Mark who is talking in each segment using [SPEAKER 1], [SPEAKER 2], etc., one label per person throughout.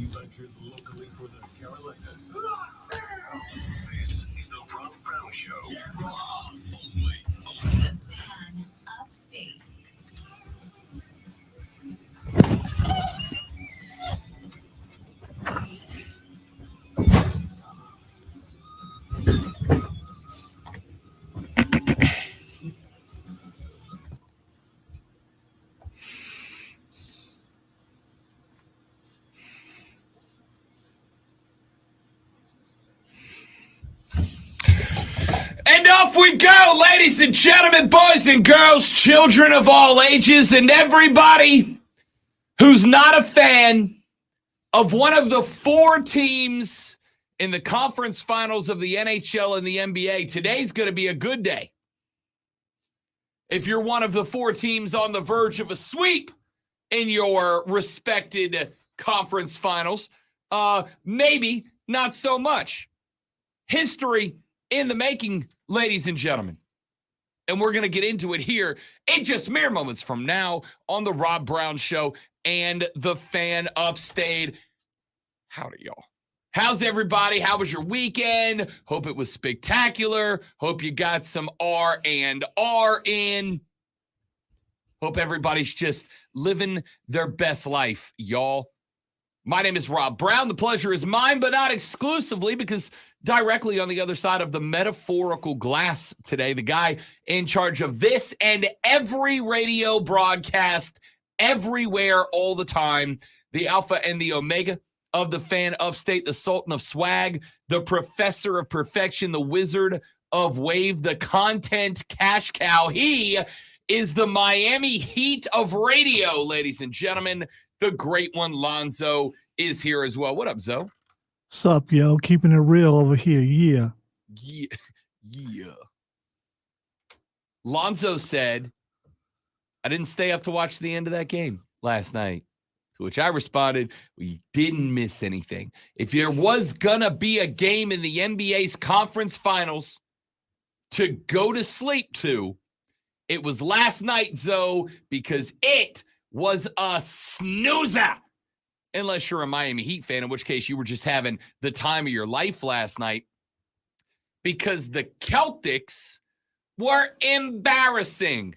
[SPEAKER 1] manufactured locally for the Carolinas. This is the Rob Brown Show. Yeah, Rob. Only on the Fan Upstate.
[SPEAKER 2] And off we go, ladies and gentlemen, boys and girls, children of all ages, and everybody who's not a fan of one of the four teams in the conference finals of the NHL and the NBA. Today's going to be a good day. If you're one of the four teams on the verge of a sweep in your respected conference finals, maybe not so much. History in the making, ladies and gentlemen. And we're going to get into it here in just mere moments from now on the Rob Brown Show and the Fan Upstate. Howdy, y'all. How's everybody? How was your weekend? Hope it was spectacular. Hope you got some R&R in. Hope everybody's just living their best life, y'all. My name is Rob Brown. The pleasure is mine, but not exclusively, because directly on the other side of the metaphorical glass today, the guy in charge of this and every radio broadcast everywhere all the time, the Alpha and the Omega of the Fan Upstate, the Sultan of Swag, the Professor of Perfection, the Wizard of Wave, the Content Cash Cow. He is the Miami Heat of radio, ladies and gentlemen. The great one, Lonzo, is here as well. What up, Zo?
[SPEAKER 3] Sup, yo? Keeping it real over here. Yeah.
[SPEAKER 2] Yeah. Lonzo said, I didn't stay up to watch the end of that game last night. To which I responded, we didn't miss anything. If there was going to be a game in the NBA's conference finals to go to sleep to, it was last night, Zo, because it was a snoozer. Unless you're a Miami Heat fan, in which case you were just having the time of your life last night, because the Celtics were embarrassing.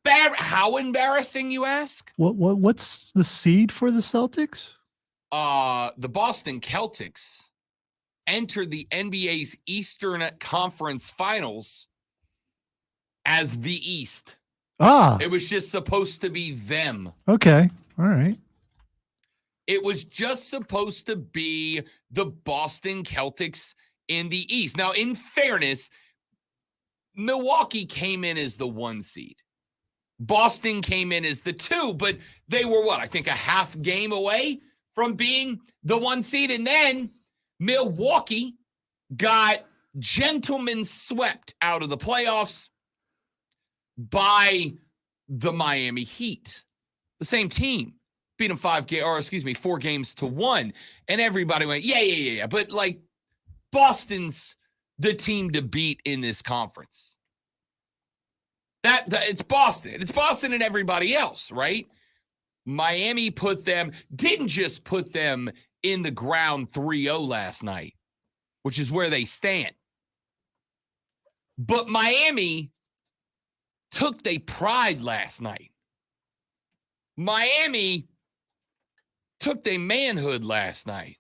[SPEAKER 2] How embarrassing, you ask?
[SPEAKER 3] What's the seed for the Celtics?
[SPEAKER 2] The Boston Celtics entered the NBA's Eastern Conference Finals as the East. It was just supposed to be them.
[SPEAKER 3] Okay. All right.
[SPEAKER 2] It was just supposed to be the Boston Celtics in the East. Now, in fairness, Milwaukee came in as the 1 seed. Boston came in as the 2, but they were I think a half game away from being the 1 seed. And then Milwaukee got gentlemen swept out of the playoffs by the Miami Heat. The same team beat them 4 games to 1. And everybody went, yeah. But like, Boston's the team to beat in this conference. That it's Boston. It's Boston and everybody else, right? Miami didn't just put them in the ground 3-0 last night, which is where they stand. But Miami took their pride last night. Miami took their manhood last night.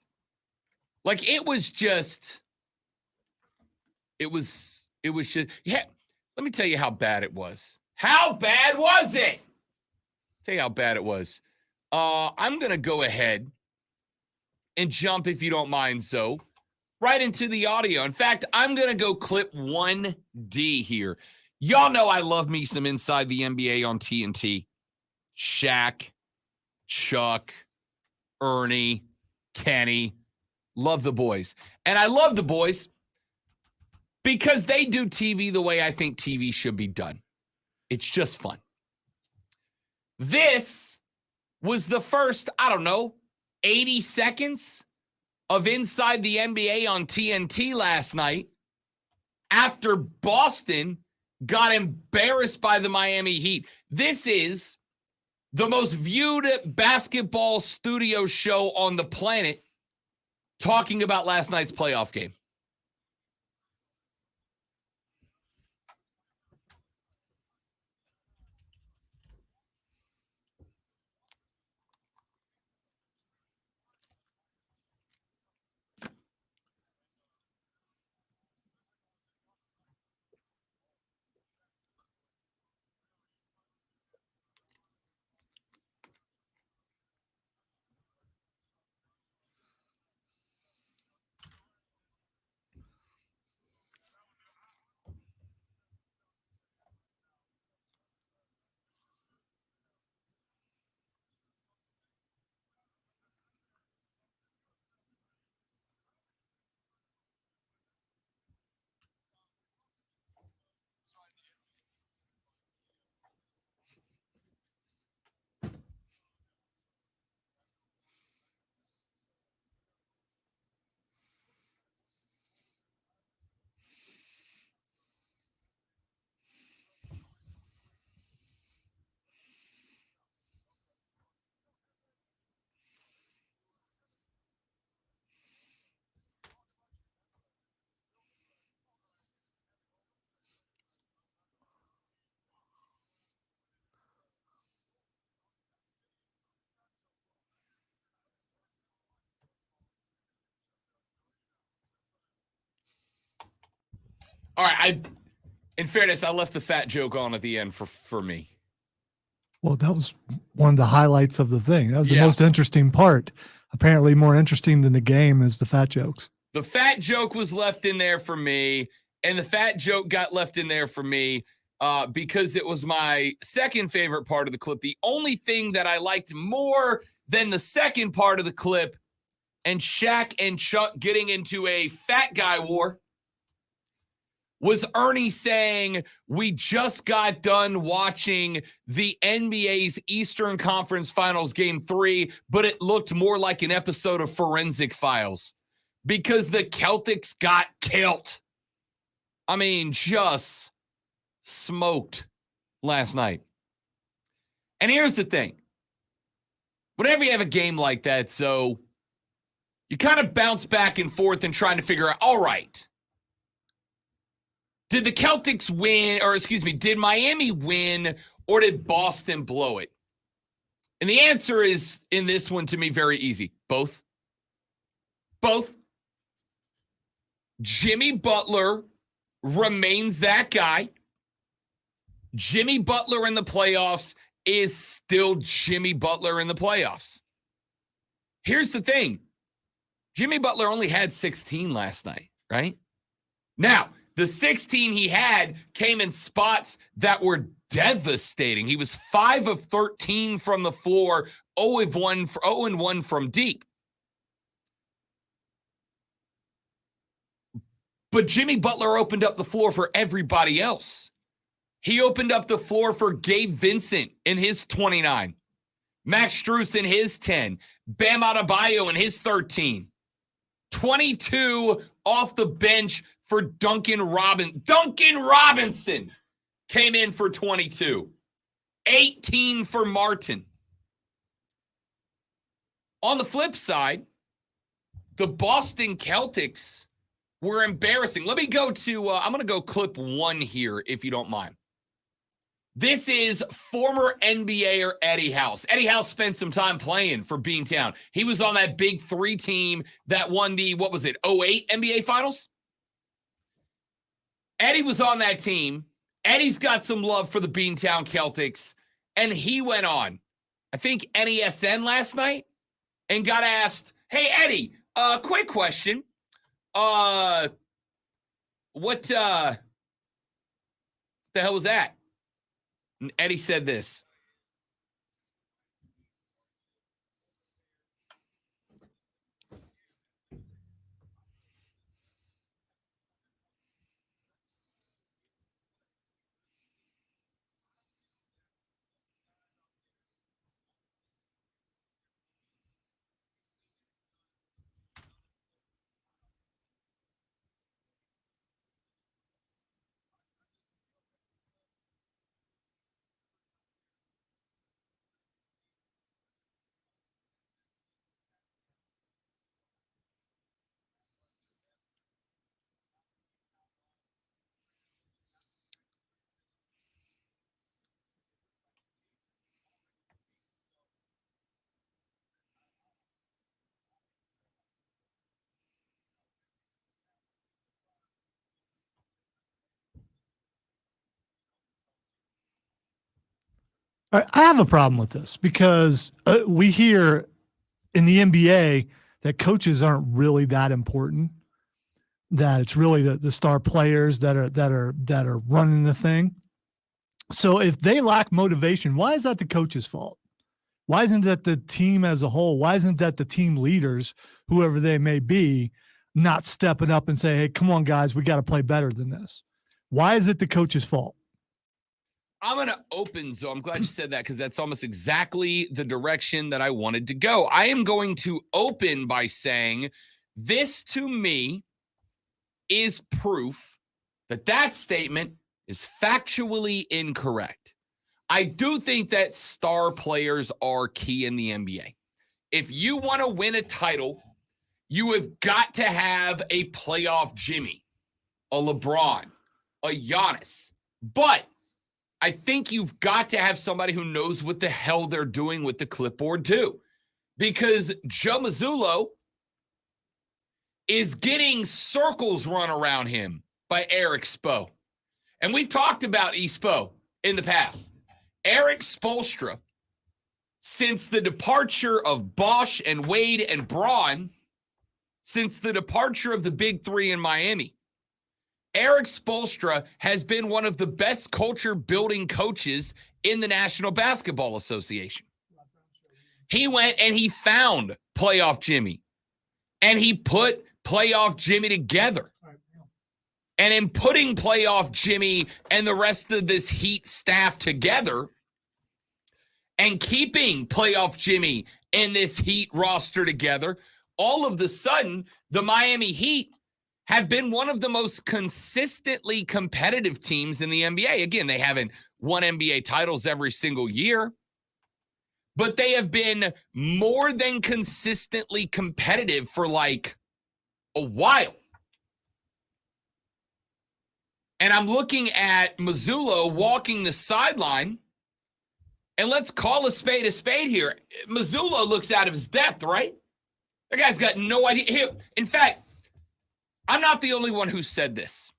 [SPEAKER 2] Like, it was just, yeah. Let me tell you how bad it was. How bad was it? Tell you how bad it was. I'm going to go ahead and jump, if you don't mind, Zo, right into the audio. In fact, I'm going to go clip 1D here. Y'all know I love me some Inside the NBA on TNT. Shaq, Chuck, Ernie, Kenny. Love the boys. And I love the boys because they do TV the way I think TV should be done. It's just fun. This was the first, 80 seconds of Inside the NBA on TNT last night after Boston got embarrassed by the Miami Heat. This is the most viewed basketball studio show on the planet, talking about last night's playoff game. All right, in fairness, I left the fat joke on at the end for me.
[SPEAKER 3] Well, that was one of the highlights of the thing. That was the
[SPEAKER 2] Yeah.
[SPEAKER 3] most interesting part. Apparently more interesting than the game is the fat jokes.
[SPEAKER 2] The fat joke was left in there for me, and the fat joke got left in there for me because it was my second favorite part of the clip. The only thing that I liked more than the second part of the clip and Shaq and Chuck getting into a fat guy war was Ernie saying, we just got done watching the NBA's Eastern Conference Finals Game 3, but it looked more like an episode of Forensic Files because the Celtics got killed. I mean, just smoked last night. And here's the thing. Whenever you have a game like that, so you kind of bounce back and forth and trying to figure out, all right, did the Celtics win, or excuse me, did Miami win, or did Boston blow it? And the answer is, in this one, to me, very easy. Both. Both. Jimmy Butler remains that guy. Jimmy Butler in the playoffs is still Jimmy Butler in the playoffs. Here's the thing. Jimmy Butler only had 16 last night, right? Now, the 16 he had came in spots that were devastating. He was 5 of 13 from the floor, 0 of 1 from deep. But Jimmy Butler opened up the floor for everybody else. He opened up the floor for Gabe Vincent in his 29, Max Strus in his 10, Bam Adebayo in his 13, 22 off the bench for Duncan Robinson. Duncan Robinson came in for 22. 18 for Martin. On the flip side, the Boston Celtics were embarrassing. Let me go to, I'm going to go clip 1 here, if you don't mind. This is former NBAer Eddie House. Eddie House spent some time playing for Beantown. He was on that big 3 team that won the, 08 NBA Finals? Eddie was on that team. Eddie's got some love for the Beantown Celtics, and he went on, I think, NESN last night and got asked, hey, Eddie, quick question. What the hell was that? And Eddie said this.
[SPEAKER 3] I have a problem with this because we hear in the NBA that coaches aren't really that important. That it's really the star players that are running the thing. So if they lack motivation, why is that the coach's fault? Why isn't that the team as a whole? Why isn't that the team leaders, whoever they may be, not stepping up and say, hey, come on, guys, we got to play better than this? Why is it the coach's fault?
[SPEAKER 2] I'm going to open, so I'm glad you said that because that's almost exactly the direction that I wanted to go. I am going to open by saying this to me is proof that that statement is factually incorrect. I do think that star players are key in the NBA. If you want to win a title, you have got to have a playoff Jimmy, a LeBron, a Giannis. But I think you've got to have somebody who knows what the hell they're doing with the clipboard too. Because Joe Mazzulla is getting circles run around him by Eric Spo. And we've talked about Spo in the past. Eric Spoelstra, since the departure of Bosch and Wade and Braun, since the departure of the big three in Miami, Eric Spoelstra has been one of the best culture-building coaches in the National Basketball Association. He went and he found playoff Jimmy, and he put playoff Jimmy together. And in putting playoff Jimmy and the rest of this Heat staff together and keeping playoff Jimmy and this Heat roster together, all of a sudden, the Miami Heat have been one of the most consistently competitive teams in the NBA. Again, they haven't won NBA titles every single year, but they have been more than consistently competitive for like a while. And I'm looking at Mazzulla walking the sideline, and let's call a spade here. Mazzulla looks out of his depth, right? That guy's got no idea. In fact, I'm not the only one who said this.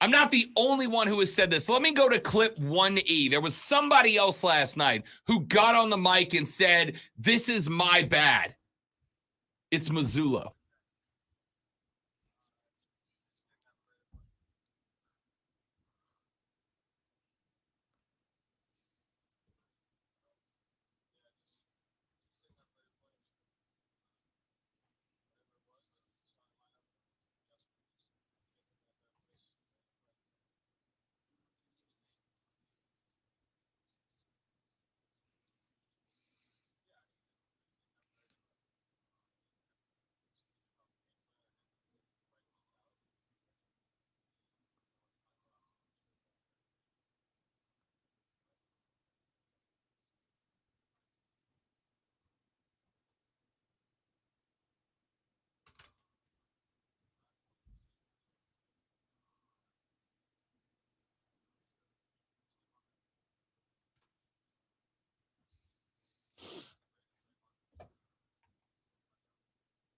[SPEAKER 2] I'm not the only one who has said this. Let me go to clip 1E. There was somebody else last night who got on the mic and said, this is my bad. It's Mazzulla.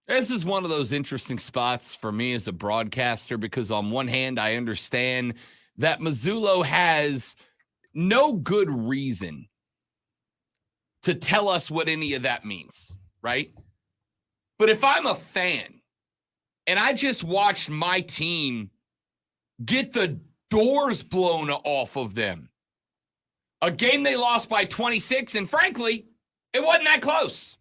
[SPEAKER 2] This is one of those interesting spots for me as a broadcaster because on one hand, I understand that Mazzulla has no good reason to tell us what any of that means, right? But if I'm a fan and I just watched my team get the doors blown off of them, a game they lost by 26, and frankly, it wasn't that close.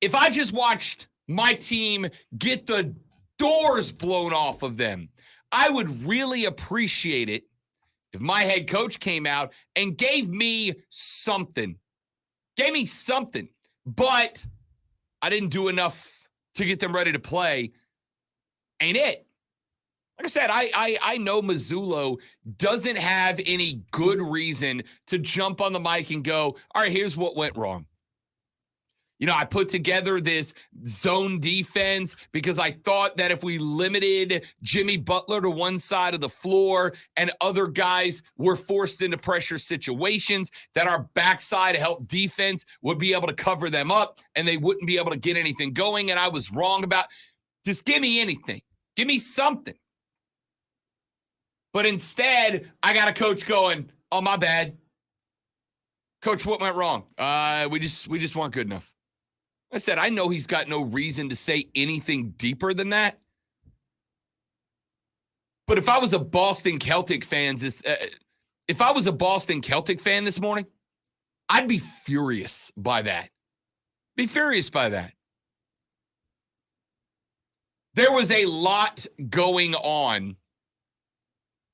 [SPEAKER 2] If I just watched my team get the doors blown off of them, I would really appreciate it if my head coach came out and gave me something. But I didn't do enough to get them ready to play. Ain't it? Like I said, I know Mazzulla doesn't have any good reason to jump on the mic and go, all right, here's what went wrong. You know, I put together this zone defense because I thought that if we limited Jimmy Butler to one side of the floor and other guys were forced into pressure situations, that our backside help defense would be able to cover them up and they wouldn't be able to get anything going. And I was wrong about, just give me anything. Give me something. But instead, I got a coach going, oh, my bad. Coach, what went wrong? We just weren't good enough. I said, I know he's got no reason to say anything deeper than that. But if I was a Boston Celtic fan this morning, I'd be furious by that. Be furious by that. There was a lot going on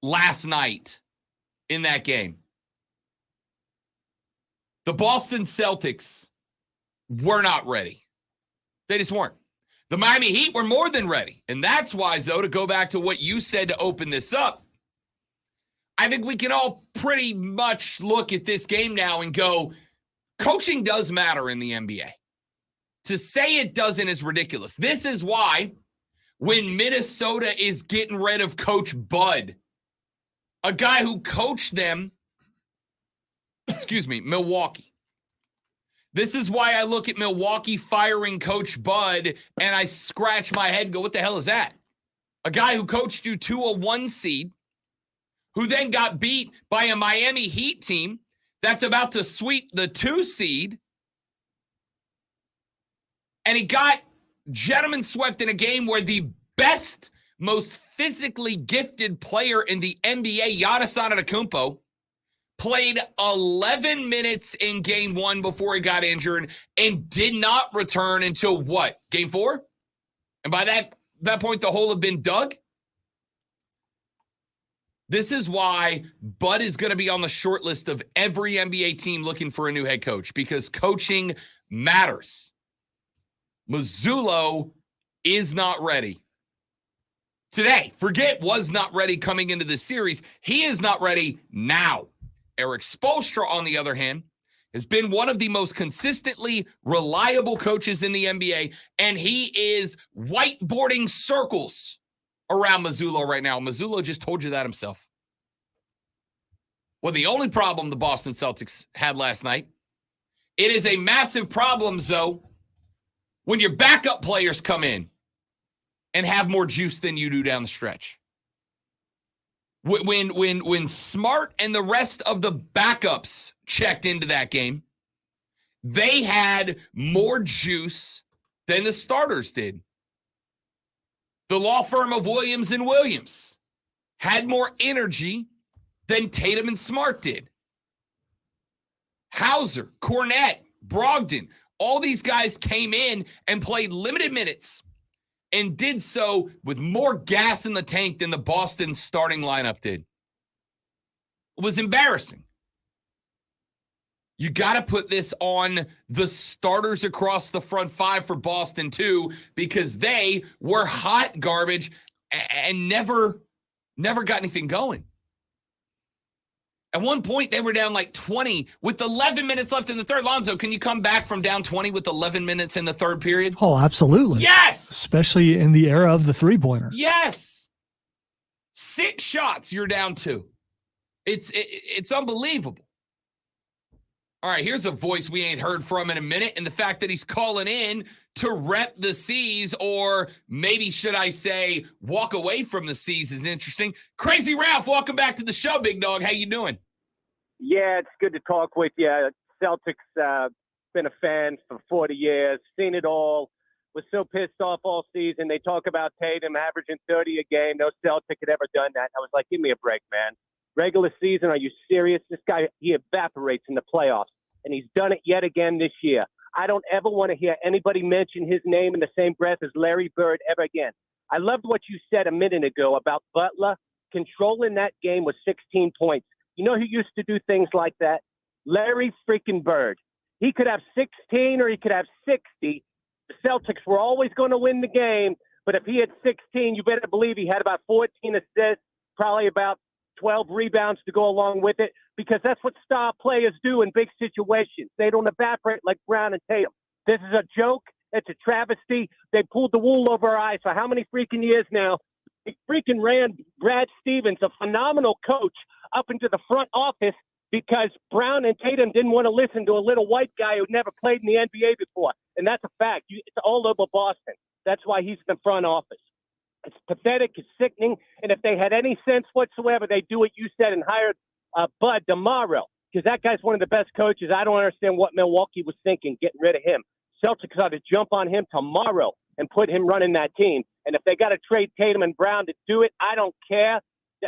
[SPEAKER 2] last night in that game. The Boston Celtics were not ready. They just weren't. The Miami Heat were more than ready. And that's why, Zoe, to go back to what you said to open this up, I think we can all pretty much look at this game now and go, coaching does matter in the NBA. To say it doesn't is ridiculous. This is why when Minnesota is getting rid of Coach Bud, a guy who coached them, Milwaukee. This is why I look at Milwaukee firing Coach Bud and I scratch my head and go, what the hell is that? A guy who coached you to a 1 seed, who then got beat by a Miami Heat team that's about to sweep the 2 seed. And he got gentlemen swept in a game where the best, most physically gifted player in the NBA, Giannis Antetokounmpo, played 11 minutes in game 1 before he got injured and did not return until what? Game 4? And by that point, the hole had been dug. This is why Bud is going to be on the short list of every NBA team looking for a new head coach, because coaching matters. Mazzulla is not ready today. Forget was not ready coming into this series. He is not ready now. Eric Spoelstra, on the other hand, has been one of the most consistently reliable coaches in the NBA, and he is whiteboarding circles around Mazzulla right now. Mazzulla just told you that himself. Well, the only problem the Boston Celtics had last night, it is a massive problem, Zoe, when your backup players come in and have more juice than you do down the stretch. When Smart and the rest of the backups checked into that game, they had more juice than the starters did. The law firm of Williams & Williams had more energy than Tatum and Smart did. Hauser, Cornette, Brogdon, all these guys came in and played limited minutes and did so with more gas in the tank than the Boston starting lineup did. It was embarrassing. You got to put this on the starters across the front 5 for Boston too, because they were hot garbage and never got anything going. At one point, they were down like 20 with 11 minutes left in the third. Lonzo, can you come back from down 20 with 11 minutes in the third period?
[SPEAKER 3] Oh, absolutely.
[SPEAKER 2] Yes!
[SPEAKER 3] Especially in the era of the three-pointer.
[SPEAKER 2] Yes! 6 shots, you're down 2. It's unbelievable. All right, here's a voice we ain't heard from in a minute, and the fact that he's calling in to rep the C's, or maybe should I say walk away from the C's, is interesting. Crazy Ralph, welcome back to the show, big dog. How you doing?
[SPEAKER 4] Yeah, it's good to talk with you. Celtics, been a fan for 40 years, seen it all. Was so pissed off all season. They talk about Tatum averaging 30 a game. No Celtic had ever done that. I was like, give me a break, man. Regular season, are you serious? This guy, he evaporates in the playoffs, and he's done it yet again this year. I don't ever want to hear anybody mention his name in the same breath as Larry Bird ever again. I loved what you said a minute ago about Butler controlling that game with 16 points. You know who used to do things like that? Larry freaking Bird. He could have 16 or he could have 60. The Celtics were always going to win the game, but if he had 16, you better believe he had about 14 assists, probably about 12 rebounds to go along with it, because that's what star players do in big situations. They don't evaporate like Brown and Tatum. This is a joke. It's a travesty. They pulled the wool over our eyes for how many freaking years now? They freaking ran Brad Stevens, a phenomenal coach, up into the front office because Brown and Tatum didn't want to listen to a little white guy who'd never played in the NBA before. And that's a fact. It's all over Boston. That's why he's in the front office. It's pathetic. It's sickening. And if they had any sense whatsoever, they'd do what you said and hire Bud tomorrow. because that guy's one of the best coaches. I don't understand what Milwaukee was thinking, getting rid of him. Celtics ought to jump on him tomorrow and put him running that team. And if they got to trade Tatum and Brown to do it, I don't care.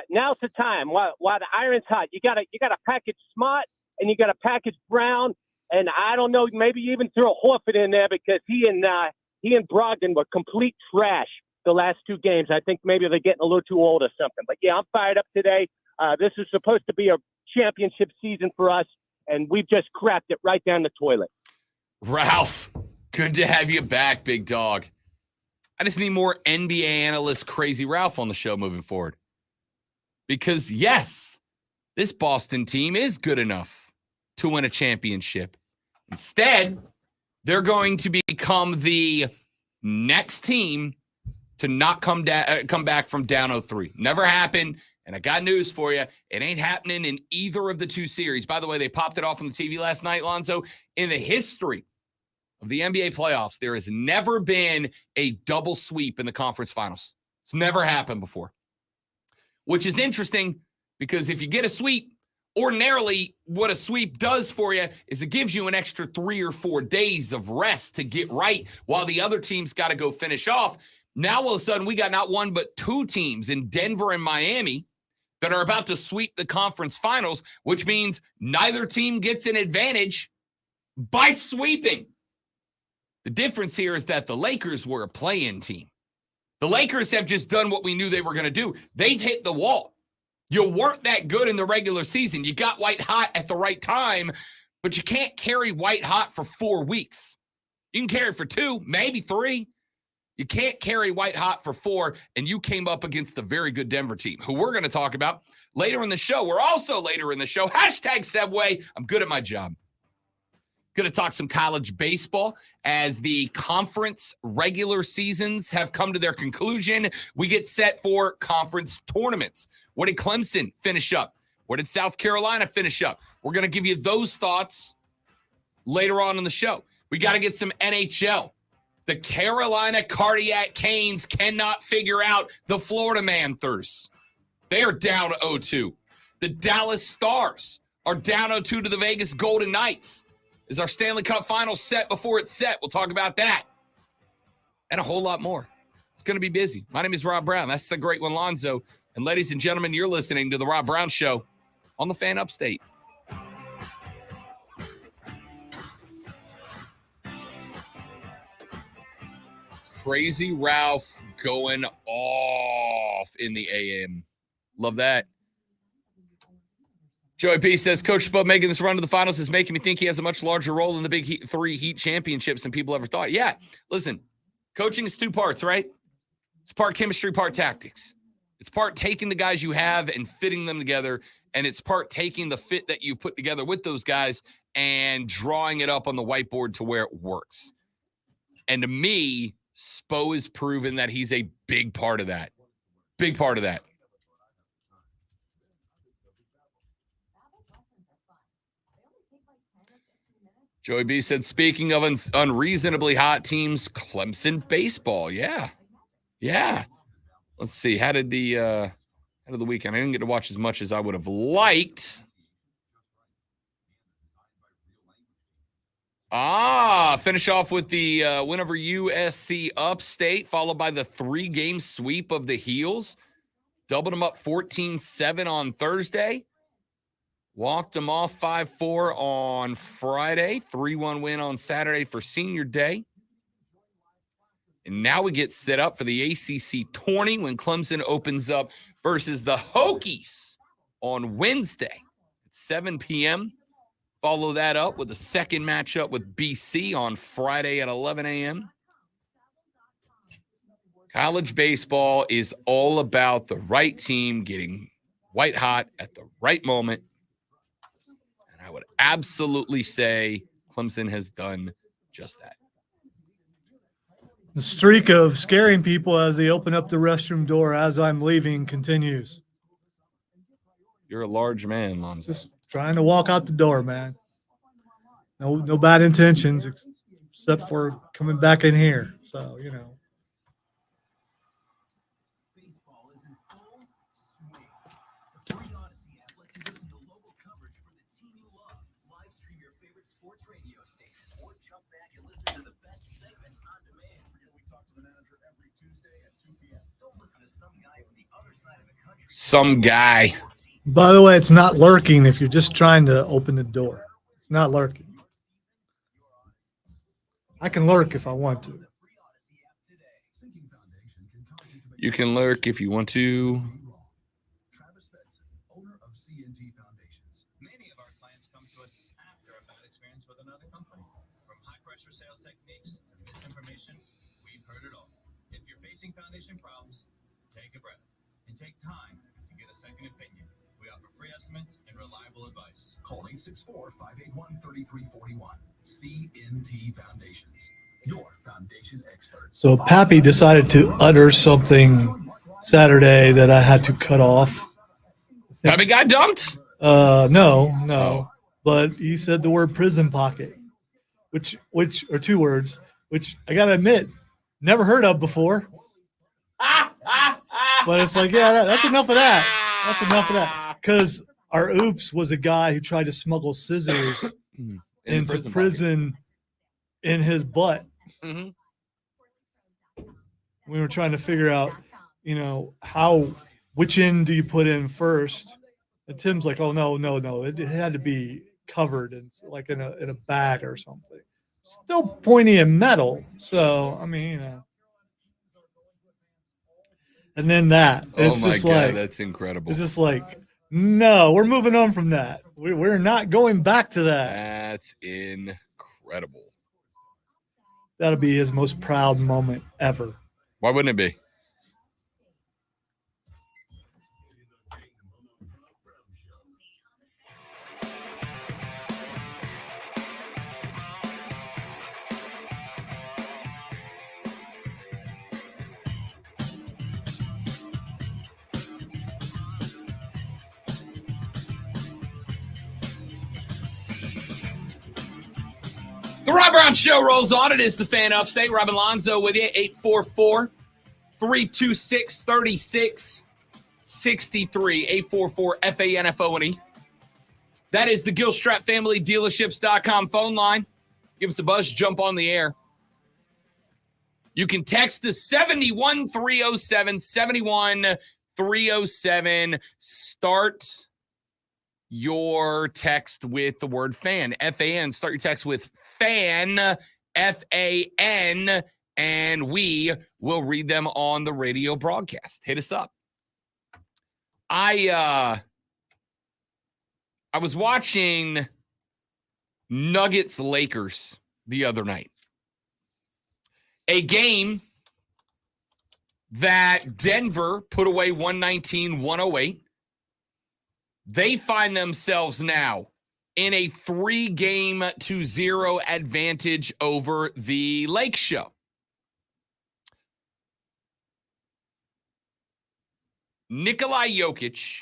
[SPEAKER 4] Now's the time while the iron's hot. You got to package Smart and you got to package Brown. And I don't know, maybe even throw Horford in there because he and Brogdon were complete trash the last 2 games. I think maybe they're getting a little too old or something. But yeah, I'm fired up today. This is supposed to be a championship season for us, and we've just crapped it right down the toilet.
[SPEAKER 2] Ralph, good to have you back, big dog. I just need more NBA analyst Crazy Ralph on the show moving forward. Because, yes, this Boston team is good enough to win a championship. Instead, they're going to become the next team to not come back from down 0-3. Never happened. And I got news for you. It ain't happening in either of the 2 series. By the way, they popped it off on the TV last night, Lonzo. In the history of the NBA playoffs, there has never been a double sweep in the conference finals. It's never happened before. Which is interesting because if you get a sweep, ordinarily what a sweep does for you is it gives you an extra 3 or 4 days of rest to get right while the other team's got to go finish off. Now, all of a sudden, we got not 1 but 2 teams in Denver and Miami that are about to sweep the conference finals, which means neither team gets an advantage by sweeping. The difference here is that the Lakers were a play-in team. The Lakers have just done what we knew they were going to do. They've hit the wall. You weren't that good in the regular season. You got white hot at the right time, but you can't carry white hot for 4 weeks. You can carry it for 2, maybe 3. You can't carry white hot for 4, and you came up against a very good Denver team, who we're going to talk about later in the show. We're also later in the show, #Segway. I'm good at my job. Going to talk some college baseball as the conference regular seasons have come to their conclusion. We get set for conference tournaments. What did Clemson finish up? Where did South Carolina finish up? We're going to give you those thoughts later on in the show. We got to get some NHL. The Carolina Cardiac Canes cannot figure out the Florida Panthers. They are down 0-2. The Dallas Stars are down 0-2 to the Vegas Golden Knights. Is our Stanley Cup Finals set before it's set? We'll talk about that and a whole lot more. It's going to be busy. My name is Rob Brown. That's the great one, Lonzo. And ladies and gentlemen, you're listening to The Rob Brown Show on the Fan Upstate. Crazy Ralph going off in the AM. Love that. Joey B says, Coach Spud making this run to the finals is making me think he has a much larger role in the Big 3 Heat championships than people ever thought. Yeah, listen, coaching is 2 parts, right? It's part chemistry, part tactics. It's part taking the guys you have and fitting them together, and it's part taking the fit that you've put together with those guys and drawing it up on the whiteboard to where it works. And to me, Spo has proven that he's a big part of that. Big part of that. Joey B said, speaking of unreasonably hot teams, Clemson baseball. Yeah. Let's see. How did the weekend? I didn't get to watch as much as I would have liked. Finish off with the win over USC Upstate, followed by the 3-game sweep of the Heels. Doubled them up 14-7 on Thursday. Walked them off 5-4 on Friday. 3-1 win on Saturday for Senior Day. And now we get set up for the ACC tourney when Clemson opens up versus the Hokies on Wednesday at 7 p.m. Follow that up with a second matchup with BC on Friday at 11 a.m. College baseball is all about the right team getting white hot at the right moment. And I would absolutely say Clemson has done just that.
[SPEAKER 3] The streak of scaring people as they open up the restroom door as I'm leaving continues.
[SPEAKER 2] You're a large man, Lonzo.
[SPEAKER 3] Just trying to walk out the door, man. No bad intentions except for coming back in here. So, you know.
[SPEAKER 1] Baseball is in full swing. The free Odyssey app lets you listen to local coverage for the team you
[SPEAKER 2] Some guy.
[SPEAKER 3] By the way, it's not lurking if you're just trying to open the door. It's not lurking. I can lurk if I want to.
[SPEAKER 2] You can lurk if you want to.
[SPEAKER 1] Many of our clients come to us after a bad experience with another company. From high-pressure sales techniques to misinformation, we've heard it all. If you're facing foundation problems, take a breath and take time to get a second opinion. We offer free estimates and reliable advice. Call 864-581-3341. CNT Foundations, your foundation expert.
[SPEAKER 3] So Pappy decided to utter something Saturday that I had to cut off.
[SPEAKER 2] Pappy got dumped?
[SPEAKER 3] No. But he said the word prison pocket, which are two words, which I gotta admit, never heard of before. But it's like, yeah, that's enough of that. That's enough of that. Because our oops was a guy who tried to smuggle scissors into prison in his butt.
[SPEAKER 2] Mm-hmm.
[SPEAKER 3] We were trying to figure out, which end do you put in first? And Tim's like, oh no, it had to be covered in like in a bag or something. Still pointy and metal. So I mean, and then that. It's just like,
[SPEAKER 2] that's incredible.
[SPEAKER 3] It's just like, no, we're moving on from that. We're not going back to that.
[SPEAKER 2] That's incredible.
[SPEAKER 3] That'll be his most proud moment ever.
[SPEAKER 2] Why wouldn't it be? The Rob Brown Show rolls on. It is the Fan Upstate. Rob Alonzo with you. 844-326-3663. 844-FANFONE. That is the Gilstrap Family Dealerships.com phone line. Give us a buzz. Jump on the air. You can text us 71307. 71307. Start your text with the word fan, F-A-N. Start your text with fan, F-A-N, and we will read them on the radio broadcast. Hit us up. I was watching Nuggets Lakers the other night. A game that Denver put away 119-108. They find themselves now in a 3-0 advantage over the Lake Show. Nikola Jokic,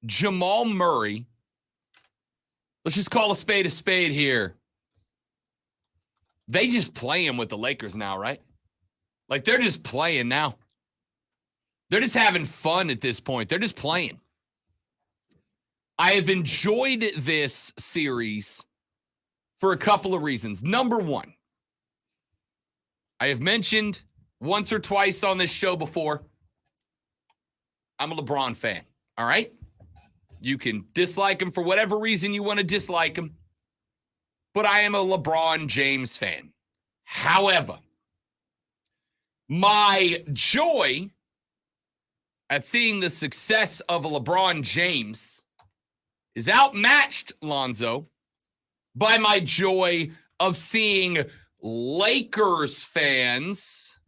[SPEAKER 2] Jamal Murray. Let's just call a spade here. They just playing with the Lakers now, right? Like, they're just playing now. They're just having fun at this point. They're just playing. I have enjoyed this series for a couple of reasons. Number one, I have mentioned once or twice on this show before, I'm a LeBron fan, all right? You can dislike him for whatever reason you want to dislike him, but I am a LeBron James fan. However, my joy at seeing the success of a LeBron James is outmatched, Lonzo, by my joy of seeing Lakers fans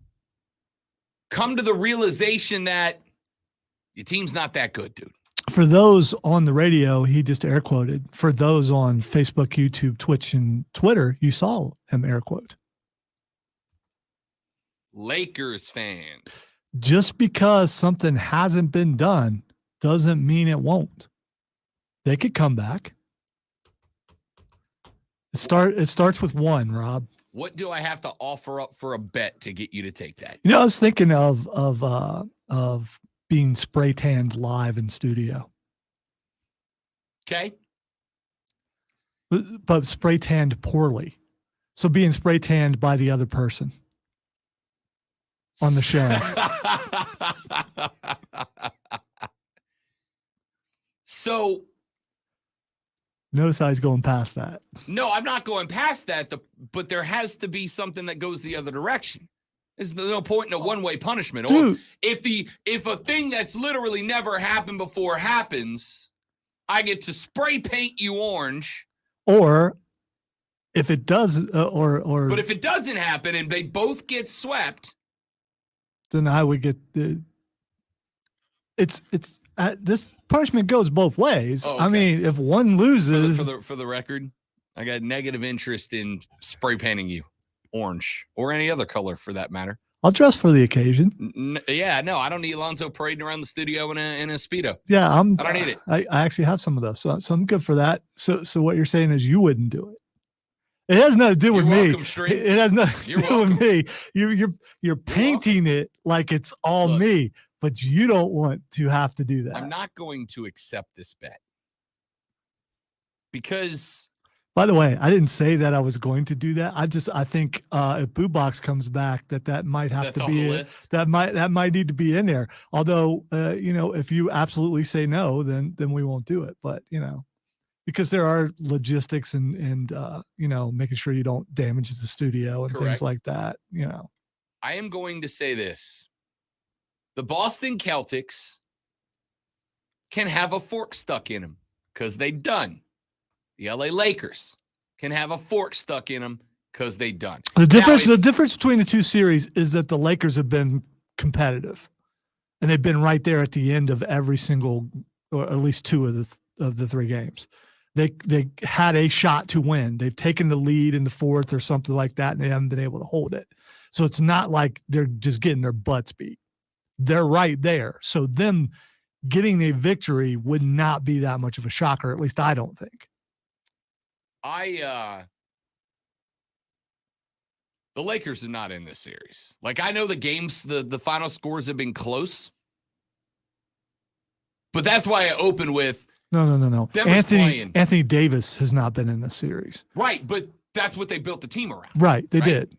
[SPEAKER 2] come to the realization that your team's not that good, dude.
[SPEAKER 3] For those on the radio, he just air quoted. For those on Facebook, YouTube, Twitch, and Twitter, you saw him air quote.
[SPEAKER 2] Lakers fans.
[SPEAKER 3] Just because something hasn't been done doesn't mean it won't. They could come back. It starts with one, Rob.
[SPEAKER 2] What do I have to offer up for a bet to get you to take that?
[SPEAKER 3] I was thinking of being spray tanned live in studio.
[SPEAKER 2] Okay.
[SPEAKER 3] But spray tanned poorly. So being spray tanned by the other person. on the show.
[SPEAKER 2] So
[SPEAKER 3] Notice how he's going past that.
[SPEAKER 2] no, I'm not going past that, but there has to be something that goes the other direction. There's no point in a one-way punishment.
[SPEAKER 3] Dude.
[SPEAKER 2] Or if a thing that's literally never happened before happens, I get to spray paint you orange.
[SPEAKER 3] Or if it does, or
[SPEAKER 2] But if it doesn't happen and they both get swept,
[SPEAKER 3] then I would get it's this punishment goes both ways.
[SPEAKER 2] Oh,
[SPEAKER 3] I
[SPEAKER 2] okay.
[SPEAKER 3] mean, if one loses,
[SPEAKER 2] for the record, I got negative interest in spray painting you orange or any other color for that matter.
[SPEAKER 3] I'll dress for the occasion.
[SPEAKER 2] Yeah, no, I don't need Alonzo parading around the studio in a Speedo.
[SPEAKER 3] Yeah, I
[SPEAKER 2] don't need it.
[SPEAKER 3] I actually have some of those, so I'm good for that. So what you're saying is you wouldn't do it. It has nothing to do with me. It has nothing to do with me. You're painting it like it's all me, but you don't want to have to do that.
[SPEAKER 2] I'm not going to accept this bet because.
[SPEAKER 3] By the way, I didn't say that I was going to do that. I think if Boo Box comes back, that might have to be
[SPEAKER 2] list.
[SPEAKER 3] That might need to be in there. Although, if you absolutely say no, then we won't do it. But because there are logistics and making sure you don't damage the studio and
[SPEAKER 2] Correct.
[SPEAKER 3] things like that.
[SPEAKER 2] I am going to say this: the Boston Celtics can have a fork stuck in them because they done. The LA Lakers can have a fork stuck in them because they done.
[SPEAKER 3] The difference between the two series is that the Lakers have been competitive, and they've been right there at the end of every single, or at least two of the three games. They had a shot to win. They've taken the lead in the fourth or something like that, and they haven't been able to hold it. So it's not like they're just getting their butts beat. They're right there. So them getting a victory would not be that much of a shocker. At least I don't think.
[SPEAKER 2] The Lakers are not in this series. Like, I know the games, the final scores have been close, but that's why I opened with
[SPEAKER 3] no.
[SPEAKER 2] Denver's
[SPEAKER 3] Anthony Davis has not been in this series.
[SPEAKER 2] Right, but that's what they built the team around.
[SPEAKER 3] Right, they did.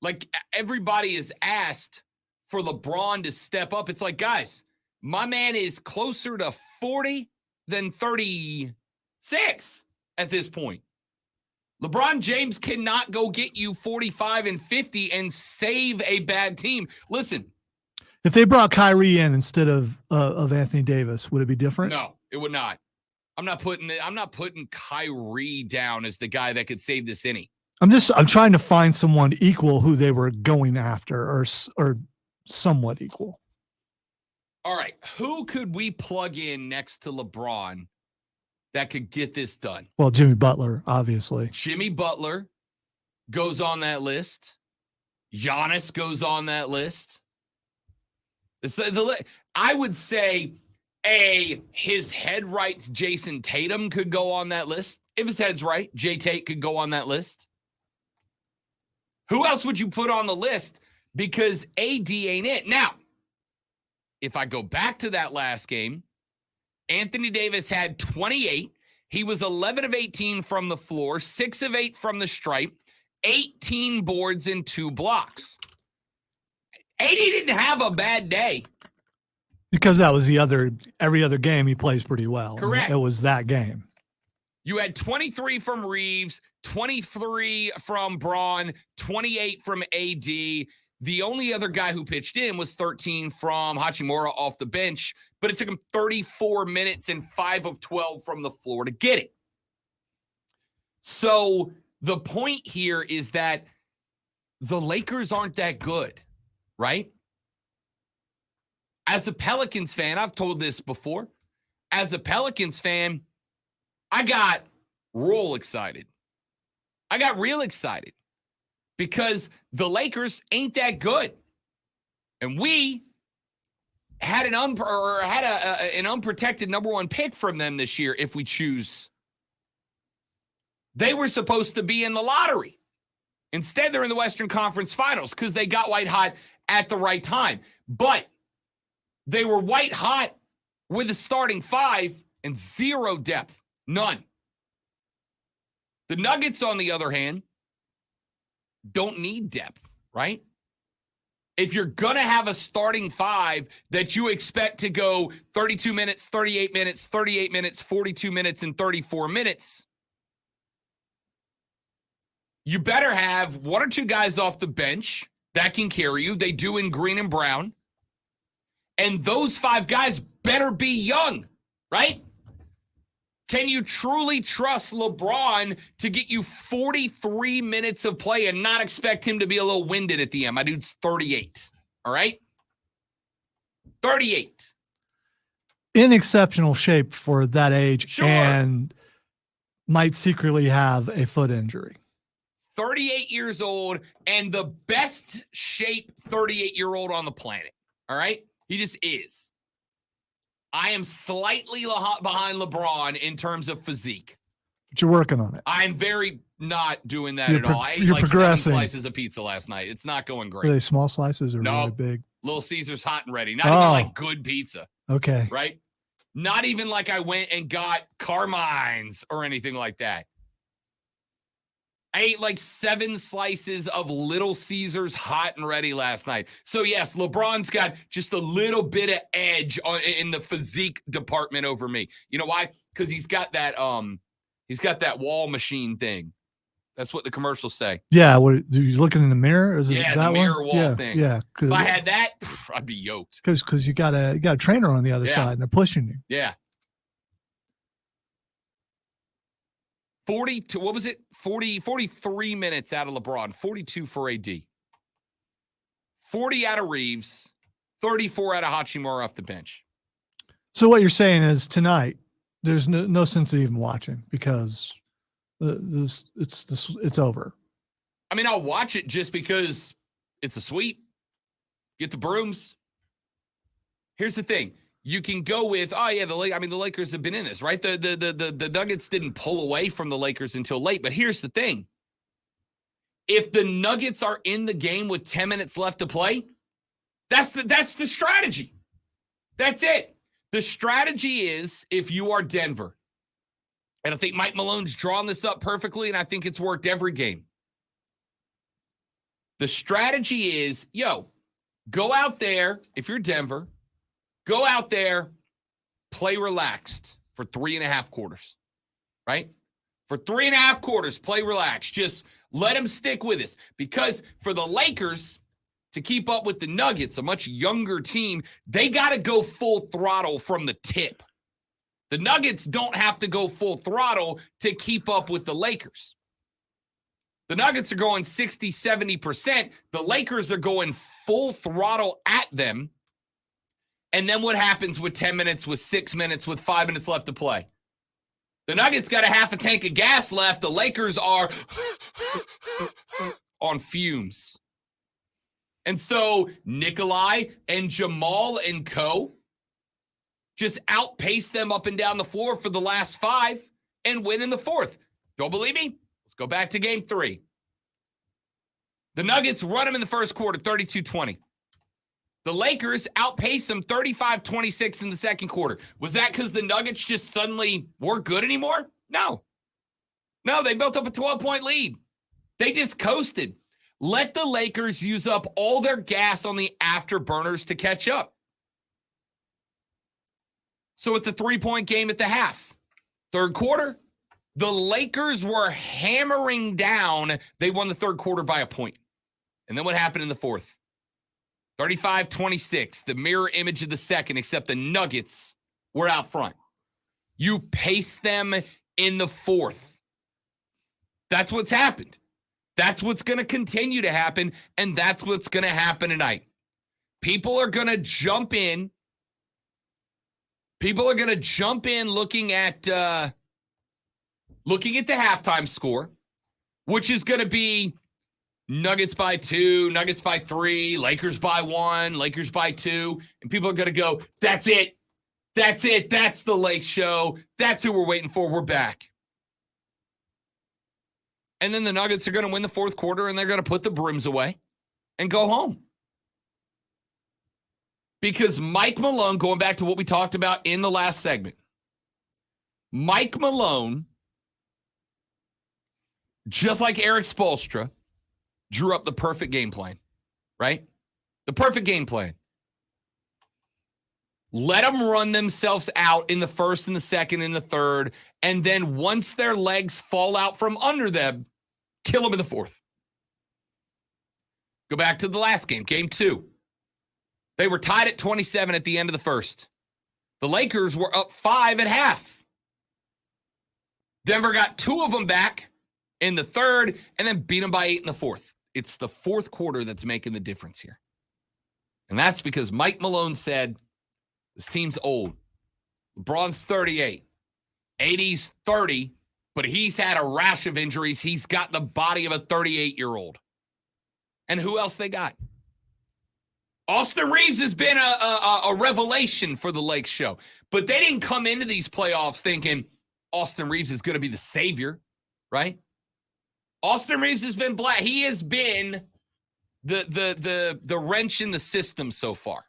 [SPEAKER 2] Like, everybody is asked for LeBron to step up. It's like, guys, my man is closer to 40 than 36 at this point. LeBron James cannot go get you 45 and 50 and save a bad team. Listen.
[SPEAKER 3] If they brought Kyrie in instead of Anthony Davis, would it be different?
[SPEAKER 2] No, it would not. I'm not putting Kyrie down as the guy that could save this inning.
[SPEAKER 3] I'm trying to find someone equal who they were going after or somewhat equal.
[SPEAKER 2] All right. Who could we plug in next to LeBron that could get this done?
[SPEAKER 3] Well, Jimmy Butler, obviously.
[SPEAKER 2] Jimmy Butler goes on that list. Giannis goes on that list. I would say his head right, Jason Tatum could go on that list. If his head's right, Jay Tate could go on that list. Who else would you put on the list? Because AD ain't it. Now, if I go back to that last game, Anthony Davis had 28. He was 11 of 18 from the floor, 6 of 8 from the stripe, 18 boards and 2 blocks. AD didn't have a bad day.
[SPEAKER 3] Because that was every other game he plays pretty well.
[SPEAKER 2] Correct.
[SPEAKER 3] It was that game.
[SPEAKER 2] You had 23 from Reeves, 23 from Braun, 28 from AD. The only other guy who pitched in was 13 from Hachimura off the bench, but it took him 34 minutes and 5 of 12 from the floor to get it. So the point here is that the Lakers aren't that good, right? As a Pelicans fan, I've told this before. As a Pelicans fan, I got real excited. I got real excited because the Lakers ain't that good. And we had an unprotected number 1 pick from them this year if we choose. They were supposed to be in the lottery. Instead, they're in the Western Conference Finals because they got white hot at the right time. But they were white hot with a starting 5 and 0 depth. None. The Nuggets, on the other hand, don't need depth, right? If you're going to have a starting five that you expect to go 32 minutes, 38 minutes, 38 minutes, 42 minutes, and 34 minutes, you better have one or two guys off the bench that can carry you. They do in Green and Brown. And those five guys better be young, right? Can you truly trust LeBron to get you 43 minutes of play and not expect him to be a little winded at the end? My dude's 38, all right? 38.
[SPEAKER 3] In exceptional shape for that age,
[SPEAKER 2] Sure.
[SPEAKER 3] and might secretly have a foot injury.
[SPEAKER 2] 38 years old and the best shape 38-year-old on the planet, all right? He just is. I am slightly behind LeBron in terms of physique.
[SPEAKER 3] But you're working on it.
[SPEAKER 2] I'm very not doing that
[SPEAKER 3] You're
[SPEAKER 2] at all. I ate
[SPEAKER 3] you're
[SPEAKER 2] like 7
[SPEAKER 3] progressing.
[SPEAKER 2] slices of pizza last night. It's not going
[SPEAKER 3] Are
[SPEAKER 2] great.
[SPEAKER 3] they small slices or
[SPEAKER 2] No.
[SPEAKER 3] really big?
[SPEAKER 2] Little Caesar's hot and ready. Not even
[SPEAKER 3] Oh.
[SPEAKER 2] like good pizza,
[SPEAKER 3] Okay.
[SPEAKER 2] right? Not even like I went and got Carmine's or anything like that. I ate like 7 slices of Little Caesars hot and ready last night. So yes, LeBron's got just a little bit of edge in the physique department over me. You know why? Because he's got that wall machine thing. That's what the commercials say.
[SPEAKER 3] Yeah. What are you looking in the mirror? Is it
[SPEAKER 2] Yeah,
[SPEAKER 3] that
[SPEAKER 2] the mirror
[SPEAKER 3] one?
[SPEAKER 2] wall
[SPEAKER 3] Yeah,
[SPEAKER 2] thing.
[SPEAKER 3] Yeah.
[SPEAKER 2] If I had that, I'd be yoked.
[SPEAKER 3] Because you got a trainer on the other
[SPEAKER 2] Yeah.
[SPEAKER 3] side and they're pushing you.
[SPEAKER 2] Yeah. 42, what was it? 43 minutes out of LeBron, 42 for AD. 40 out of Reeves, 34 out of Hachimura off the bench.
[SPEAKER 3] So what you're saying is tonight, there's no sense of even watching because it's over.
[SPEAKER 2] I mean, I'll watch it just because it's a sweep. Get the brooms. Here's the thing. You can go with, the Lakers have been in this, right? The Nuggets didn't pull away from the Lakers until late. But here's the thing. If the Nuggets are in the game with 10 minutes left to play, that's the strategy. That's it. The strategy is, if you are Denver, and I think Mike Malone's drawn this up perfectly, and I think it's worked every game. The strategy is, go out there, if you're Denver, go out there, play relaxed for 3.5 quarters, right? For 3.5 quarters, play relaxed. Just let them stick with us. Because for the Lakers to keep up with the Nuggets, a much younger team, they got to go full throttle from the tip. The Nuggets don't have to go full throttle to keep up with the Lakers. The Nuggets are going 60, 70%. The Lakers are going full throttle at them. And then what happens with 10 minutes, with 6 minutes, with 5 minutes left to play? The Nuggets got a half a tank of gas left. The Lakers are on fumes. And so Nikolai and Jamal and co. just outpace them up and down the floor for the last 5 and win in the 4th. Don't believe me? Let's go back to game 3. The Nuggets run them in the first quarter, 32-20. The Lakers outpace them 35-26 in the second quarter. Was that because the Nuggets just suddenly weren't good anymore? No. No, they built up a 12-point lead. They just coasted. Let the Lakers use up all their gas on the afterburners to catch up. So it's a 3-point game at the half. Third quarter, the Lakers were hammering down. They won the third quarter by a point. And then what happened in the fourth? 35-26, the mirror image of the second, except the Nuggets were out front. You pace them in the fourth. That's what's happened. That's what's going to continue to happen, and that's what's going to happen tonight. People are going to jump in. People are going to jump in looking at the halftime score, which is going to be Nuggets by 2, Nuggets by 3, Lakers by 1, Lakers by 2. And people are going to go, that's it. That's it. That's the Lake Show. That's who we're waiting for. We're back. And then the Nuggets are going to win the fourth quarter, and they're going to put the brooms away and go home. Because Mike Malone, going back to what we talked about in the last segment, Mike Malone, just like Eric Spoelstra, drew up the perfect game plan, right? The perfect game plan. Let them run themselves out in the first and the second and the third, and then once their legs fall out from under them, kill them in the fourth. Go back to the last game, game 2. They were tied at 27 at the end of the first. The Lakers were up 5 at half. Denver got 2 of them back in the third and then beat them by 8 in the fourth. It's the fourth quarter that's making the difference here. And that's because Mike Malone said, this team's old. LeBron's 38. AD's 30, but he's had a rash of injuries. He's got the body of a 38-year-old. And who else they got? Austin Reeves has been a revelation for the Lakes show. But they didn't come into these playoffs thinking Austin Reeves is going to be the savior, right? Austin Reeves has been black. He has been the wrench in the system so far.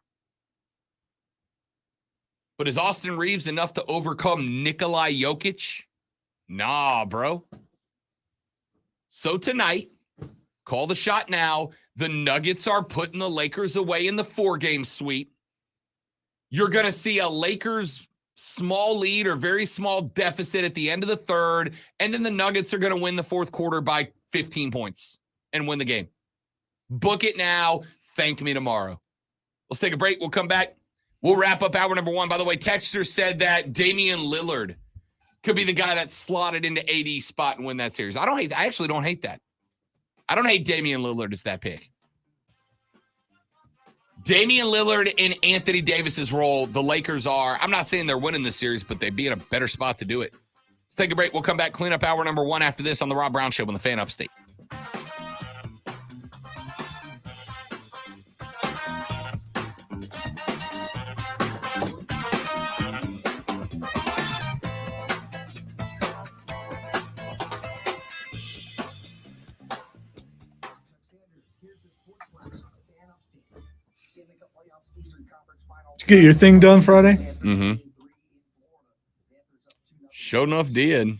[SPEAKER 2] But is Austin Reeves enough to overcome Nikola Jokic? Nah, bro. So tonight, call the shot now. The Nuggets are putting the Lakers away in the 4-game sweep. You're going to see a Lakers small lead or very small deficit at the end of the third, and then the Nuggets are going to win the fourth quarter by 15 points and win the game. Book it now. Thank me tomorrow. Let's take a break. We'll come back. We'll wrap up hour number 1. By the way, Texter said that Damian Lillard could be the guy that slotted into AD's spot and win that series. I actually don't hate that. I don't hate Damian Lillard as that pick. Damian Lillard in Anthony Davis's role, the Lakers are, I'm not saying they're winning this series, but they'd be in a better spot to do it. Let's take a break. We'll come back, clean up hour number 1 after this on the Rob Brown Show on the Fan Upstate.
[SPEAKER 3] Get your thing done Friday?
[SPEAKER 2] Mm-hmm. Sure enough did.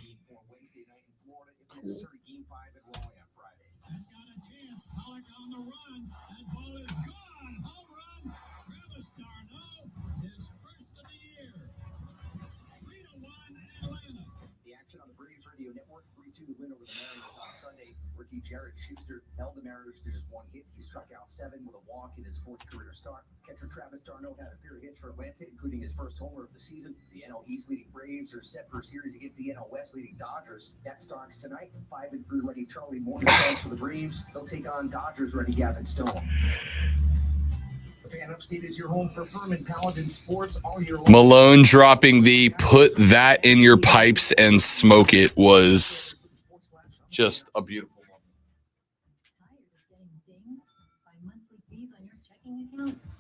[SPEAKER 5] Jared Schuster held the Mariners to just 1 hit. He struck out 7 with a walk in his 4th career start. Catcher Travis d'Arnaud had a pair of hits for Atlanta, including his first homer of the season. The NL East leading Braves are set for a series against the NL West leading Dodgers. That starts tonight. 5-3 ready Charlie Morton stands for the Braves. They'll take on Dodgers ready Gavin Stone. The Fan Upstate is your home for Furman Paladin Sports all year long.
[SPEAKER 2] Malone dropping the put that in your pipes and smoke it was just a beautiful.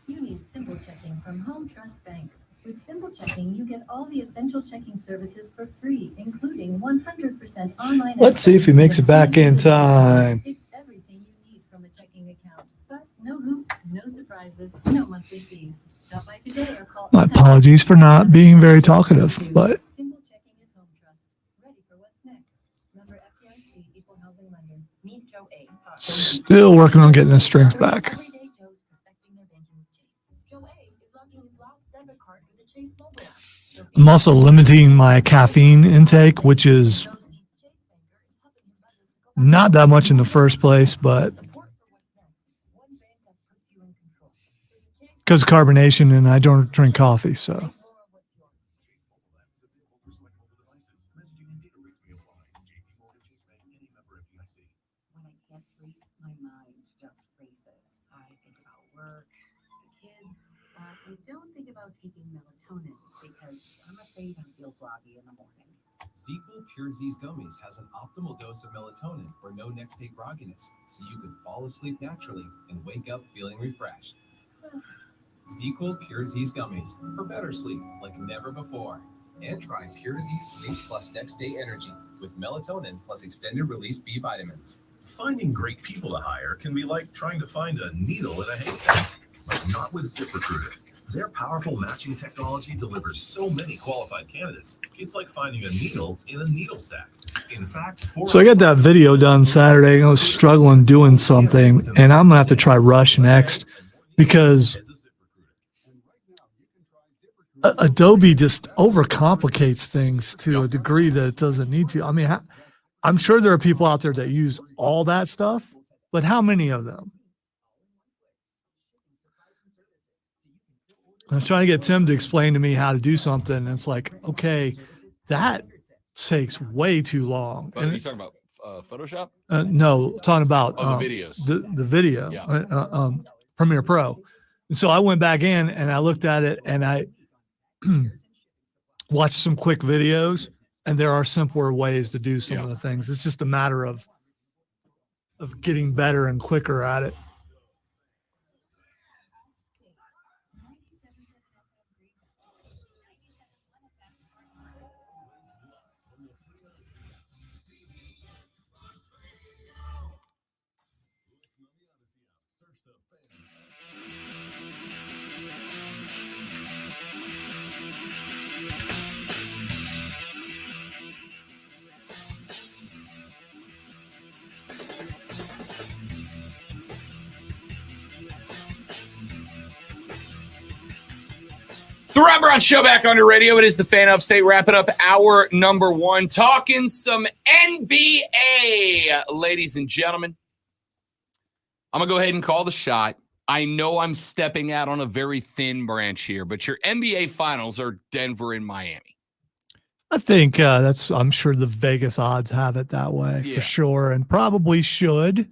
[SPEAKER 6] You need Simple Checking from Home Trust Bank. With Simple Checking, you get all the essential checking services for free, including 100% online.
[SPEAKER 3] Let's see if he makes it back in time.
[SPEAKER 6] It's everything you need from a checking account, but no hoops, no surprises, no monthly fees. Stop by today or call.
[SPEAKER 3] My apologies for not being very talkative, but
[SPEAKER 6] Simple Checking at Home Trust. Ready for what's next. Member FDIC, Equal Housing Lender. Meet Joe A.
[SPEAKER 3] still working on getting his strength back. I'm also limiting my caffeine intake, which is not that much in the first place, but because of carbonation and I don't drink coffee, so.
[SPEAKER 6] I don't think about taking melatonin because I'm afraid I'll feel groggy in the morning.
[SPEAKER 7] Sequel Pure Z's Gummies has an optimal dose of melatonin for no next day grogginess, so you can fall asleep naturally and wake up feeling refreshed. Sequel Pure Z's Gummies for better sleep like never before. And try Pure Z Sleep Plus Next Day Energy with melatonin plus extended release B vitamins.
[SPEAKER 8] Finding great people to hire can be like trying to find a needle in a haystack, but not with ZipRecruiter. Their powerful matching technology delivers so many qualified candidates. It's like finding a needle in a needle stack. In fact,
[SPEAKER 3] So I got that video done Saturday. I was struggling doing something, and I'm gonna have to try Rush next. because Adobe just overcomplicates things to a degree that it doesn't need to. I mean, I'm sure there are people out there that use all that stuff, but how many of them? I was trying to get Tim to explain to me how to do something, and it's like, okay, that takes way too long.
[SPEAKER 2] But are you talking about Photoshop?
[SPEAKER 3] No, talking about
[SPEAKER 2] the videos.
[SPEAKER 3] The video,
[SPEAKER 2] Yeah.
[SPEAKER 3] Premiere Pro. And so I went back in and I looked at it and I watched some quick videos, and there are simpler ways to do some of the things. It's just a matter of getting better and quicker at it.
[SPEAKER 2] The Rob Brown Show back on your radio. It is the Fan Upstate, wrapping up hour number 1, talking some NBA, ladies and gentlemen. I'm going to go ahead and call the shot. I know I'm stepping out on a very thin branch here, but your NBA finals are Denver and Miami.
[SPEAKER 3] I think I'm sure the Vegas odds have it that way for sure, and probably should,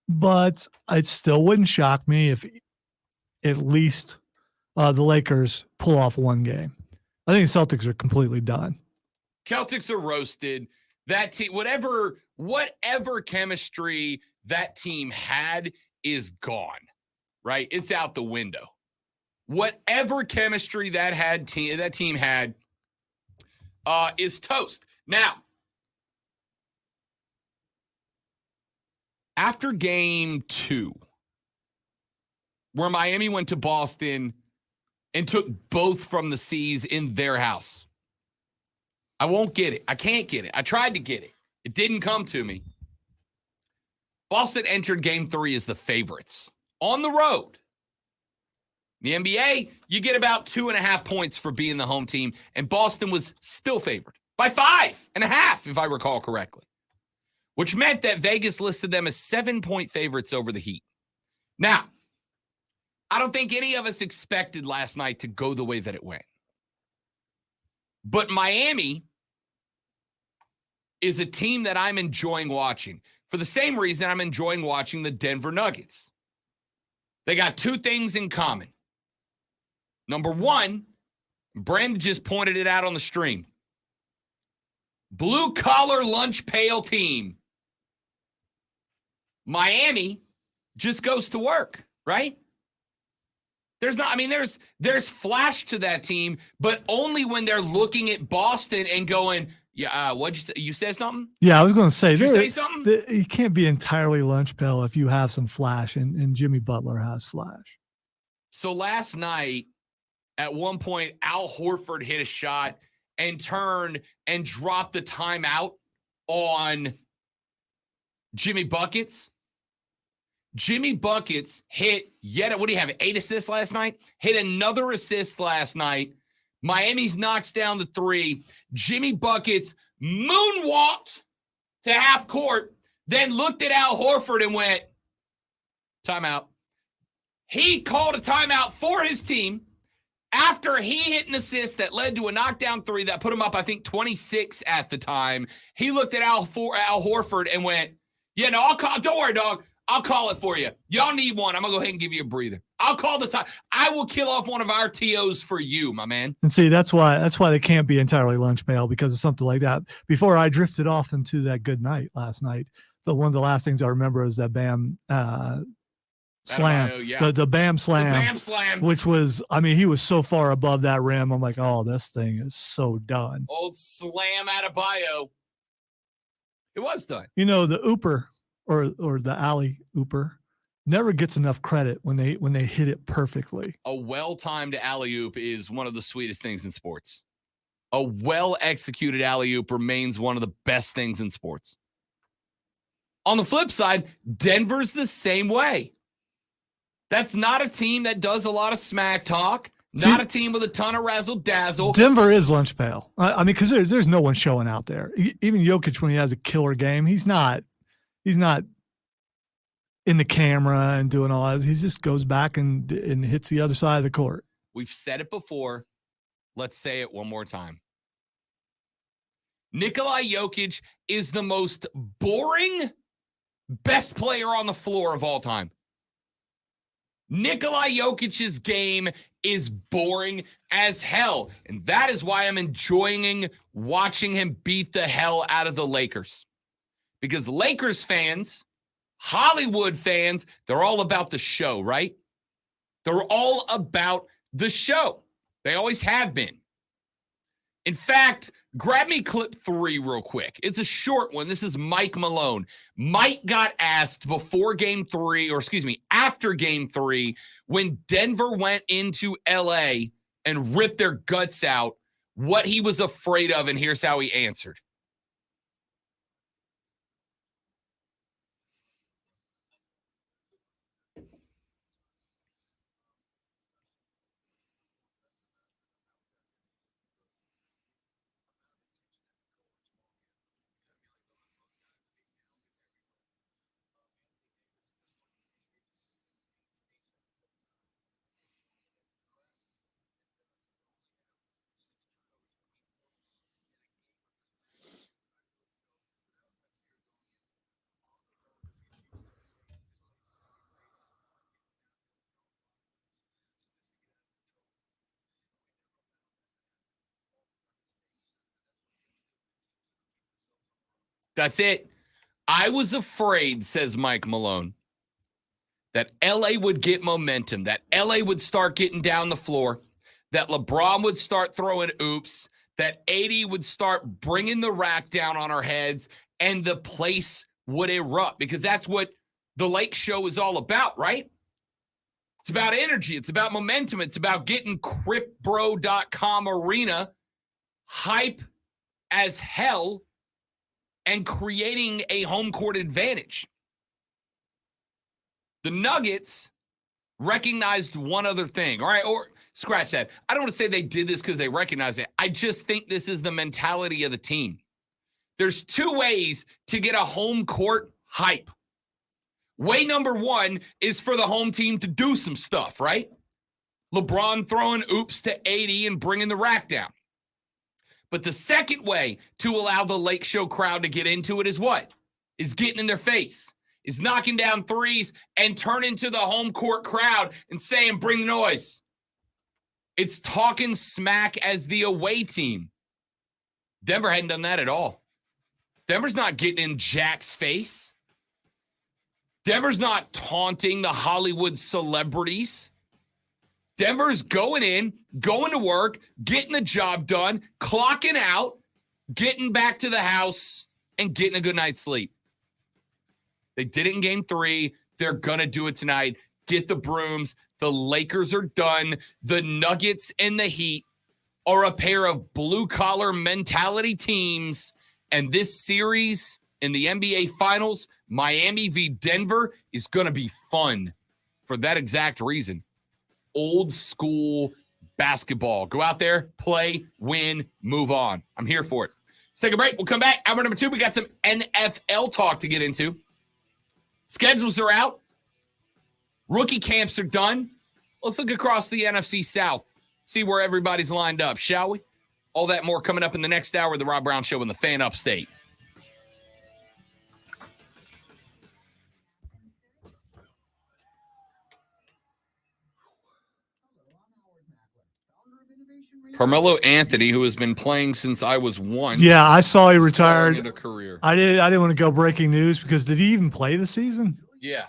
[SPEAKER 3] but it still wouldn't shock me if at least the Lakers pull off one game. I think the Celtics are completely done.
[SPEAKER 2] Celtics are roasted. That team, whatever chemistry that team had is gone, right? It's out the window. Whatever chemistry that team had is toast. Now, after game 2, where Miami went to Boston and took both from the C's in their house, I won't get it. I can't get it. I tried to get it. It didn't come to me. Boston entered game 3 as the favorites on the road. The NBA, you get about 2.5 points for being the home team, and Boston was still favored by 5.5, if I recall correctly, which meant that Vegas listed them as 7-point favorites over the Heat. Now, I don't think any of us expected last night to go the way that it went. But Miami is a team that I'm enjoying watching for the same reason I'm enjoying watching the Denver Nuggets. They got 2 things in common. Number 1, Brandon just pointed it out on the stream. Blue-collar lunch pail team. Miami just goes to work, right? There's flash to that team, but only when they're looking at Boston and going, what'd you say? You said something?
[SPEAKER 3] Yeah, I was going to say.
[SPEAKER 2] Did you say something?
[SPEAKER 3] You can't be entirely lunch pail if you have some flash, and Jimmy Butler has flash.
[SPEAKER 2] So last night, at one point, Al Horford hit a shot and turned and dropped the timeout on Jimmy Buckets. Jimmy Buckets hit what do you have, 8 assists last night? Hit another assist last night. Miami's knocks down the 3. Jimmy Buckets moonwalked to half court, then looked at Al Horford and went, timeout. He called a timeout for his team after he hit an assist that led to a knockdown 3 that put him up, I think, 26 at the time. He looked at Al Horford and went, don't worry, dog. I'll call it for you. Y'all need one. I'm going to go ahead and give you a breather. I'll call the time. I will kill off one of our TOs for you, my man.
[SPEAKER 3] And see, that's why they can't be entirely lunch pail because of something like that. Before I drifted off into that good night last night, one of the last things I remember is that Bam slam, the Bam slam.
[SPEAKER 2] The Bam slam.
[SPEAKER 3] Which was, he was so far above that rim. I'm like, oh, this thing is so done.
[SPEAKER 2] Old slam out of bio. It was done.
[SPEAKER 3] The ooper or the alley ooper never gets enough credit when they hit it perfectly.
[SPEAKER 2] A well-timed alley-oop is one of the sweetest things in sports. A well-executed alley-oop remains one of the best things in sports. On the flip side, Denver's the same way. That's not a team that does a lot of smack talk. Not a team with a ton of razzle dazzle.
[SPEAKER 3] Denver is lunch pail. I mean, because there's no one showing out there. Even Jokic, when he has a killer game, he's not in the camera and doing all that. He just goes back and hits the other side of the court.
[SPEAKER 2] We've said it before. Let's say it one more time. Nikola Jokic is the most boring best player on the floor of all time. Nikola Jokic's game is boring as hell. And that is why I'm enjoying watching him beat the hell out of the Lakers. Because Lakers fans, Hollywood fans, they're all about the show, right? They're all about the show. They always have been. In fact, grab me clip 3 real quick. It's a short one. This is Mike Malone. Mike got asked after game 3, when Denver went into LA and ripped their guts out, what he was afraid of, and here's how he answered. That's it. I was afraid, says Mike Malone, that LA would get momentum, that LA would start getting down the floor, that LeBron would start throwing oops, that AD would start bringing the rack down on our heads, and the place would erupt, because that's what the Lake Show is all about, right? It's about energy. It's about momentum. It's about getting CryptBro.com arena hype as hell and creating a home court advantage. The Nuggets recognized one other thing. All right, or scratch that. I don't want to say they did this because they recognized it. I just think this is the mentality of the team. There's 2 ways to get a home court hype. Way number 1 is for the home team to do some stuff, right? LeBron throwing oops to AD and bringing the rack down. But the second way to allow the Lake Show crowd to get into it is what? Is getting in their face. Is knocking down threes and turning to the home court crowd and saying, bring the noise. It's talking smack as the away team. Denver hadn't done that at all. Denver's not getting in Jack's face. Denver's not taunting the Hollywood celebrities. Denver's going in, going to work, getting the job done, clocking out, getting back to the house, and getting a good night's sleep. They did it in game 3. They're going to do it tonight. Get the brooms. The Lakers are done. The Nuggets and the Heat are a pair of blue-collar mentality teams. And this series in the NBA Finals, Miami v. Denver, is going to be fun for that exact reason. Old school basketball. Go out there, play, win, move on. I'm here for it. Let's take a break. We'll come back. Hour number 2, we got some NFL talk to get into. Schedules are out. Rookie camps are done. Let's look across the NFC South. See where everybody's lined up, shall we? All that more coming up in the next hour of the Rob Brown Show in the Fan Upstate. Carmelo Anthony, who has been playing since I was 1.
[SPEAKER 3] Yeah, I saw he retired.
[SPEAKER 2] In a career.
[SPEAKER 3] I didn't want to go breaking news because did he even play the season?
[SPEAKER 2] Yeah.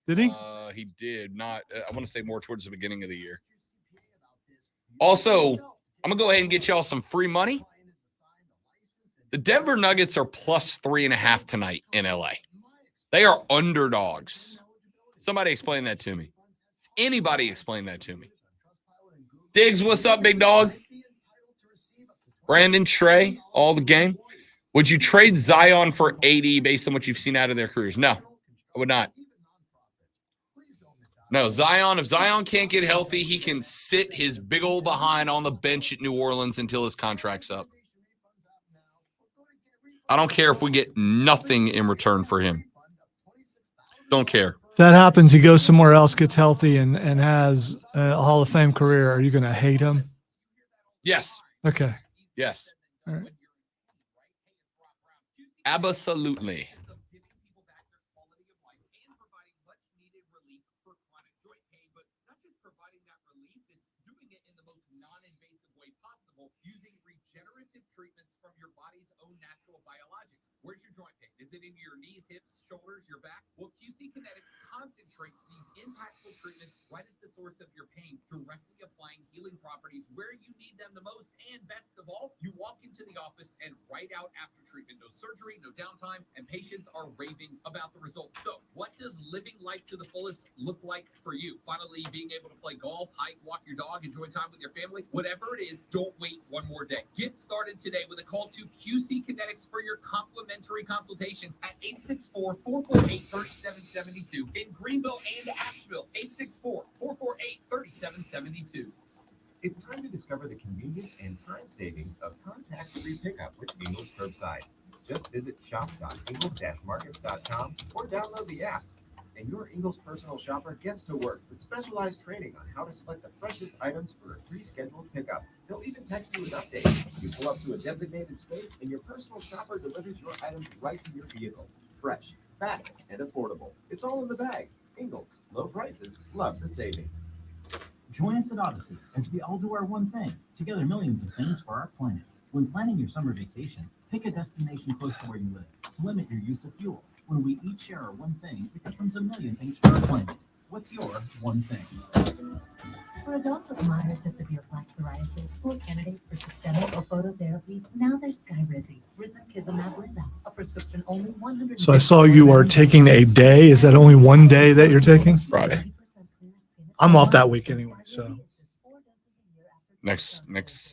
[SPEAKER 3] Did he?
[SPEAKER 2] He did not. I want to say more towards the beginning of the year. Also, I'm going to go ahead and get y'all some free money. The Denver Nuggets are plus 3.5 tonight in LA. They are underdogs. Somebody explain that to me. Does anybody explain that to me? Diggs, what's up, big dog? Brandon, Trey, all the game. Would you trade Zion for AD based on what you've seen out of their careers? No, I would not. No, Zion. If Zion can't get healthy, he can sit his big old behind on the bench at New Orleans until his contract's up. I don't care if we get nothing in return for him. Don't care.
[SPEAKER 3] If that happens, he goes somewhere else, gets healthy, and has a Hall of Fame career. Are you going to hate him?
[SPEAKER 2] Yes.
[SPEAKER 3] Okay.
[SPEAKER 2] Yes.
[SPEAKER 3] All right.
[SPEAKER 2] Absolutely.
[SPEAKER 9] Treatments from your body's own natural biologics. Where's your joint pain? Is it in your knees, hips, shoulders, your back? Well, QC Kinetics concentrates these impactful treatments right at the source of your pain, directly applying healing properties where you need them the most. And best of all, you walk into the office and right out after treatment. No surgery, no downtime, and patients are raving about the results. So what does living life to the fullest look like for you? Finally, being able to play golf, hike, walk your dog, enjoy time with your family, whatever it is, don't wait one more day. Get started today with a call to QC Kinetics for your complimentary consultation at 864-448-3772 in Greenville and Asheville. 864-448-3772.
[SPEAKER 7] It's time to discover the convenience and time savings of contact-free pickup with Ingles Curbside. Just visit shop.ingles-markets.com or download the app. And your Ingles personal shopper gets to work with specialized training on how to select the freshest items for a pre-scheduled pickup. They'll even text you with updates. You pull up to a designated space and your personal shopper delivers your items right to your vehicle. Fresh, fast, and affordable. It's all in the bag. Ingles, low prices, love the savings.
[SPEAKER 10] Join us at Odyssey as we all do our one thing, together millions of things for our planet. When planning your summer vacation, pick a destination close to where you live to limit your use of fuel. When we each share our one thing, it becomes a million things for our planet. What's your one thing?
[SPEAKER 6] For adults with moderate to severe plaque psoriasis or candidates for systemic or phototherapy, now there's Skyrizi, risankizumab Riza, a prescription only 100.
[SPEAKER 3] So I saw you are taking a day. Is that only one day that you're taking?
[SPEAKER 2] Friday.
[SPEAKER 3] I'm off that week anyway. So
[SPEAKER 2] Next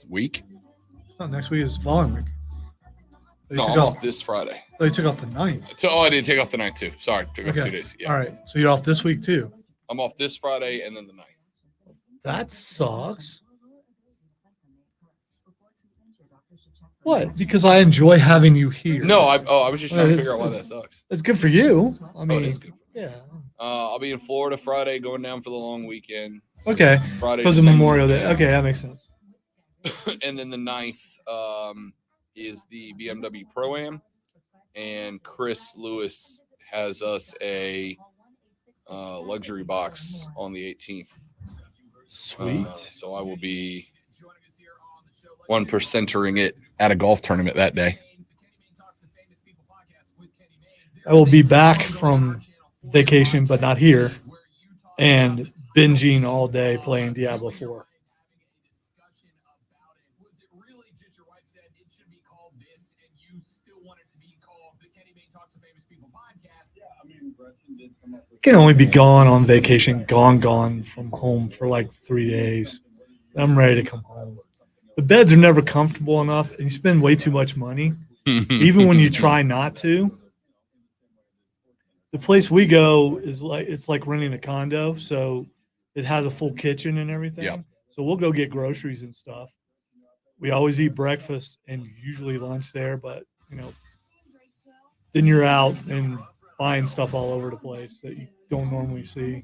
[SPEAKER 2] week?
[SPEAKER 3] no, next week is the following week.
[SPEAKER 2] No, I'm off this Friday.
[SPEAKER 3] So you took off the 9th.
[SPEAKER 2] So, I did take off the 9th too. Sorry, took off 2 days. Yeah.
[SPEAKER 3] All right. So you're off this week too.
[SPEAKER 2] I'm off this Friday and then the 9th.
[SPEAKER 3] That sucks. What? Because I enjoy having you here.
[SPEAKER 2] No, I was just trying to figure out why that sucks.
[SPEAKER 3] It's good for you. I mean,
[SPEAKER 2] it is good.
[SPEAKER 3] Yeah.
[SPEAKER 2] I'll be in Florida Friday, going down for the long weekend.
[SPEAKER 3] Okay.
[SPEAKER 2] Friday
[SPEAKER 3] Because of Memorial Day. Okay, that makes sense.
[SPEAKER 2] And then the 9th is the BMW Pro-Am, and Chris Lewis has us a luxury box on the 18th.
[SPEAKER 3] Sweet.
[SPEAKER 2] So I will be 1%ering it at a golf tournament that day.
[SPEAKER 3] I will be back from vacation, but not here, and binging all day playing Diablo 4. Can only be gone on vacation, gone from home for like 3 days. I'm ready to come home. The beds are never comfortable enough, and you spend way too much money, even when you try not to. The place we go is like renting a condo, so it has a full kitchen and everything.
[SPEAKER 2] Yep.
[SPEAKER 3] So we'll go get groceries and stuff. We always eat breakfast and usually lunch there, but then you're out and buying stuff all over the place that you don't normally see.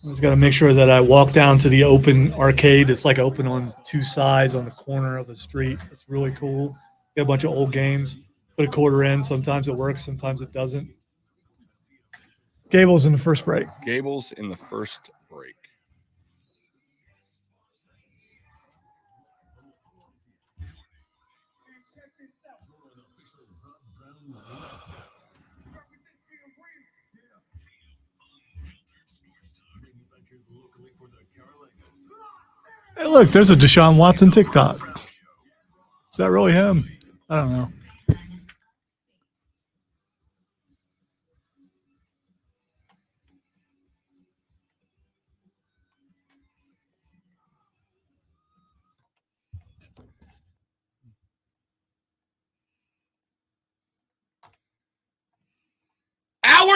[SPEAKER 3] I just got to make sure that I walk down to the open arcade. It's like open on two sides on the corner of the street. It's really cool. Got a bunch of old games. Put a quarter in. Sometimes it works. Sometimes it doesn't. Gable's in the first break.
[SPEAKER 2] Gable's in the first break.
[SPEAKER 3] Hey, look, there's a Deshaun Watson TikTok. Is that really him? I don't know.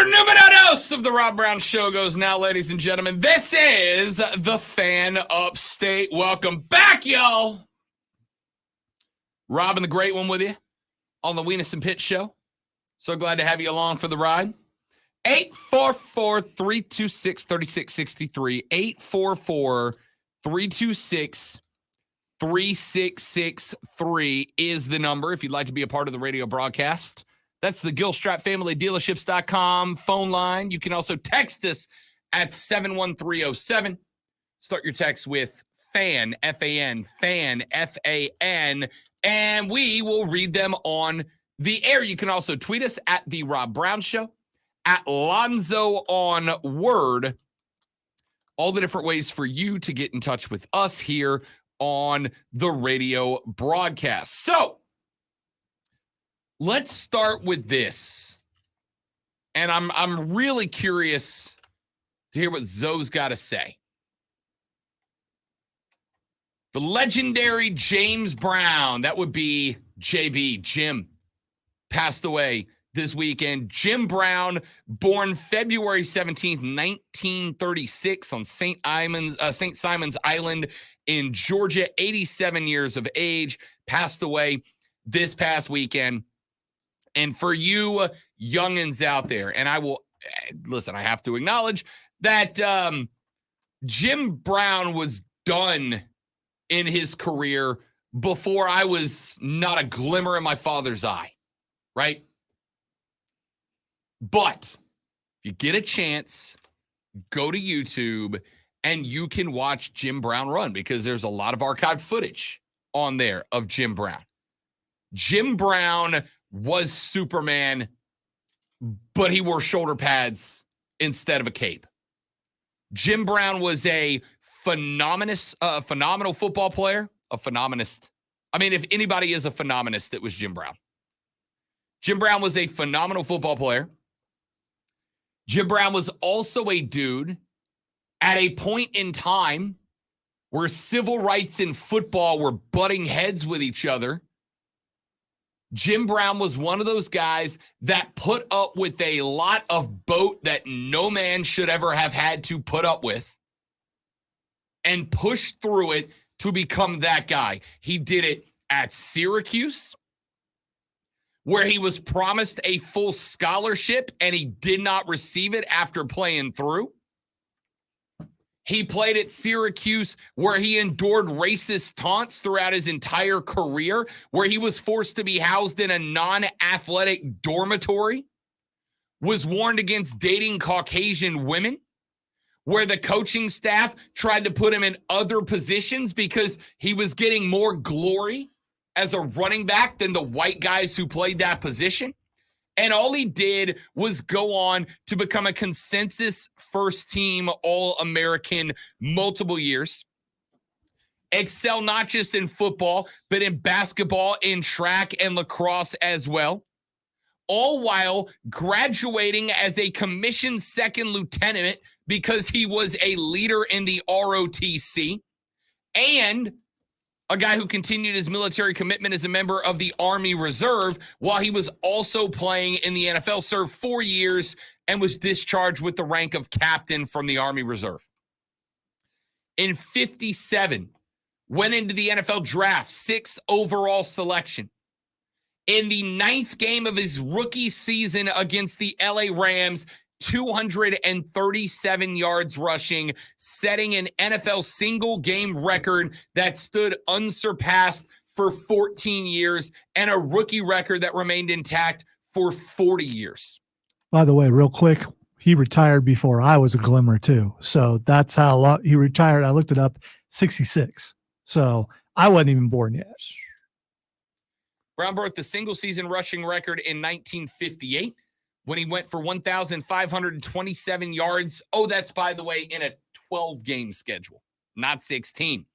[SPEAKER 2] numero dos of the Rob Brown Show goes now, ladies and gentlemen. This is the Fan Upstate. Welcome back, y'all. Rob and the Great One with you on the Weenus and Pitt Show. So glad to have you along for the ride. 844-326-3663. 844-326-3663 is the number if you'd like to be a part of the radio broadcast. That's the GilstrapFamilyDealerships.com phone line. You can also text us at 71307. Start your text with FAN, F-A-N, FAN, F-A-N, and we will read them on the air. You can also tweet us at The Rob Brown Show, at Lonzo on Word. All the different ways for you to get in touch with us here on the radio broadcast. So, let's start with this. And I'm really curious to hear what Zoe's got to say. The legendary James Brown, that would be JB, Jim, passed away this weekend. Jim Brown, born February 17th, 1936 on St. Simon's Island in Georgia, 87 years of age, passed away this past weekend. And for you youngins out there, and I will, listen, I have to acknowledge that Jim Brown was done in his career before I was not a glimmer in my father's eye, right? But if you get a chance, go to YouTube and you can watch Jim Brown run because there's a lot of archived footage on there of Jim Brown. Jim Brown was Superman, but he wore shoulder pads instead of a cape. Jim Brown was a phenomenal football player, a phenomenist. I mean, if anybody is a phenomenist, it was Jim Brown. Jim Brown was a phenomenal football player. Jim Brown was also a dude at a point in time where civil rights and football were butting heads with each other. Jim Brown was one of those guys that put up with a lot of boat that no man should ever have had to put up with and pushed through it to become that guy. He did it at Syracuse, where he was promised a full scholarship and he did not receive it after playing through. He played at Syracuse where he endured racist taunts throughout his entire career, where he was forced to be housed in a non-athletic dormitory, was warned against dating Caucasian women, where the coaching staff tried to put him in other positions because he was getting more glory as a running back than the white guys who played that position. And all he did was go on to become a consensus first-team All-American multiple years. Excel not just in football, but in basketball, in track, and lacrosse as well. All while graduating as a commissioned second lieutenant because he was a leader in the ROTC. And a guy who continued his military commitment as a member of the Army Reserve while he was also playing in the NFL, served 4 years, and was discharged with the rank of captain from the Army Reserve. In 57, went into the NFL draft, 6th overall selection. In the 9th game of his rookie season against the LA Rams, 237 yards rushing, setting an NFL single game record that stood unsurpassed for 14 years and a rookie record that remained intact for 40 years.
[SPEAKER 3] By the way, real quick, he retired before I was a glimmer too. So that's how long he retired. I looked it up, 66. So I wasn't even born yet.
[SPEAKER 2] Brown broke the single season rushing record in 1958. When he went for 1,527 yards. Oh, that's, by the way, in a 12-game schedule, not 16.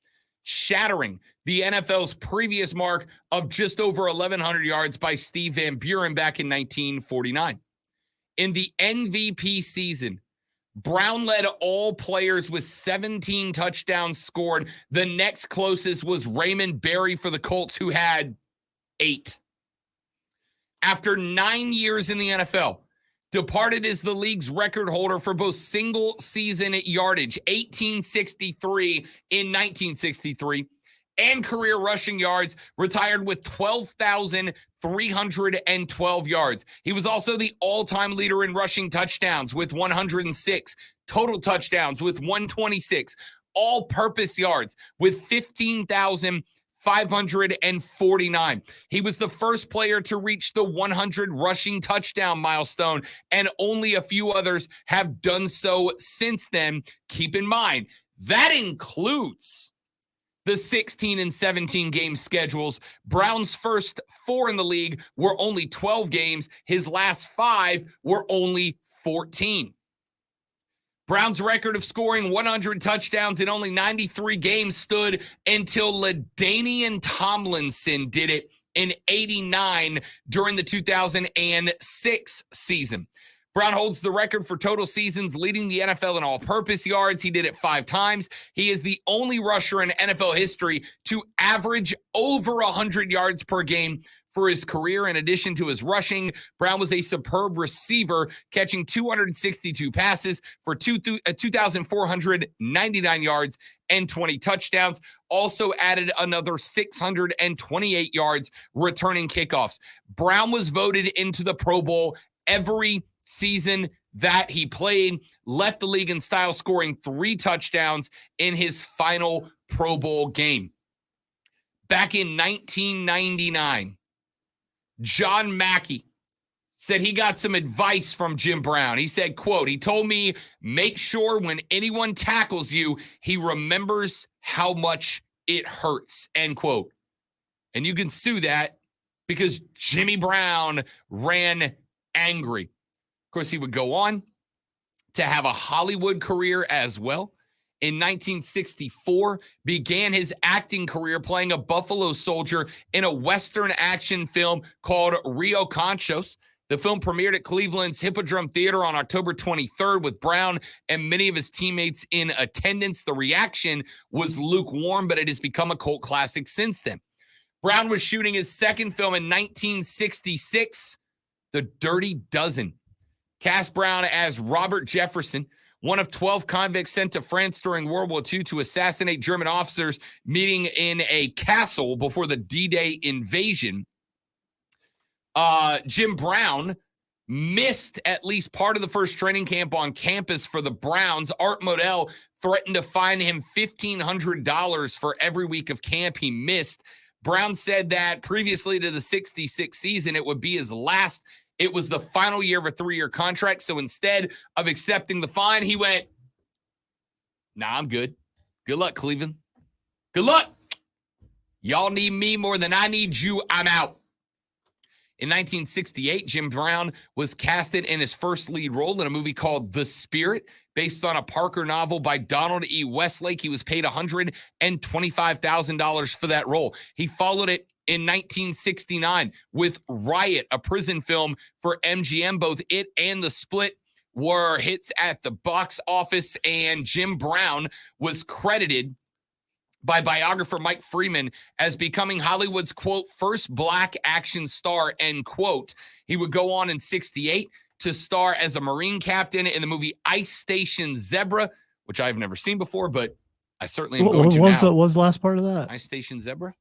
[SPEAKER 2] Shattering the NFL's previous mark of just over 1,100 yards by Steve Van Buren back in 1949. In the MVP season, Brown led all players with 17 touchdowns scored. The next closest was Raymond Berry for the Colts, who had 8. After 9 years in the NFL, departed as the league's record holder for both single season yardage, 1863 in 1963, and career rushing yards, retired with 12,312 yards. He was also the all-time leader in rushing touchdowns with 106, total touchdowns with 126, all-purpose yards with 15,549. He was the first player to reach the 100 rushing touchdown milestone, and only a few others have done so since then. Keep in mind, that includes the 16 and 17 game schedules. Brown's first 4 in the league were only 12 games. His last 5 were only 14. Brown's record of scoring 100 touchdowns in only 93 games stood until LaDainian Tomlinson did it in 89 during the 2006 season. Brown holds the record for total seasons leading the NFL in all-purpose yards. He did it 5 times. He is the only rusher in NFL history to average over 100 yards per game for his career. In addition to his rushing, Brown was a superb receiver, catching 262 passes for 2,499 yards and 20 touchdowns. Also added another 628 yards returning kickoffs. Brown was voted into the Pro Bowl every season that he played, left the league in style, scoring 3 touchdowns in his final Pro Bowl game. Back in 1999, John Mackey said he got some advice from Jim Brown. He said, quote, he told me, make sure when anyone tackles you, he remembers how much it hurts, end quote. And you can sue that because Jimmy Brown ran angry. Of course, he would go on to have a Hollywood career as well. In 1964, began his acting career playing a Buffalo soldier in a Western action film called Rio Conchos. The film premiered at Cleveland's Hippodrome Theater on October 23rd with Brown and many of his teammates in attendance. The reaction was lukewarm, but it has become a cult classic since then. Brown was shooting his second film in 1966, The Dirty Dozen. Cast Brown as Robert Jefferson, one of 12 convicts sent to France during World War II to assassinate German officers meeting in a castle before the D-Day invasion. Jim Brown missed at least part of the first training camp on campus for the Browns. Art Modell threatened to fine him $1,500 for every week of camp he missed. Brown said that previously to the 66 season, it would be his last. It was the final year of a 3-year contract. So instead of accepting the fine, he went, nah, I'm good. Good luck, Cleveland. Good luck. Y'all need me more than I need you. I'm out. In 1968, Jim Brown was casted in his first lead role in a movie called The Spirit, based on a Parker novel by Donald E. Westlake. He was paid $125,000 for that role. He followed it in 1969 with Riot, a prison film for MGM. Both it and The Split were hits at the box office, and Jim Brown was credited by biographer Mike Freeman as becoming Hollywood's, quote, first black action star, end quote. He would go on in 68 to star as a Marine captain in the movie Ice Station Zebra, which I've never seen before, but I certainly am going to now.
[SPEAKER 3] What was the last part of that?
[SPEAKER 2] Ice Station Zebra?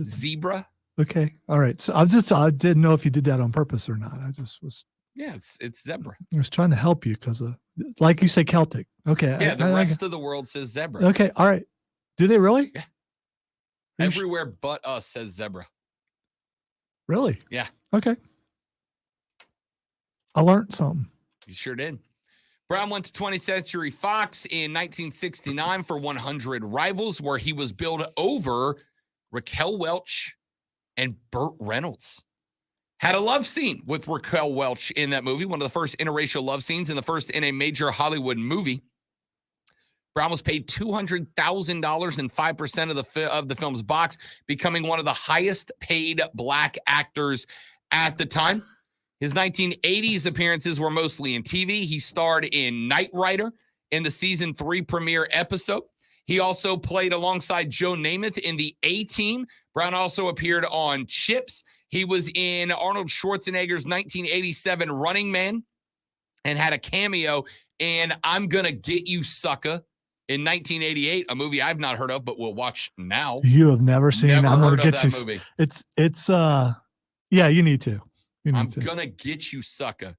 [SPEAKER 2] Zebra.
[SPEAKER 3] Okay. All right. So I didn't know if you did that on purpose or not. I just was.
[SPEAKER 2] Yeah, it's zebra.
[SPEAKER 3] I was trying to help you because like you say, Celtic. Okay.
[SPEAKER 2] Yeah, the rest of the world says zebra.
[SPEAKER 3] Okay. All right. Do they really?
[SPEAKER 2] Yeah. Everywhere but us says zebra.
[SPEAKER 3] Really?
[SPEAKER 2] Yeah.
[SPEAKER 3] Okay. I learned something.
[SPEAKER 2] You sure did. Brown went to 20th Century Fox in 1969 for 100 Rivals, where he was billed over Raquel Welch and Burt Reynolds. Had a love scene with Raquel Welch in that movie, one of the first interracial love scenes and the first in a major Hollywood movie. Brown was paid $200,000 and 5% of the film's box, becoming one of the highest paid black actors at the time. His 1980s appearances were mostly in TV. He starred in Knight Rider in the season 3 premiere episode. He also played alongside Joe Namath in the A-Team. Brown also appeared on Chips. He was in Arnold Schwarzenegger's 1987 Running Man and had a cameo in I'm Gonna Get You, Sucker in 1988, a movie I've not heard of, but we'll watch now.
[SPEAKER 3] You have never seen
[SPEAKER 2] Never
[SPEAKER 3] I'm
[SPEAKER 2] heard
[SPEAKER 3] Gonna
[SPEAKER 2] of
[SPEAKER 3] Get
[SPEAKER 2] that
[SPEAKER 3] You.
[SPEAKER 2] movie.
[SPEAKER 3] It's yeah, you need to.
[SPEAKER 2] I'm Gonna Get You, Sucker.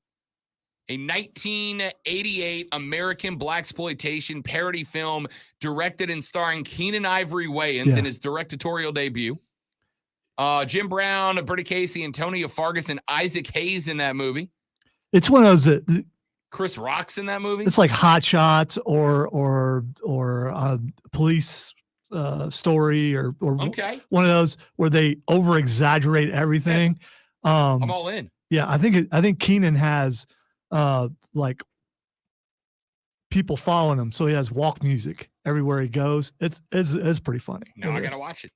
[SPEAKER 2] A 1988 American blaxploitation parody film directed and starring Keenan Ivory Wayans in his directorial debut. Jim Brown, Bertie Casey, Antonio Fargas, and Isaac Hayes in that movie.
[SPEAKER 3] It's one of those that
[SPEAKER 2] Chris Rock's in that movie.
[SPEAKER 3] it's like Hot Shots or Police Story or
[SPEAKER 2] Okay.
[SPEAKER 3] one of those where they over exaggerate everything.
[SPEAKER 2] I'm all in.
[SPEAKER 3] Yeah, I think Keenan has like people following him, so he has walk music everywhere he goes. It's pretty funny.
[SPEAKER 2] Now I gotta watch it.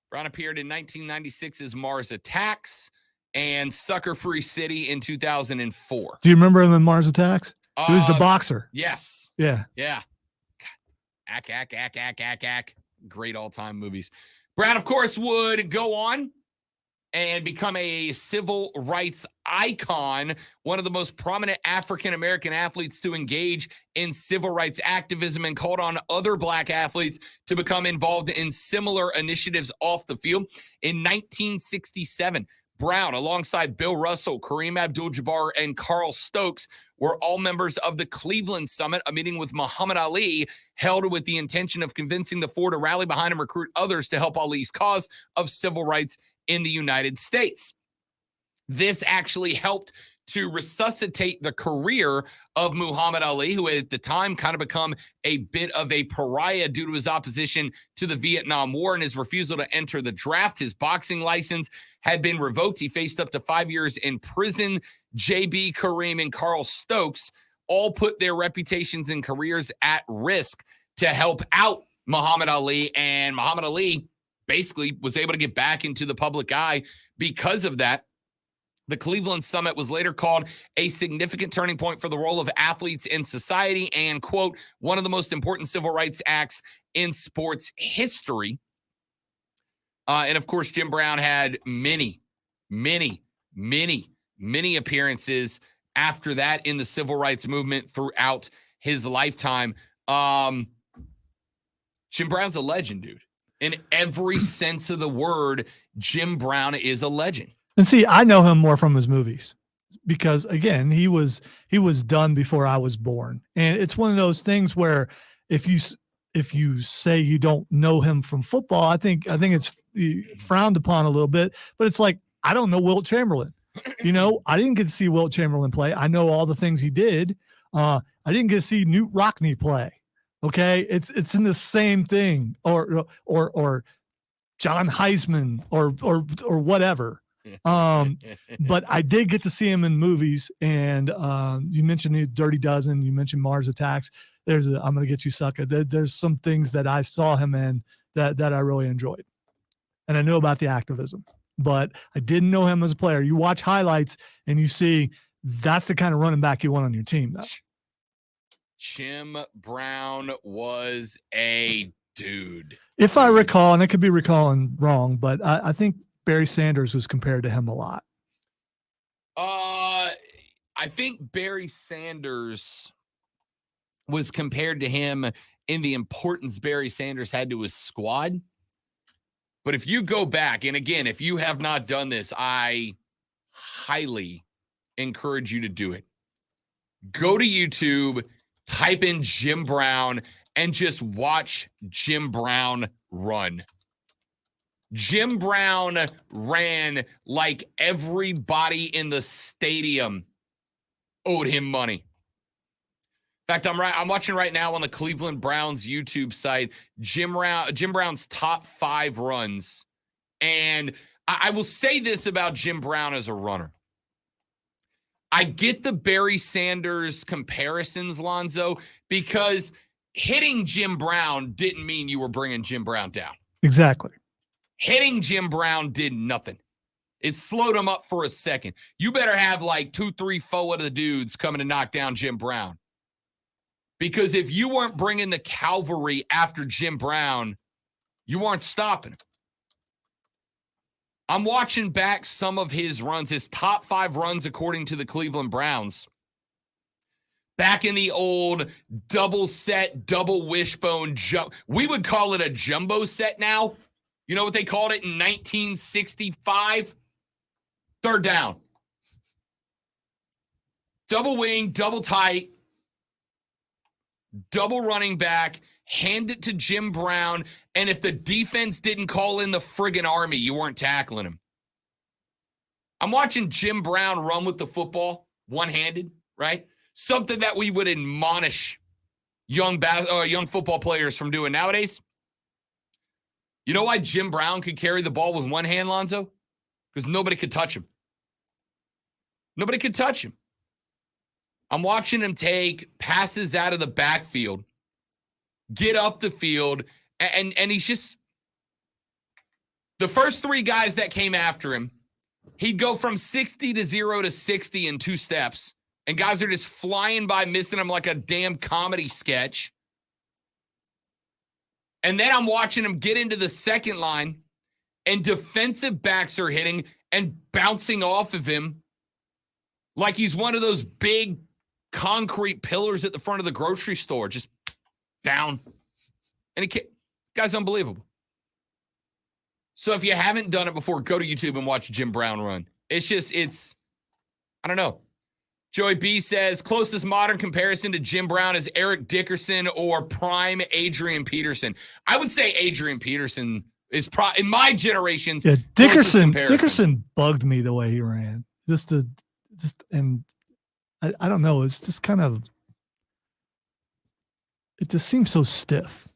[SPEAKER 2] Brown appeared in 1996's Mars Attacks and Sucker Free City in 2004.
[SPEAKER 3] Do you remember him in Mars Attacks? He was the boxer.
[SPEAKER 2] Yes.
[SPEAKER 3] Yeah.
[SPEAKER 2] Yeah. Ack. Great all-time movies. Brown, of course, would go on and become a civil rights icon, one of the most prominent African-American athletes to engage in civil rights activism, and called on other black athletes to become involved in similar initiatives off the field. In 1967, Brown, alongside Bill Russell, Kareem Abdul-Jabbar, and Carl Stokes, were all members of the Cleveland Summit, a meeting with Muhammad Ali held with the intention of convincing the four to rally behind and recruit others to help Ali's cause of civil rights in the United States. This actually helped to resuscitate the career of Muhammad Ali, who had at the time kind of become a bit of a pariah due to his opposition to the Vietnam War and his refusal to enter the draft. His boxing license had been revoked. He faced up to 5 years in prison. JB, Kareem, and Carl Stokes all put their reputations and careers at risk to help out Muhammad Ali, and Muhammad Ali basically was able to get back into the public eye because of that. The Cleveland Summit was later called a significant turning point for the role of athletes in society and, quote, one of the most important civil rights acts in sports history. And, of course, Jim Brown had many appearances after that in the civil rights movement throughout his lifetime. Jim Brown's a legend, dude. In every sense of the word, Jim Brown is a legend.
[SPEAKER 3] And see, I know him more from his movies because, again, he was done before I was born. And it's one of those things where if you say you don't know him from football, I think it's frowned upon a little bit. But it's like, I don't know Wilt Chamberlain. I didn't get to see Wilt Chamberlain play. I know all the things he did. I didn't get to see Newt Rockne play. Okay, it's in the same thing, or John Heisman, or whatever. But I did get to see him in movies, and you mentioned the Dirty Dozen, you mentioned Mars Attacks. There's I'm Gonna Get You, Sucker. There's some things that I saw him in that I really enjoyed, and I know about the activism, but I didn't know him as a player. You watch highlights and you see that's the kind of running back you want on your team, though.
[SPEAKER 2] Jim Brown was a dude.
[SPEAKER 3] If I recall, and I could be recalling wrong, but I think Barry Sanders was compared to him a lot.
[SPEAKER 2] I think Barry Sanders was compared to him in the importance Barry Sanders had to his squad. But if you go back, and again, if you have not done this, I highly encourage you to do it. Go to YouTube, type in Jim Brown, and just watch Jim Brown run. Jim Brown ran like everybody in the stadium owed him money. In fact, I'm watching right now on the Cleveland Browns YouTube site, Jim Brown's top 5 runs. And I will say this about Jim Brown as a runner. I get the Barry Sanders comparisons, Lonzo, because hitting Jim Brown didn't mean you were bringing Jim Brown down.
[SPEAKER 3] Exactly.
[SPEAKER 2] Hitting Jim Brown did nothing. It slowed him up for a second. You better have like 2, 3, 4 of the dudes coming to knock down Jim Brown. Because if you weren't bringing the cavalry after Jim Brown, you weren't stopping him. I'm watching back some of his runs, his top 5 runs according to the Cleveland Browns. Back in the old double set, double wishbone jump. We would call it a jumbo set now. You know what they called it in 1965? Third down. Double wing, double tight, double running back, hand it to Jim Brown, and if the defense didn't call in the friggin' army, you weren't tackling him. I'm watching Jim Brown run with the football, one-handed, right? Something that we would admonish young football players from doing nowadays. You know why Jim Brown could carry the ball with one hand, Lonzo? Because nobody could touch him. Nobody could touch him. I'm watching him take passes out of the backfield, get up the field, and he's just – the first 3 guys that came after him, he'd go from 60 to 0 to 60 in 2 steps. And guys are just flying by, missing him like a damn comedy sketch. And then I'm watching him get into the second line, and defensive backs are hitting and bouncing off of him like he's one of those big concrete pillars at the front of the grocery store, just down. And guy's unbelievable. So if you haven't done it before, go to YouTube and watch Jim Brown run. It's I don't know. Joey B says, closest modern comparison to Jim Brown is Eric Dickerson or prime Adrian Peterson. I would say Adrian Peterson is in my generation's.
[SPEAKER 3] Yeah, Dickerson bugged me the way he ran. And I don't know. It's just kind of, it just seems so stiff.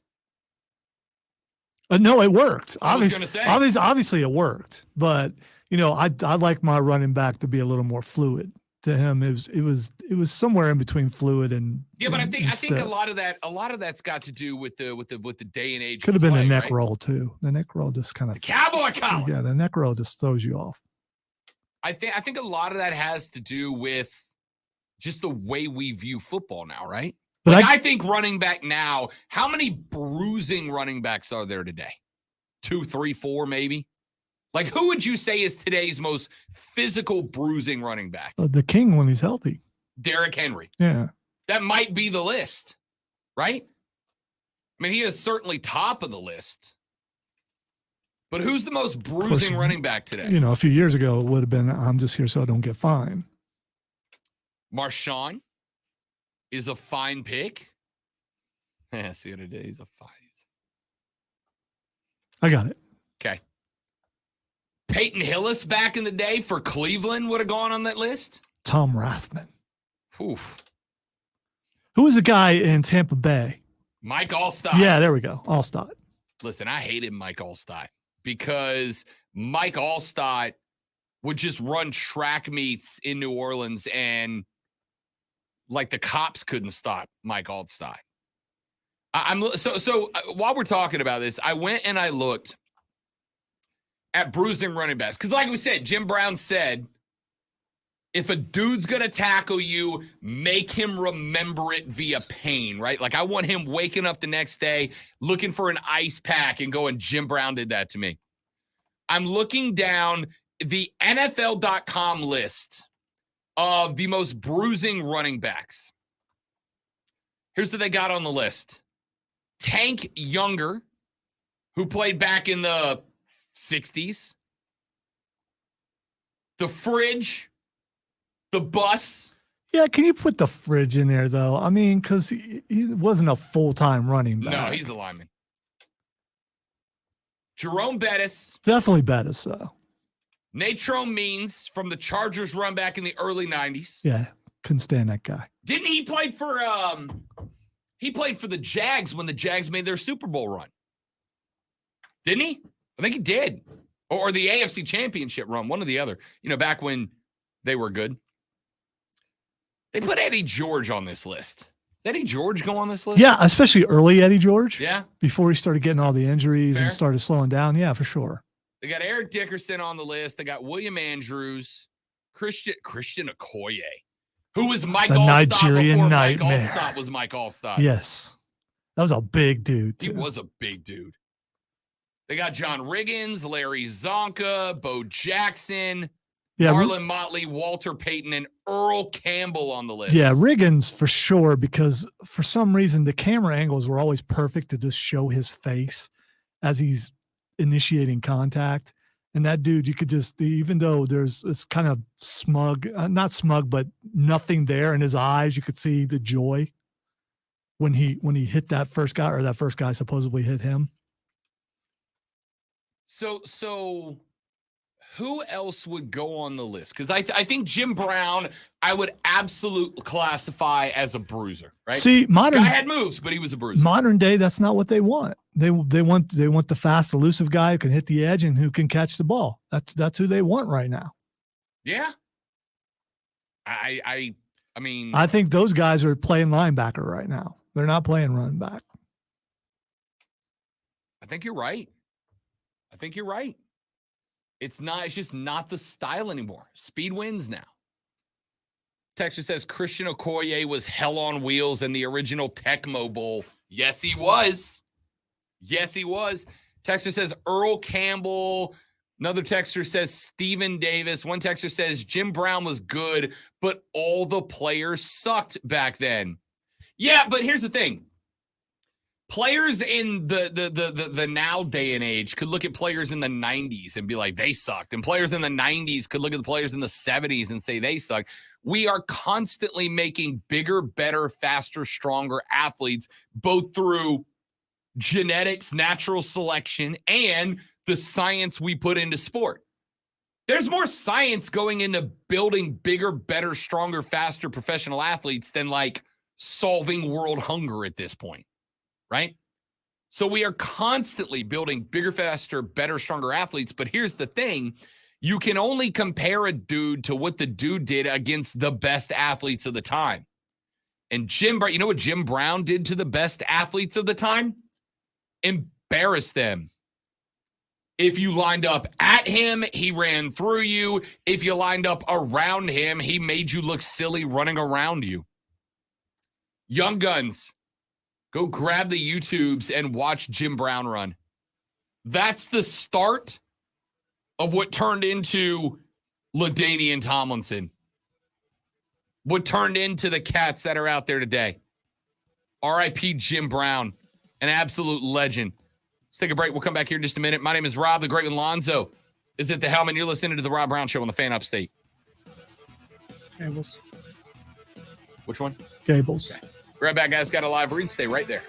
[SPEAKER 3] No, it worked. Obviously it worked, but I like my running back to be a little more fluid. To him, it was somewhere in between fluid and
[SPEAKER 2] but I think a lot of that's got to do with the day and age.
[SPEAKER 3] Could have been the neck roll too. The neck roll just kind of
[SPEAKER 2] the cowboy collar.
[SPEAKER 3] Yeah, the neck roll just throws you off.
[SPEAKER 2] I think a lot of that has to do with just the way we view football now, right? But I think running back now, how many bruising running backs are there today? 2, 3, 4, maybe. Like, who would you say is today's most physical bruising running back?
[SPEAKER 3] The king when he's healthy.
[SPEAKER 2] Derrick Henry.
[SPEAKER 3] Yeah.
[SPEAKER 2] That might be the list, right? I mean, he is certainly top of the list. But who's the most bruising running back today?
[SPEAKER 3] A few years ago, it would have been, I'm just here so I don't get fined.
[SPEAKER 2] Marshawn is a fine pick. See what it is. He's a fine.
[SPEAKER 3] I got it.
[SPEAKER 2] Okay. Peyton Hillis back in the day for Cleveland would have gone on that list.
[SPEAKER 3] Tom Rathman.
[SPEAKER 2] Oof.
[SPEAKER 3] Who was the guy in Tampa Bay?
[SPEAKER 2] Mike Allstott.
[SPEAKER 3] Yeah, there we go. Allstott.
[SPEAKER 2] Listen, I hated Mike Allstott because Mike Allstott would just run track meets in New Orleans and like the cops couldn't stop Mike Allstott. So while we're talking about this, I went and I looked at bruising running backs. Because like we said, Jim Brown said, if a dude's going to tackle you, make him remember it via pain, right? Like I want him waking up the next day looking for an ice pack and going, Jim Brown did that to me. I'm looking down the NFL.com list of the most bruising running backs. Here's what they got on the list. Tank Younger, who played back in the 60s. The Fridge. The Bus.
[SPEAKER 3] Yeah, can you put the Fridge in there, though? I mean, because he wasn't a full-time running back.
[SPEAKER 2] No, he's a lineman. Jerome Bettis.
[SPEAKER 3] Definitely Bettis, though.
[SPEAKER 2] Natrone Means from the Chargers run back in the early 90s.
[SPEAKER 3] Yeah, couldn't stand that guy.
[SPEAKER 2] Didn't he play for he played for the Jags when the Jags made their Super Bowl run? Didn't he? I think he did. Or the AFC Championship run, one or the other. Back when they were good. They put Eddie George on this list. Does Eddie George go on this list?
[SPEAKER 3] Yeah, especially early Eddie George.
[SPEAKER 2] Yeah.
[SPEAKER 3] Before he started getting all the injuries
[SPEAKER 2] Fair.
[SPEAKER 3] And started slowing down. Yeah, for sure.
[SPEAKER 2] They got Eric Dickerson on the list. They got William Andrews, Christian Okoye. Who was Mike
[SPEAKER 3] The
[SPEAKER 2] Allstott
[SPEAKER 3] Nigerian
[SPEAKER 2] before
[SPEAKER 3] Nightmare.
[SPEAKER 2] Mike Allstott was Mike Allstott?
[SPEAKER 3] Yes. That was a big dude.
[SPEAKER 2] He
[SPEAKER 3] Too.
[SPEAKER 2] was a big dude. They got John Riggins, Larry Zonka, Bo Jackson,
[SPEAKER 3] Yeah,
[SPEAKER 2] Marlon Motley, Walter Payton, and Earl Campbell on the list.
[SPEAKER 3] Yeah, Riggins for sure, because for some reason the camera angles were always perfect to just show his face as he's initiating contact. And that dude, you could just, even though there's this kind of smug, not smug, but nothing there in his eyes, you could see the joy when he hit that first guy, or that first guy supposedly hit him.
[SPEAKER 2] So who else would go on the list? Because I think Jim Brown, I would absolutely classify as a bruiser, right?
[SPEAKER 3] See,
[SPEAKER 2] Guy had moves, but he was a bruiser.
[SPEAKER 3] Modern day, that's not what they want. They want the fast, elusive guy who can hit the edge and who can catch the ball. That's who they want right now.
[SPEAKER 2] Yeah. I mean,
[SPEAKER 3] I think those guys are playing linebacker right now. They're not playing running back.
[SPEAKER 2] I think you're right. It's just not the style anymore. Speed wins now. Texas says Christian Okoye was hell on wheels in the original Tecmo Bowl. Yes, he was. Texter says Earl Campbell. Another texter says Steven Davis. One texter says Jim Brown was good, but all the players sucked back then. Yeah, but here's the thing. Players in the now day and age could look at players in the 90s and be like, they sucked. And players in the 90s could look at the players in the 70s and say they suck. We are constantly making bigger, better, faster, stronger athletes, both through genetics, natural selection, and the science we put into sport. There's more science going into building bigger, better, stronger, faster professional athletes than like solving world hunger at this point. Right? So we are constantly building bigger, faster, better, stronger athletes. But here's the thing. You can only compare a dude to what the dude did against the best athletes of the time. And you know what Jim Brown did to the best athletes of the time? Embarrass them. If you lined up at him, he ran through you. If you lined up around him, he made you look silly running around you. Young Guns. Go grab the YouTubes and watch Jim Brown run. That's the start of what turned into LaDainian Tomlinson. What turned into the cats that are out there today. R.I.P. Jim Brown, an absolute legend. Let's take a break. We'll come back here in just a minute. My name is Rob. The Great One Lonzo is at the helm, and you're listening to The Rob Brown Show on the Fan Upstate.
[SPEAKER 3] Gables.
[SPEAKER 2] Which one?
[SPEAKER 3] Gables.
[SPEAKER 2] Okay. Right back, guys. Got a live read. Stay right there.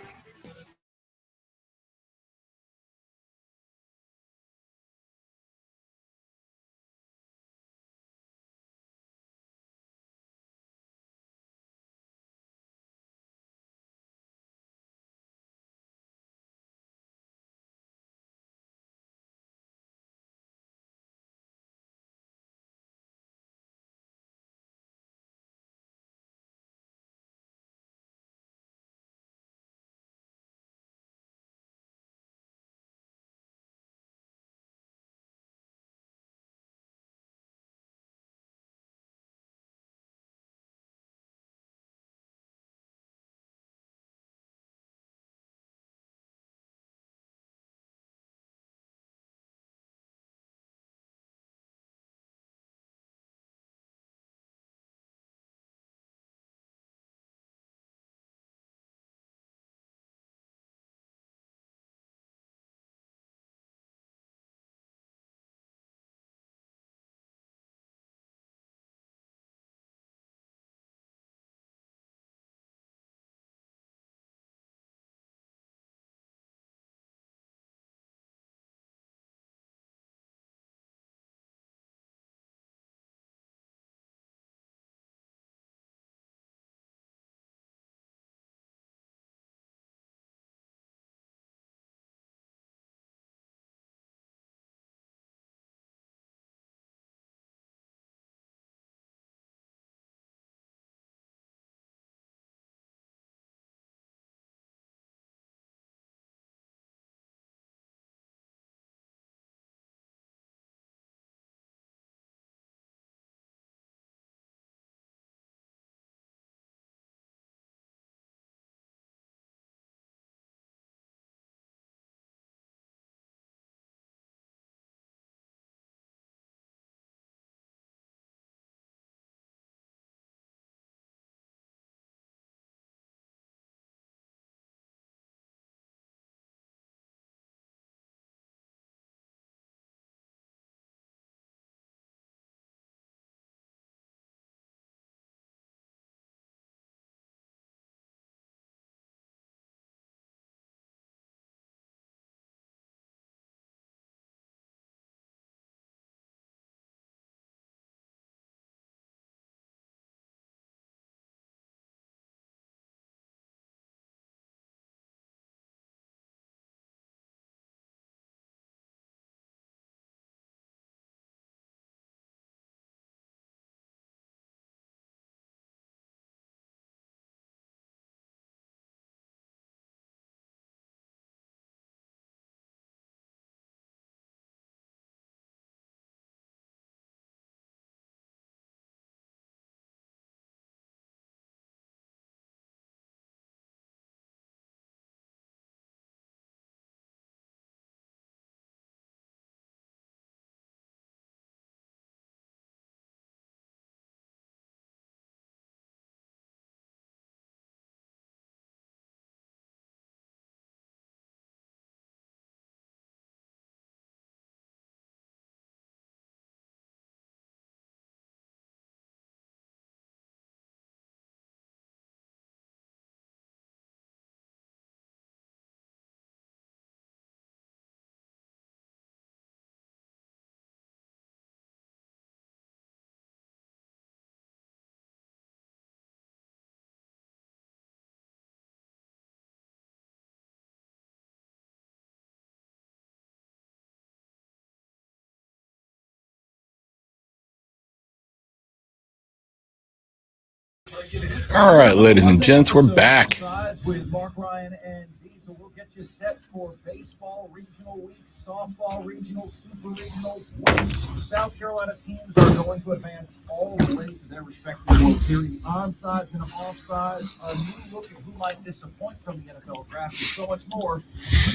[SPEAKER 2] All right, ladies and gents, we're back.
[SPEAKER 11] With Mark Ryan and Diesel, we'll get you set for baseball regional week, softball regional, super regionals. Which South Carolina teams are going to advance all the way to their respective World Series, onsides and offsides, a new look at who might disappoint from the NFL draft, and so much more.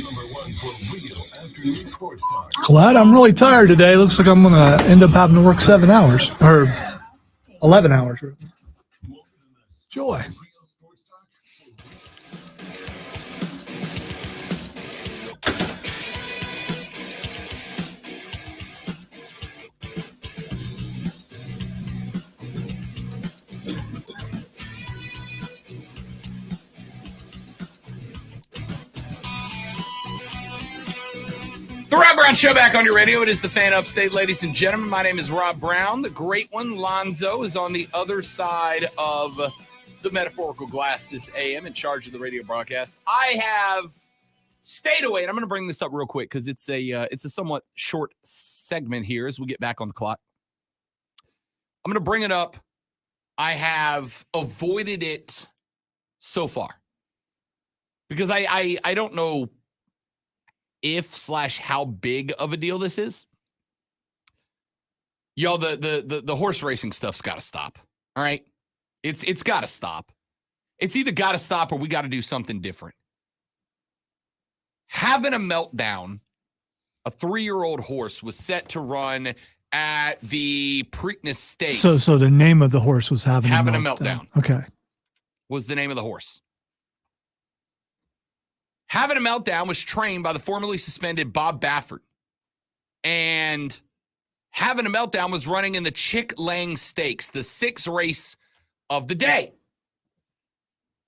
[SPEAKER 8] Number one for real afternoon sports talk.
[SPEAKER 3] Glad I'm really tired today. Looks like I'm going to end up having to work 7 hours or 11 hours. Joy.
[SPEAKER 2] The Rob Brown Show back on your radio. It is the Fan Upstate, ladies and gentlemen. My name is Rob Brown. The great one, Lonzo, is on the other side of the metaphorical glass this AM, in charge of the radio broadcast. I have stayed away, and I'm going to bring this up real quick because it's a somewhat short segment here as we get back on the clock. I'm going to bring it up. I have avoided it so far because I don't know how big of a deal this is. Y'all, the horse racing stuff's got to stop. All right? It's got to stop. It's either got to stop or we got to do something different. Having a meltdown, a 3-year-old horse was set to run at the Preakness Stakes.
[SPEAKER 3] So the name of the horse was having a meltdown. Okay.
[SPEAKER 2] Was the name of the horse. Having a Meltdown was trained by the formerly suspended Bob Baffert. And Having a Meltdown was running in the Chick Lang Stakes, the 6th race of the day.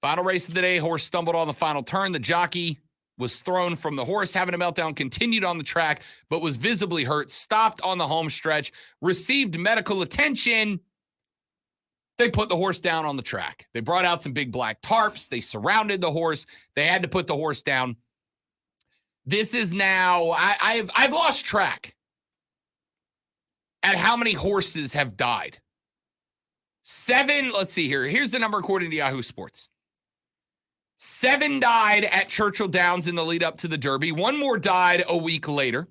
[SPEAKER 2] Final race of the day, horse stumbled on the final turn. The jockey was thrown from the horse. Having a Meltdown continued on the track, but was visibly hurt, stopped on the home stretch, received medical attention. They put the horse down on the track. They brought out some big black tarps. They surrounded the horse. They had to put the horse down. This is now, I've lost track at how many horses have died. 7, let's see here. Here's the number according to Yahoo Sports. 7 died at Churchill Downs in the lead up to the Derby. 1 more died a week later.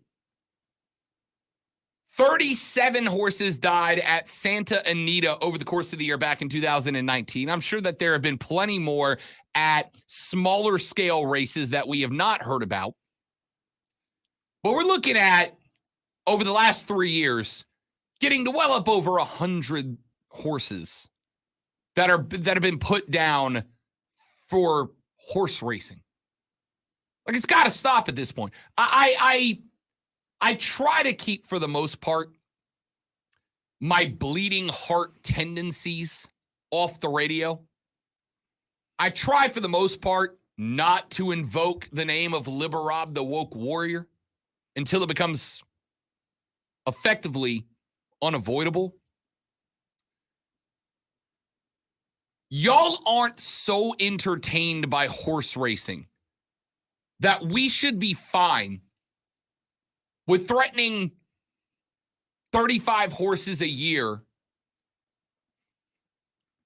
[SPEAKER 2] 37 horses died at Santa Anita over the course of the year back in 2019. I'm sure that there have been plenty more at smaller scale races that we have not heard about. But we're looking at, over the last 3 years, getting to well up over 100 horses that have been put down for horse racing. Like, it's got to stop at this point. I try to keep, for the most part, my bleeding heart tendencies off the radio. I try, for the most part, not to invoke the name of Liberob, the woke warrior, until it becomes effectively unavoidable. Y'all aren't so entertained by horse racing that we should be fine with threatening 35 horses a year,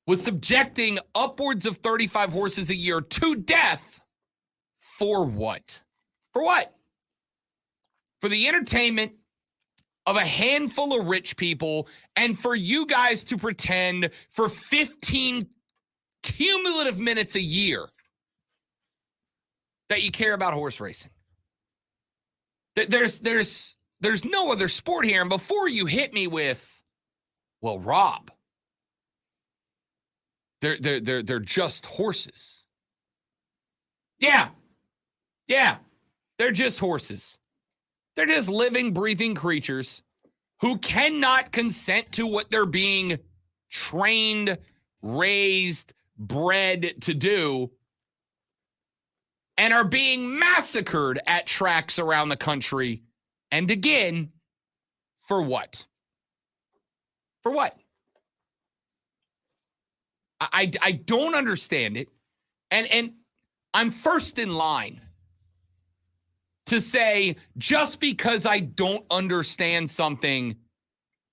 [SPEAKER 2] with subjecting upwards of 35 horses a year to death. For what? For what? For the entertainment of a handful of rich people, and for you guys to pretend for 15 cumulative minutes a year that you care about horse racing. There's no other sport here. And before you hit me with, well, Rob, they're just horses. Yeah, they're just horses. They're just living, breathing creatures who cannot consent to what they're being trained, raised, bred to do, and are being massacred at tracks around the country. And again, for what? For what? I don't understand it. And I'm first in line to say, just because I don't understand something,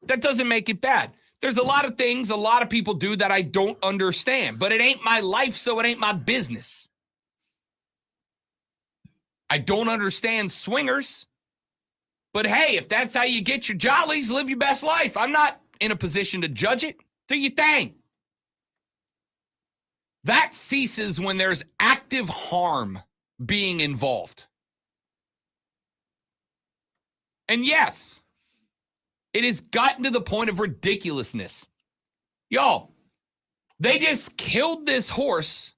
[SPEAKER 2] that doesn't make it bad. There's a lot of things a lot of people do that I don't understand, but it ain't my life, so it ain't my business. I don't understand swingers, but hey, if that's how you get your jollies, live your best life. I'm not in a position to judge it. Do your thing. That ceases when there's active harm being involved. And yes, it has gotten to the point of ridiculousness. Y'all, they just killed this horse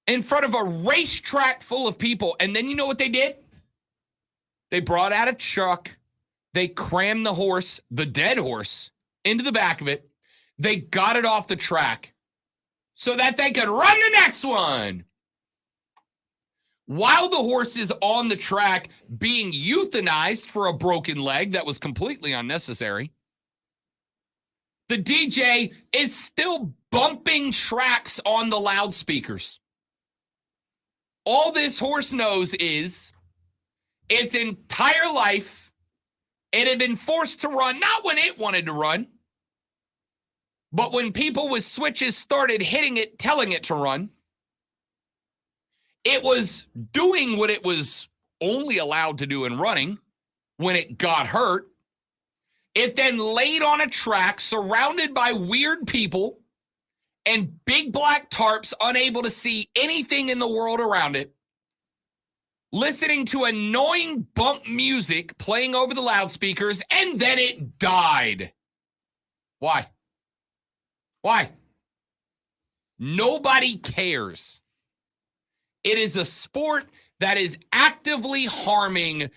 [SPEAKER 2] in front of a racetrack full of people. And then you know what they did? They brought out a truck. They crammed the horse, the dead horse, into the back of it. They got it off the track so that they could run the next one. While the horse is on the track being euthanized for a broken leg that was completely unnecessary, the DJ is still bumping tracks on the loudspeakers. All this horse knows is its entire life, it had been forced to run, not when it wanted to run, but when people with switches started hitting it, telling it to run. It was doing what it was only allowed to do in running when it got hurt. It then laid on a track surrounded by weird people and big black tarps, unable to see anything in the world around it, listening to annoying bump music playing over the loudspeakers, and then it died. Why? Why? Nobody cares. It is a sport that is actively harming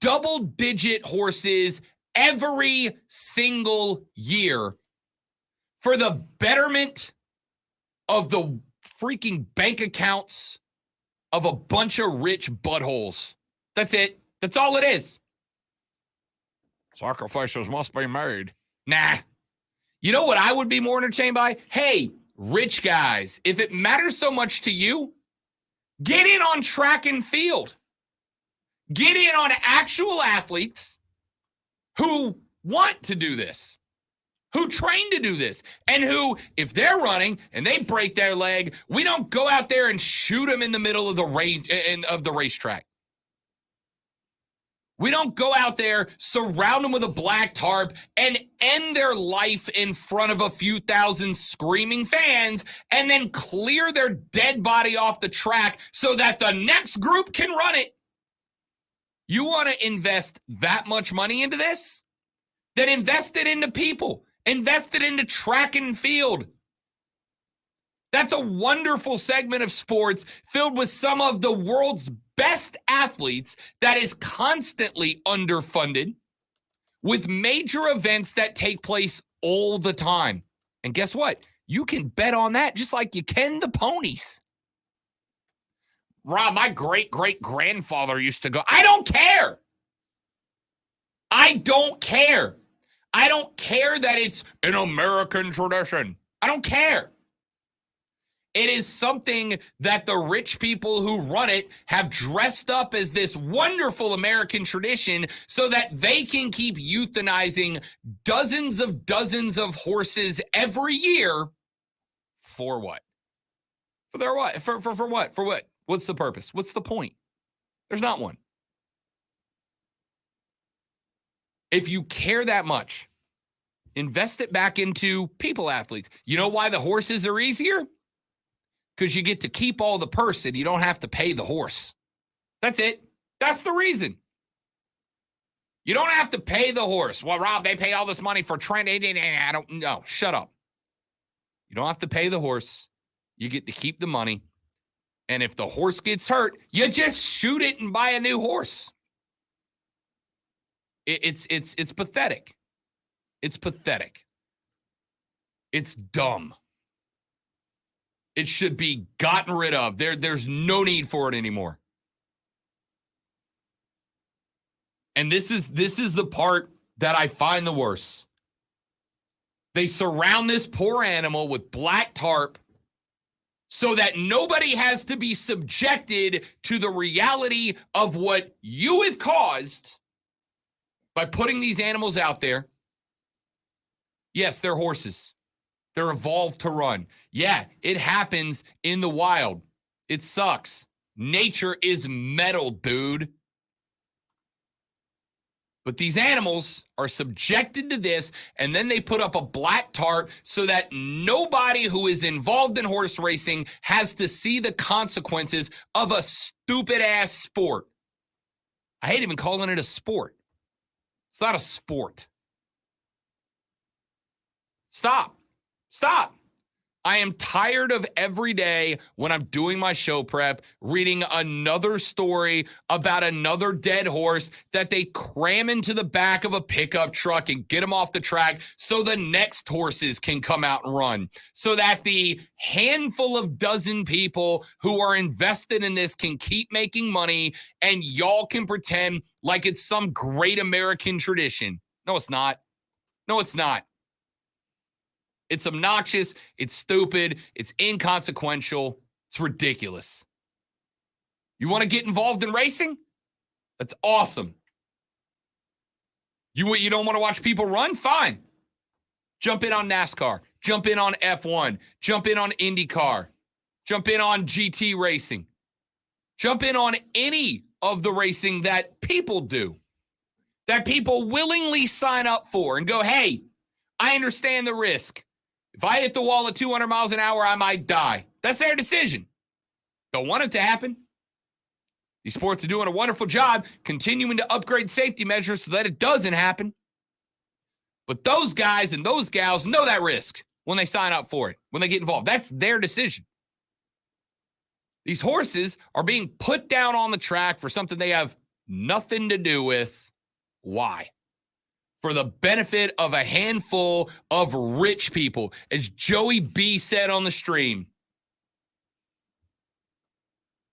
[SPEAKER 2] double-digit horses every single year for the betterment of the freaking bank accounts of a bunch of rich buttholes. That's it. That's all it is. Sacrifices must be made. Nah. You know what I would be more entertained by? Hey, rich guys, if it matters so much to you, get in on track and field. Get in on actual athletes who want to do this, who train to do this, and who, if they're running and they break their leg, we don't go out there and shoot them in the middle of the racetrack. We don't go out there, surround them with a black tarp, and end their life in front of a few thousand screaming fans, and then clear their dead body off the track so that the next group can run it. You want to invest that much money into this? Then invest it into people. Invest it into track and field. That's a wonderful segment of sports filled with some of the world's best athletes that is constantly underfunded with major events that take place all the time. And guess what? You can bet on that just like you can the ponies. Rob, my great-great-grandfather used to go. I don't care. I don't care. I don't care that it's an American tradition. I don't care. It is something that the rich people who run it have dressed up as this wonderful American tradition so that they can keep euthanizing dozens of horses every year. For what? For their what? For what? For what? What's the purpose? What's the point? There's not one. If you care that much, invest it back into people athletes. You know why the horses are easier? Because you get to keep all the purse and you don't have to pay the horse. That's it. That's the reason. You don't have to pay the horse. Well, Rob, they pay all this money for training. I don't know. Shut up. You don't have to pay the horse. You get to keep the money. And if the horse gets hurt, you just shoot it and buy a new horse. It's pathetic. It's pathetic. It's dumb. It should be gotten rid of. There's no need for it anymore. And this is the part that I find the worst. They surround this poor animal with black tarp so that nobody has to be subjected to the reality of what you have caused by putting these animals out there. Yes, they're horses. They're evolved to run. Yeah, it happens in the wild. It sucks. Nature is metal, dude. But these animals are subjected to this, and then they put up a black tarp so that nobody who is involved in horse racing has to see the consequences of a stupid-ass sport. I hate even calling it a sport. It's not a sport. Stop. Stop. I am tired of every day when I'm doing my show prep, reading another story about another dead horse that they cram into the back of a pickup truck and get them off the track so the next horses can come out and run. So that the handful of dozen people who are invested in this can keep making money and y'all can pretend like it's some great American tradition. No, it's not. No, it's not. It's obnoxious, it's stupid, it's inconsequential, it's ridiculous. You want to get involved in racing? That's awesome. You don't want to watch people run? Fine. Jump in on NASCAR, jump in on F1, jump in on IndyCar, jump in on GT racing. Jump in on any of the racing that people do, that people willingly sign up for and go, hey, I understand the risk. If I hit the wall at 200 miles an hour, I might die. That's their decision. Don't want it to happen. These sports are doing a wonderful job continuing to upgrade safety measures so that it doesn't happen. But those guys and those gals know that risk when they sign up for it, when they get involved. That's their decision. These horses are being put down on the track for something they have nothing to do with. Why? For the benefit of a handful of rich people. As Joey B said on the stream,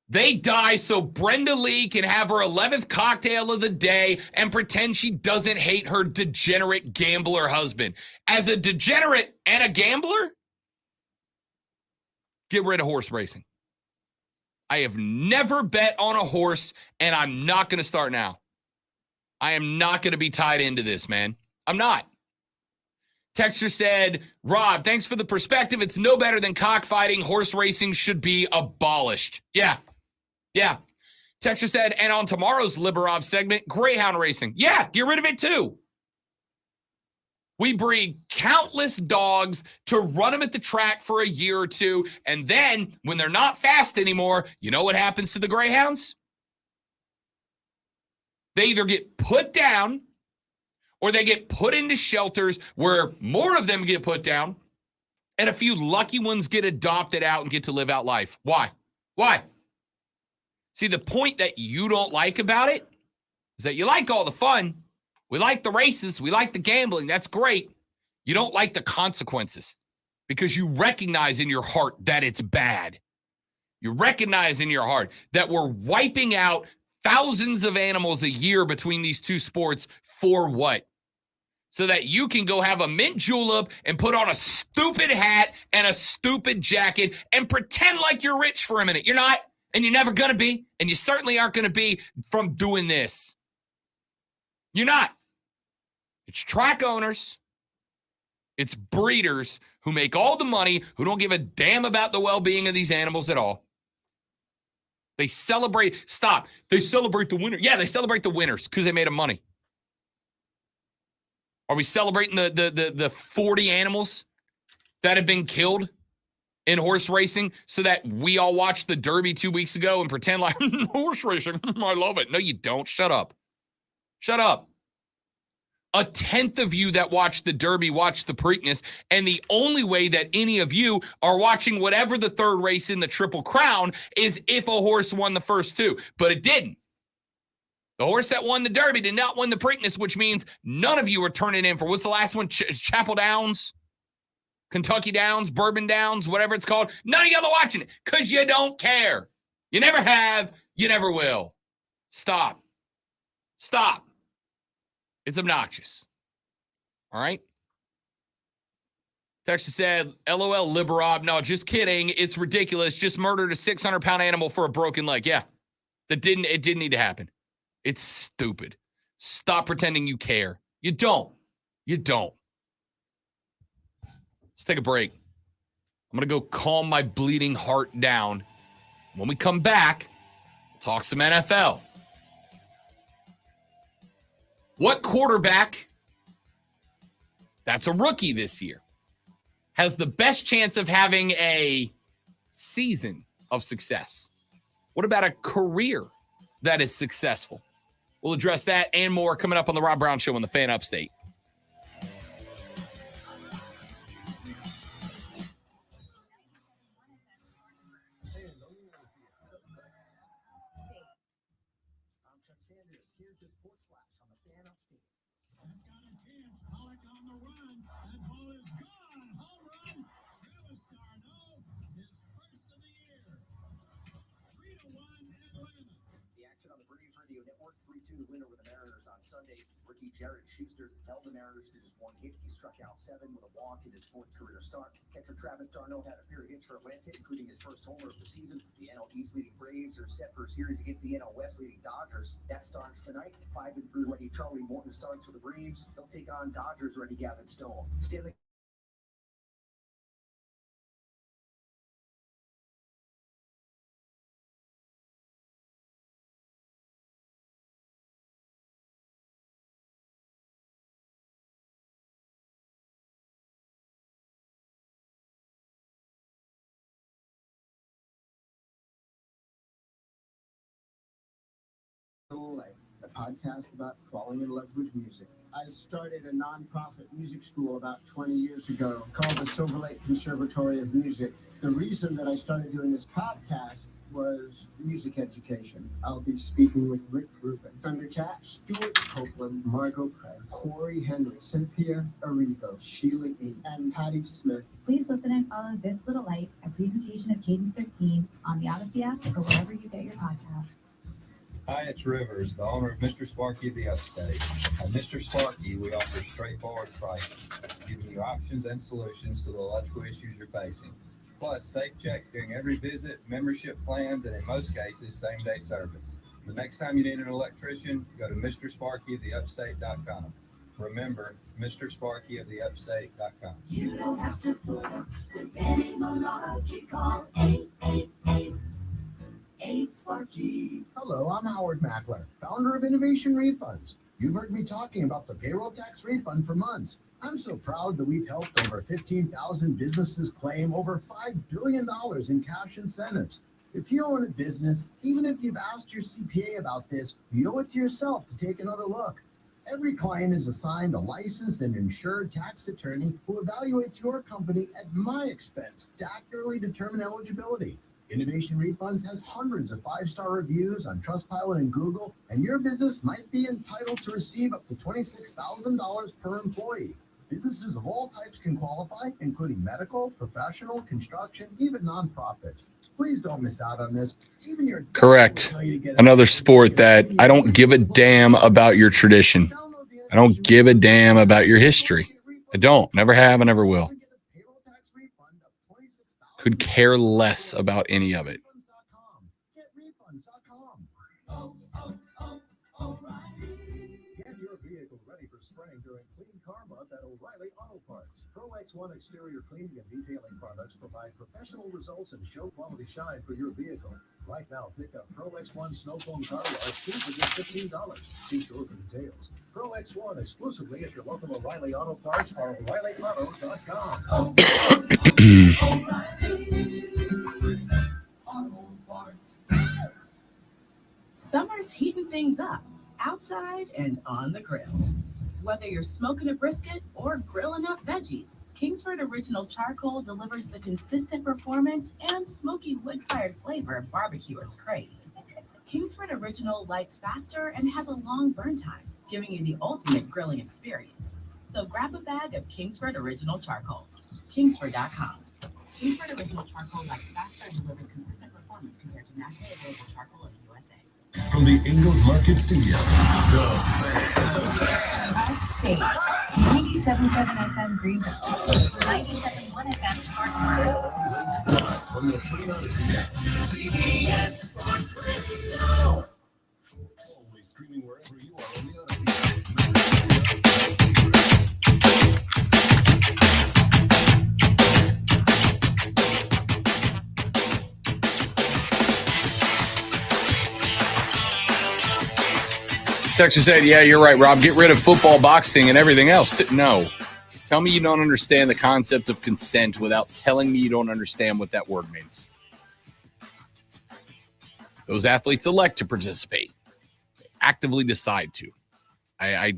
[SPEAKER 2] they die so Brenda Lee can have her 11th cocktail of the day and pretend she doesn't hate her degenerate gambler husband. As a degenerate and a gambler, get rid of horse racing. I have never bet on a horse, and I'm not going to start now. I am not going to be tied into this, man. I'm not. Texter said, Rob, thanks for the perspective. It's no better than cockfighting. Horse racing should be abolished. Yeah. Texter said, and on tomorrow's Liberob segment, greyhound racing. Yeah, get rid of it too. We breed countless dogs to run them at the track for a year or two, and then when they're not fast anymore, you know what happens to the greyhounds? They either get put down or they get put into shelters where more of them get put down and a few lucky ones get adopted out and get to live out life. Why? See, the point that you don't like about it is that you like all the fun. We like the races. We like the gambling. That's great. You don't like the consequences because you recognize in your heart that it's bad. You recognize in your heart that we're wiping out thousands of animals a year between these two sports for what? So that you can go have a mint julep and put on a stupid hat and a stupid jacket and pretend like you're rich for a minute. You're not, and you're never going to be, and you certainly aren't going to be from doing this. You're not. It's track owners. It's breeders who make all the money, who don't give a damn about the well-being of these animals at all. They celebrate the winner. Yeah, they celebrate the winners because they made them money. Are we celebrating the 40 animals that have been killed in horse racing so that we all watched the Derby 2 weeks ago and pretend like horse racing, I love it. No, you don't. Shut up. Shut up. A tenth of you that watched the Derby watched the Preakness, and the only way that any of you are watching whatever the third race in the Triple Crown is if a horse won the first two, but it didn't. The horse that won the Derby did not win the Preakness, which means none of you are turning in for, what's the last one? Chapel Downs, Kentucky Downs, Bourbon Downs, whatever it's called. None of y'all are watching it because you don't care. You never have. You never will. Stop. It's obnoxious. All right? Texas said, LOL, Liberob. No, just kidding. It's ridiculous. Just murdered a 600-pound animal for a broken leg. Yeah. It didn't need to happen. It's stupid. Stop pretending you care. You don't. Let's take a break. I'm going to go calm my bleeding heart down. When we come back, we'll talk some NFL. What quarterback that's a rookie this year has the best chance of having a season of success? What about a career that is successful? We'll address that and more coming up on the Rob Brown Show on the Fan Upstate.
[SPEAKER 5] Here's the sports flash on the Fan Upstate.
[SPEAKER 12] That's got a chance. Pollock on the run. That ball is gone. Home run. Travis Darno, his first of the year. 3-1 Atlanta.
[SPEAKER 5] The action on the Braves Radio Network, 3-2 win over the Mariners on Sunday. Rookie Jared Schuster held the Mariners to just one hit. He struck out 7 with a walk in his 4th career start. Catcher Travis Darno had a pair of hits for Atlanta, including his first homer of the season. The NL East leading Braves are set for a series against the NL West leading Dodgers. That starts tonight. 5-3 ready Charlie Morton starts for the Braves. They'll take on Dodgers ready Gavin Stone. Stanley
[SPEAKER 13] a podcast about falling in love with music. I started a nonprofit music school about 20 years ago called the Silver Lake Conservatory of Music. The reason that I started doing this podcast was music education. I'll be speaking with Rick Rubin, Thundercat, Stuart Copeland, Margot Craig, Corey Henry, Cynthia Arrivo, Sheila E., and Patty Smith.
[SPEAKER 14] Please listen and follow This Little Light, a presentation of Cadence 13 on the Odyssey app or wherever you get your podcasts.
[SPEAKER 15] Hi, it's Rivers, the owner of Mr. Sparky of the Upstate. At Mr. Sparky, we offer straightforward pricing, giving you options and solutions to the electrical issues you're facing. Plus, safe checks during every visit, membership plans, and in most cases, same-day service. The next time you need an electrician, go to MrSparkyoftheUpstate.com. Remember, MrSparkyoftheUpstate.com.
[SPEAKER 16] You don't have to put up with any malarkey. Call 888-8-SPARKY.
[SPEAKER 13] Hello, I'm Howard Mackler, founder of Innovation Refunds. You've heard me talking about the payroll tax refund for months. I'm so proud that we've helped over 15,000 businesses claim over $5 billion in cash incentives. If you own a business, even if you've asked your CPA about this, you owe it to yourself to take another look. Every client is assigned a licensed and insured tax attorney who evaluates your company at my expense to accurately determine eligibility. Innovation Refunds has hundreds of 5-star reviews on Trustpilot and Google, and your business might be entitled to receive up to $26,000 per employee. Businesses of all types can qualify, including medical, professional, construction, even nonprofits. Please don't miss out on this. Even your
[SPEAKER 2] Correct. Another sport that I don't give a damn about your tradition. I don't give a damn about your history. I don't. Never have and never will. Could care less about any of it.
[SPEAKER 11] Get your vehicle ready for spring during Clean Car Month at O'Reilly Auto Parts. Pro X1 exterior cleaning and detailing products provide professional results and show quality shine for your vehicle. Right now, pick up Pro X1 Snow Cone Car Wash 2 for just $15. See store for details. Pro X1 exclusively at your local O'Reilly Auto Parts or O'ReillyAuto.com.
[SPEAKER 16] Auto Parts.
[SPEAKER 17] Summer's heating things up, outside and on the grill. Whether you're smoking a brisket or grilling up veggies, Kingsford Original Charcoal delivers the consistent performance and smoky wood-fired flavor barbecuers crave. Kingsford Original lights faster and has a long burn time, giving you the ultimate grilling experience. So grab a bag of Kingsford Original Charcoal. Kingsford.com. Kingsford Original Charcoal lights faster and delivers consistent performance compared to nationally available charcoal in the USA.
[SPEAKER 8] From the Ingalls Market Studio,
[SPEAKER 6] Upstate, 97.7 FM Greenville, 97.1 FM Spartanburg.
[SPEAKER 8] from the Free Odyssey app.
[SPEAKER 16] CBS Sports Radio.
[SPEAKER 8] Always streaming wherever you are on the Odyssey app.
[SPEAKER 2] Texture said, yeah, you're right, Rob. Get rid of football, boxing, and everything else. No. Tell me you don't understand the concept of consent without telling me you don't understand what that word means. Those athletes elect to participate. They actively decide to. I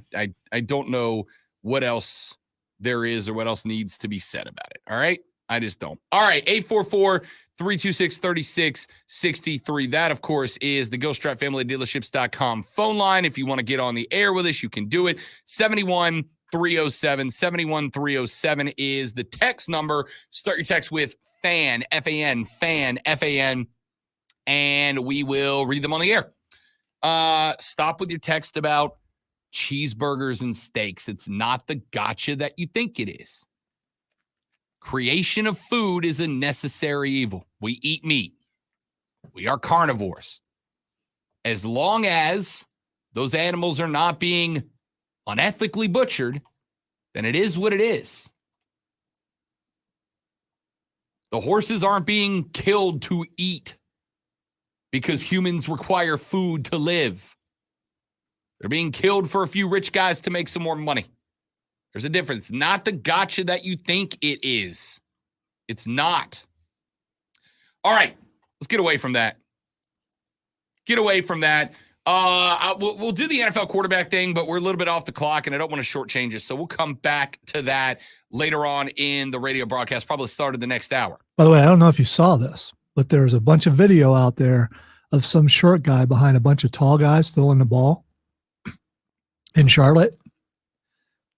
[SPEAKER 2] don't know what else there is or what else needs to be said about it. All right? I just don't. All right, 844-326-3663. That, of course, is the GoStrapFamilyDealerships.com phone line. If you want to get on the air with us, you can do it. 71307. 71307 is the text number. Start your text with FAN, F-A-N, FAN, F-A-N, and we will read them on the air. Stop with your text about cheeseburgers and steaks. It's not the gotcha that you think it is. Creation of food is a necessary evil. We eat meat. We are carnivores. As long as those animals are not being unethically butchered, then it is what it is. The horses aren't being killed to eat because humans require food to live. They're being killed for a few rich guys to make some more money. There's a difference. Not the gotcha that you think it is. It's not. All right. Let's get away from that. We'll do the NFL quarterback thing, but we're a little bit off the clock, and I don't want to shortchange us. So we'll come back to that later on in the radio broadcast, probably start of the next hour.
[SPEAKER 3] By the way, I don't know if you saw this, but there's a bunch of video out there of some short guy behind a bunch of tall guys throwing the ball in Charlotte.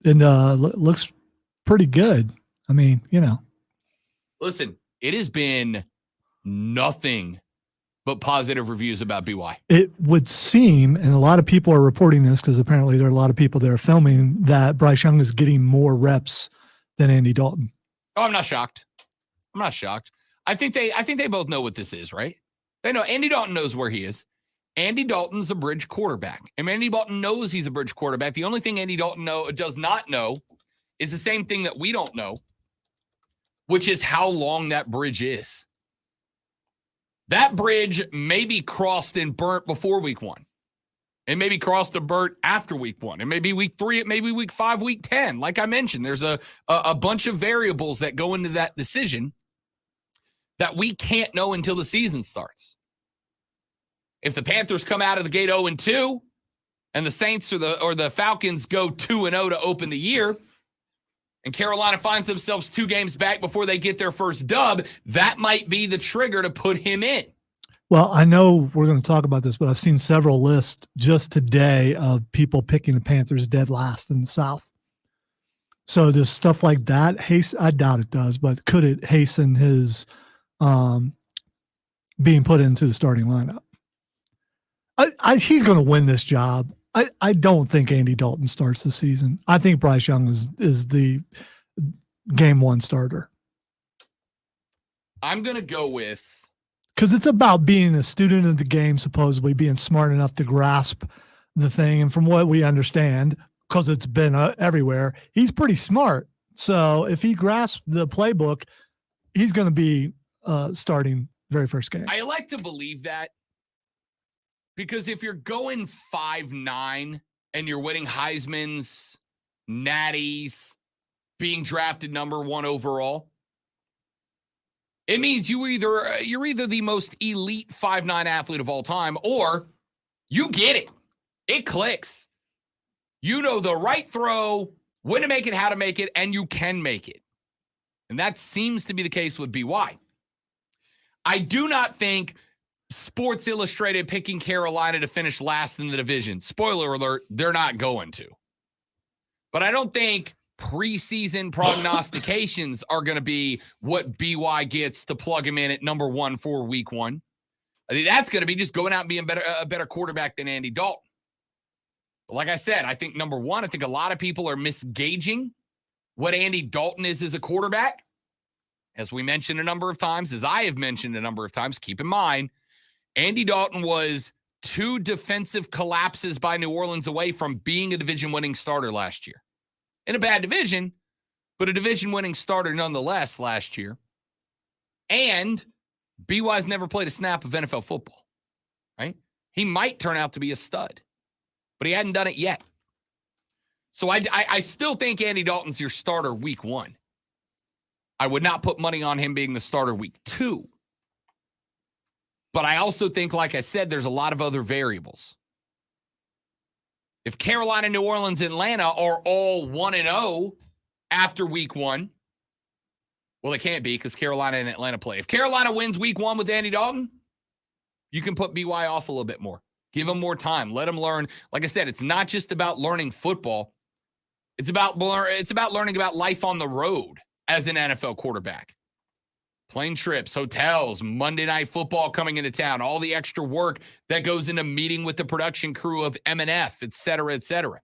[SPEAKER 3] And looks pretty good. I mean, you know.
[SPEAKER 2] Listen, it has been nothing but positive reviews about BY.
[SPEAKER 3] It would seem, and a lot of people are reporting this because apparently there are a lot of people that are filming, that Bryce Young is getting more reps than Andy Dalton.
[SPEAKER 2] Oh, I'm not shocked. I think they both know what this is, right? They know Andy Dalton knows where he is. Andy Dalton's a bridge quarterback. And Andy Dalton knows he's a bridge quarterback. The only thing Andy Dalton does not know is the same thing that we don't know, which is how long that bridge is. That bridge may be crossed and burnt before week 1. It may be crossed and burnt after week 1. It may be week 3. It may be week 5, week 10. Like I mentioned, there's a bunch of variables that go into that decision that we can't know until the season starts. If the Panthers come out of the gate 0-2 and the Saints or the Falcons go 2-0 to open the year, and Carolina finds themselves 2 games back before they get their first dub, that might be the trigger to put him in.
[SPEAKER 3] Well, I know we're going to talk about this, but I've seen several lists just today of people picking the Panthers dead last in the South. So does stuff like that hasten? I doubt it does, but could it hasten his being put into the starting lineup? He's going to win this job. I don't think Andy Dalton starts the season. I think Bryce Young is the game 1 starter.
[SPEAKER 2] I'm going to go with,
[SPEAKER 3] because it's about being a student of the game, supposedly being smart enough to grasp the thing. And from what we understand, because it's been everywhere, he's pretty smart. So if he grasps the playbook, he's going to be starting very first game.
[SPEAKER 2] I like to believe that, because if you're going 5-9 and you're winning Heisman's, Natties, being drafted number 1 overall, it means you're either the most elite 5'9" athlete of all time, or you get it. It clicks. You know the right throw, when to make it, how to make it, and you can make it. And that seems to be the case with BY. I do not think Sports Illustrated picking Carolina to finish last in the division. Spoiler alert, they're not going to. But I don't think preseason prognostications are going to be what BY gets to plug him in at number 1 for week 1. I think that's going to be just going out and being a better quarterback than Andy Dalton. But like I said, I think number 1, I think a lot of people are misgauging what Andy Dalton is as a quarterback. As we mentioned a number of times, as I have mentioned a number of times, keep in mind, Andy Dalton was 2 defensive collapses by New Orleans away from being a division-winning starter last year. In a bad division, but a division-winning starter nonetheless last year. And BY's never played a snap of NFL football, right? He might turn out to be a stud. but he hadn't done it yet. So I still think Andy Dalton's your starter week 1. I would not put money on him being the starter week 2. But I also think, like I said, there's a lot of other variables. If Carolina, New Orleans, Atlanta are all 1-0 after week 1, well, it can't be because Carolina and Atlanta play. If Carolina wins week 1 with Andy Dalton, you can put BY off a little bit more. Give him more time. Let him learn. Like I said, it's not just about learning football. It's about learning about life on the road as an NFL quarterback. Plane trips, hotels, Monday Night Football coming into town, all the extra work that goes into meeting with the production crew of M&F, et cetera, et cetera.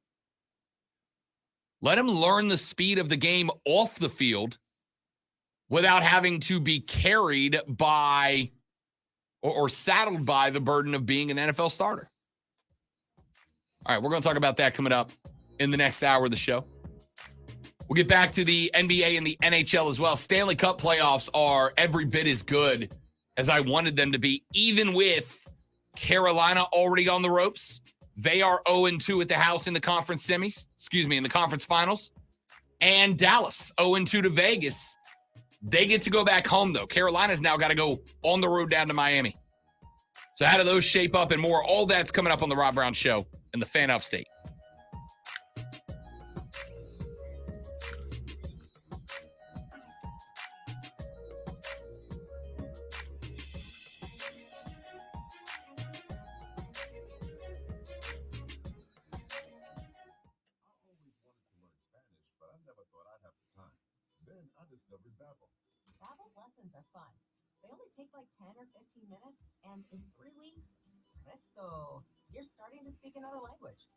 [SPEAKER 2] Let him learn the speed of the game off the field without having to be carried by or saddled by the burden of being an NFL starter. All right, we're going to talk about that coming up in the next hour of the show. We'll get back to the NBA and the NHL as well. Stanley Cup playoffs are every bit as good as I wanted them to be, even with Carolina already on the ropes. They are 0-2 at the house in the conference in the conference finals. And Dallas, 0-2 to Vegas. They get to go back home, though. Carolina's now got to go on the road down to Miami. So how do those shape up and more? All that's coming up on the Rob Brown Show and the Fan Upstate.
[SPEAKER 18] Discovered Babbel. Babbel's lessons are fun. They only take like 10 or 15 minutes, and in 3 weeks, presto, you're starting to speak another language,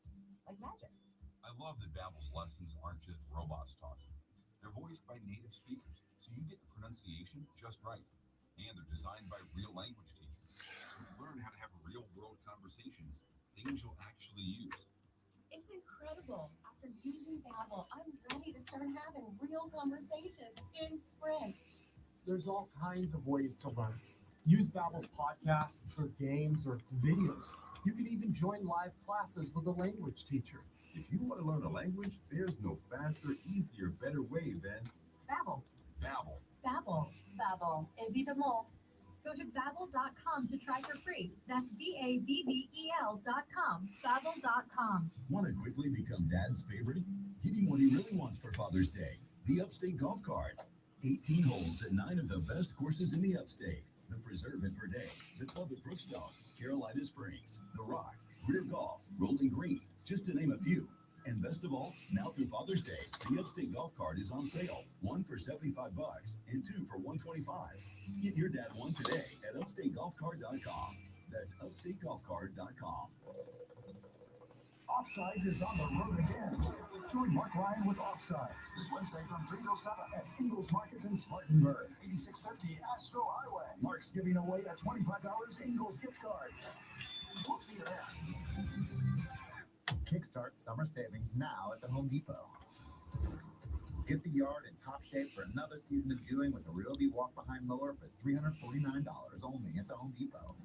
[SPEAKER 18] like magic.
[SPEAKER 19] I love that Babbel's lessons aren't just robots talking. They're voiced by native speakers, so you get the pronunciation just right. And they're designed by real language teachers, so you learn how to have real-world conversations, things you'll actually use.
[SPEAKER 6] It's incredible. After using Babbel, I'm ready to start having real conversation in French.
[SPEAKER 20] There's all kinds of ways to learn. Use Babbel's podcasts or games or videos. You can even join live classes with a language teacher.
[SPEAKER 19] If you want to learn a language, there's no faster, easier, better way than
[SPEAKER 18] Babbel.
[SPEAKER 19] Babbel.
[SPEAKER 6] Babbel, évidemment. Go to Babbel.com to try for free. That's Babbel.com. Babbel.com.
[SPEAKER 13] Want to quickly become Dad's favorite? Get him what he really wants for Father's Day. The Upstate Golf Cart. 18 holes at 9 of the best courses in the Upstate. The Preserve at Verde, the Club at Brookstone, Carolina Springs, The Rock, Greer Golf, Rolling Green, just to name a few. And best of all, now through Father's Day, the Upstate Golf Cart is on sale. 1 for $75 and 2 for $125. Get your dad one today at upstategolfcart.com. That's upstategolfcart.com.
[SPEAKER 21] Offsides is on the road again. Join Mark Ryan with Offsides this Wednesday from 3 till 7 at Ingles Markets in Spartanburg, 8650 Astro Highway. Mark's giving away a $25 Ingles gift card. We'll see you there.
[SPEAKER 10] Kickstart summer savings now at the Home Depot. Get the yard in top shape for another season of doing with a Ryobi walk-behind mower for $349 only at the Home Depot.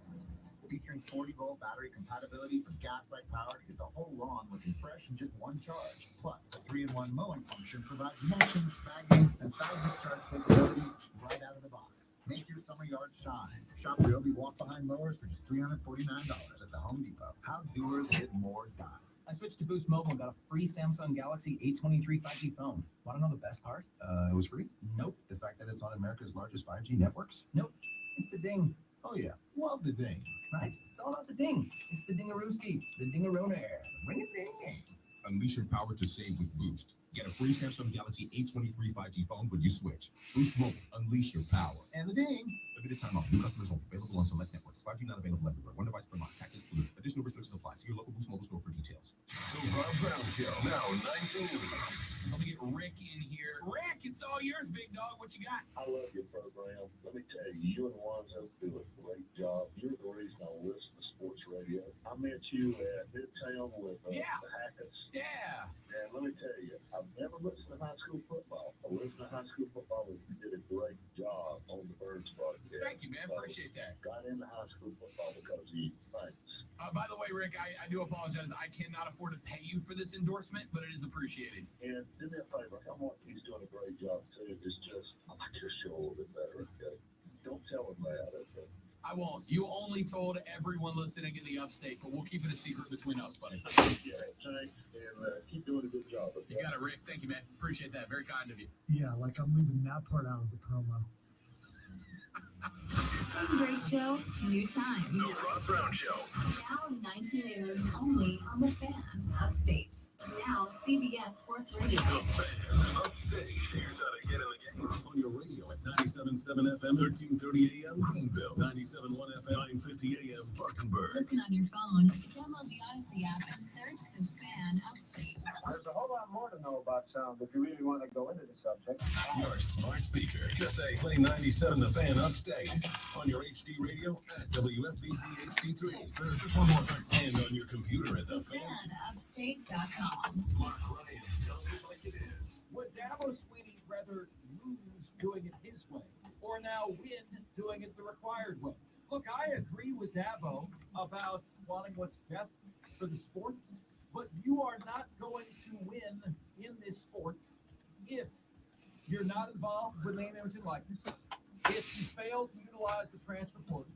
[SPEAKER 10] Featuring 40-volt battery compatibility for gas-like power to get the whole lawn looking fresh in just one charge. Plus, the 3-in-1 mowing function provides mulching, bagging, and side discharge capabilities right out of the box. Make your summer yard shine. Shop Ryobi walk-behind mowers for just $349 at the Home Depot. How doers get more done.
[SPEAKER 22] I switched to Boost Mobile and got a free Samsung Galaxy A23 5G phone. Want to know the best part?
[SPEAKER 10] It was free?
[SPEAKER 22] Nope.
[SPEAKER 10] The fact that it's on America's largest 5G networks?
[SPEAKER 22] Nope. It's the ding.
[SPEAKER 10] Oh yeah, love the ding.
[SPEAKER 22] Right? It's all about the ding. It's the dingarooski, the dingaroner. Ring-a-ding.
[SPEAKER 19] Unleash your power to save with Boost. Get a free Samsung Galaxy A23 5G phone when you switch. Boost Mobile. Unleash your power.
[SPEAKER 10] And the ding.
[SPEAKER 19] Limited time offer. New customers only. Available on select networks. 5G not available everywhere. One device per month. Tax excluded. Additional restrictions apply. See your local Boost Mobile store for details.
[SPEAKER 8] The Rob Brown Show, now 19.
[SPEAKER 9] So let me get Rick in here. Rick, it's all yours, big dog. What you got?
[SPEAKER 23] I love your program. Let me tell you, you and Lonzo do a great job. You're the reason I listen to sports radio. I met you at Midtown with the Hackett's.
[SPEAKER 9] Yeah.
[SPEAKER 23] And let me tell you, I've never listened to high school football. I listened to high school football and you did a great job on the Verge podcast.
[SPEAKER 9] Thank you, man. Appreciate that.
[SPEAKER 23] Got into high school football because of you. Thanks.
[SPEAKER 9] By the way, Rick,
[SPEAKER 2] I do apologize. I cannot afford to pay you for this endorsement, but it is appreciated.
[SPEAKER 23] And do me a favor. Come on, he's doing a great job too. Just show a little bit better. Okay. Don't tell him that. Okay.
[SPEAKER 2] I won't. You only told everyone listening in the upstate, but we'll keep it a secret between us, buddy.
[SPEAKER 23] Yeah, thanks. And keep doing a good job. Okay?
[SPEAKER 2] You got it, Rick. Thank you, man. Appreciate that. Very kind of you.
[SPEAKER 20] Yeah, like I'm leaving that part out of the promo.
[SPEAKER 1] Same great show, new time.
[SPEAKER 8] The Rob Brown Show.
[SPEAKER 1] Now 19 noon, only on the Fan, Upstate. Now CBS Sports Radio.
[SPEAKER 8] The Fan Upstate. Here's how to get in the game. On your radio at 97.7 FM, 1330 AM, Greenville. 97.1 FM, 950 AM, Spartanburg.
[SPEAKER 1] Listen on your phone, download the Odyssey app, and search the Fan Upstate.
[SPEAKER 11] There's a whole lot more to know about sound if you really want to go into the subject.
[SPEAKER 8] Your smart speaker. Just say play 97 The Fan Upstate. On your HD radio at WFBC HD3. There's just one more thing. And on your computer at
[SPEAKER 1] thefanupstate.com.
[SPEAKER 8] Mark Ryan tells it like it is.
[SPEAKER 11] Would Dabo Swinney rather lose doing it his way or now win doing it the required way? Look, I agree with Dabo about wanting what's best for the sport, but you are not going to win in this sport if you're not involved with name, image, and likeness, if you fail to utilize the transfer portal,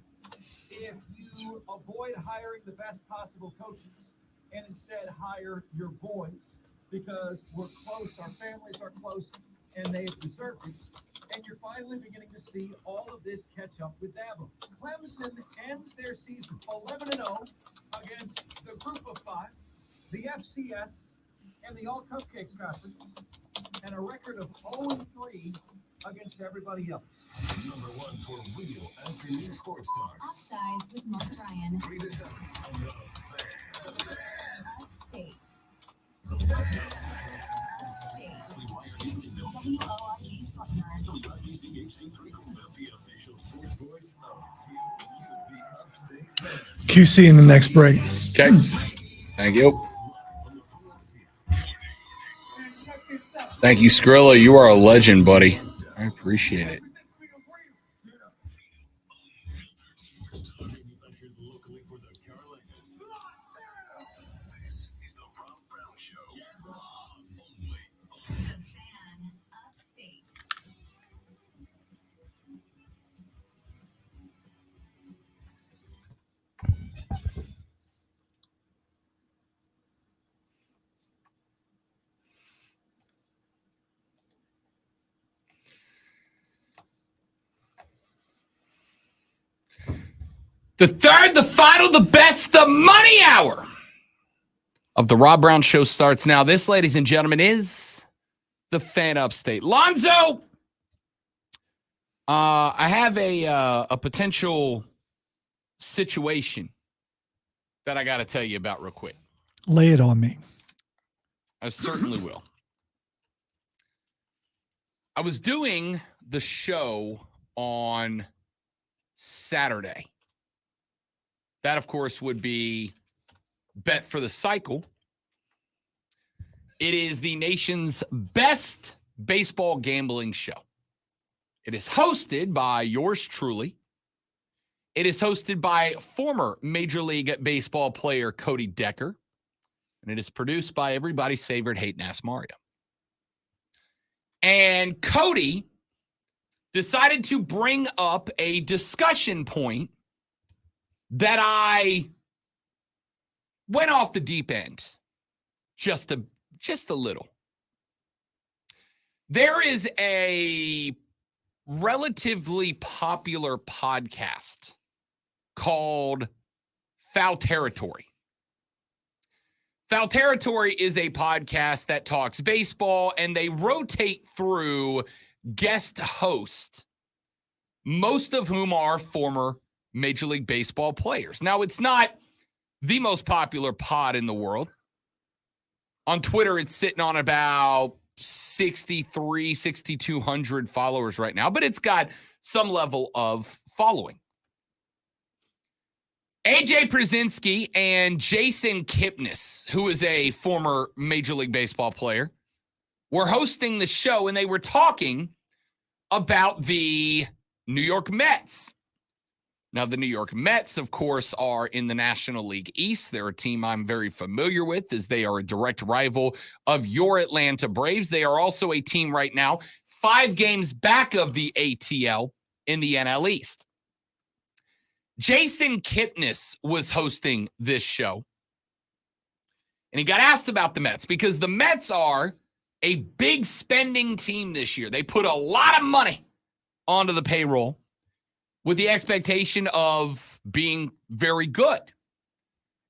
[SPEAKER 11] if you avoid hiring the best possible coaches and instead hire your boys because we're close, our families are close, and they've deserved it, and you're finally beginning to see all of this catch up with Dabo. Clemson ends their season 11-0 against the Group of Five, the FCS, and the All Cupcakes Conference, and a record of 0-3 against everybody else.
[SPEAKER 8] Number one for real afternoon sports talk.
[SPEAKER 1] Offsides with Mark Ryan.
[SPEAKER 8] 3 to 7 on the Fan.
[SPEAKER 1] Upstate. Upstate. WORD Spartanburg.
[SPEAKER 8] WIBC HD3, the official sports voice of the Upstate Fan.
[SPEAKER 3] QC in the next break.
[SPEAKER 2] Okay. Thank you. Thank you, Skrilla. You are a legend, buddy. I appreciate it.
[SPEAKER 8] Manufactured locally for the Carolinas. This is the Rob Brown Show. Only
[SPEAKER 1] The Fan Upstate.
[SPEAKER 2] The third, the final, the best, the money hour of the Rob Brown Show starts now. This, ladies and gentlemen, is the Fan Upstate. Lonzo, I have a potential situation that I got to tell you about real quick.
[SPEAKER 3] Lay it on me.
[SPEAKER 2] I certainly will. I was doing the show on Saturday. That, of course, would be Bet for the Cycle. It is the nation's best baseball gambling show. It is hosted by yours truly. It is hosted by former Major League Baseball player Cody Decker. And it is produced by everybody's favorite Hate-Ass Mario. And Cody decided to bring up a discussion point that I went off the deep end just a little. There is a relatively popular podcast called Foul Territory. Foul Territory is a podcast that talks baseball, and they rotate through guest hosts, most of whom are former Major League Baseball players. Now, it's not the most popular pod in the world. On Twitter, it's sitting on about 6,200 followers right now, but it's got some level of following. AJ Przinsky and Jason Kipnis, who is a former Major League Baseball player, were hosting the show, and they were talking about the New York Mets. Now, the New York Mets, of course, are in the National League East. They're a team I'm very familiar with as they are a direct rival of your Atlanta Braves. They are also a team right now 5 games back of the ATL in the NL East. Jason Kipnis was hosting this show, and he got asked about the Mets because the Mets are a big spending team this year. They put a lot of money onto the payroll with the expectation of being very good.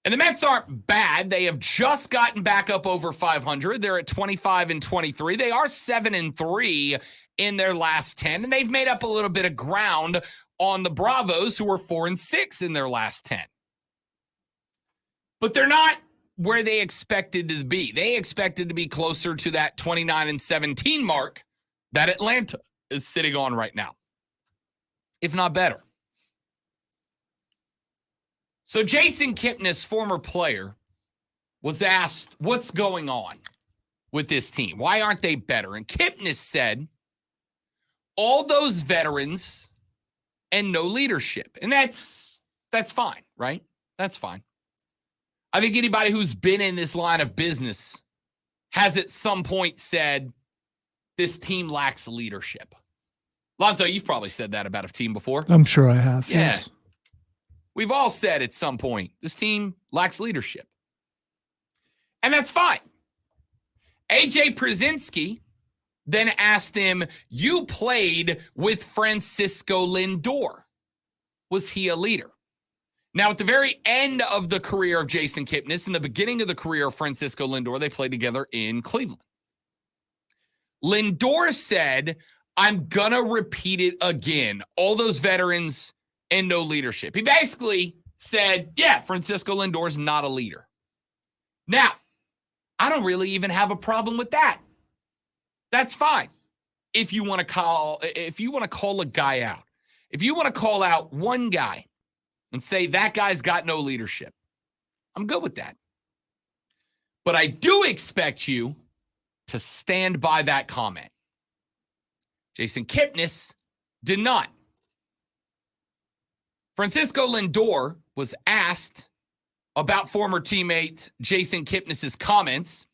[SPEAKER 2] And the Mets aren't bad. They have just gotten back up over 500. They're at 25-23. They are 7-3 in their last 10, and they've made up a little bit of ground on the Bravos, who are 4-6 in their last 10. But they're not where they expected to be. They expected to be closer to that 29-17 mark that Atlanta is sitting on right now, if not better. So Jason Kipnis, former player, was asked, what's going on with this team? Why aren't they better? And Kipnis said, all those veterans and no leadership. And that's fine, right? That's fine. I think anybody who's been in this line of business has at some point said, this team lacks leadership. Lonzo, you've probably said that about a team before.
[SPEAKER 3] I'm sure I have.
[SPEAKER 2] Yeah.
[SPEAKER 3] Yes.
[SPEAKER 2] We've all said at some point, this team lacks leadership. And that's fine. AJ Przinsky then asked him, you played with Francisco Lindor. Was he a leader? Now, at the very end of the career of Jason Kipnis and the beginning of the career of Francisco Lindor, they played together in Cleveland. Lindor said, I'm going to repeat it again. All those veterans and no leadership. He basically said, yeah, Francisco Lindor's not a leader. Now, I don't really even have a problem with that. That's fine. If you want to call a guy out, if you want to call out one guy and say that guy's got no leadership, I'm good with that. But I do expect you to stand by that comment. Jason Kipnis did not. Francisco Lindor was asked about former teammate Jason Kipnis's comments,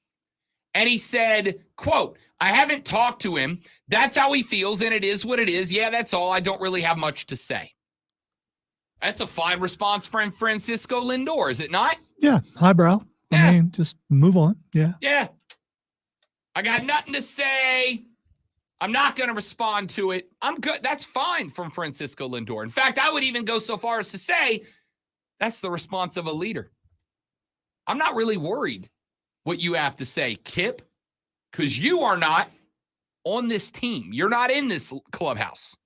[SPEAKER 2] and he said, quote, I haven't talked to him. That's how he feels, and it is what it is. Yeah, that's all. I don't really have much to say. That's a fine response from Francisco Lindor, is it not?
[SPEAKER 3] Yeah, highbrow.
[SPEAKER 2] Yeah.
[SPEAKER 3] I mean, just move on. Yeah.
[SPEAKER 2] Yeah. I got nothing to say. I'm not going to respond to it. I'm good. That's fine from Francisco Lindor. In fact, I would even go so far as to say that's the response of a leader. I'm not really worried what you have to say, Kip, because you are not on this team. You're not in this clubhouse.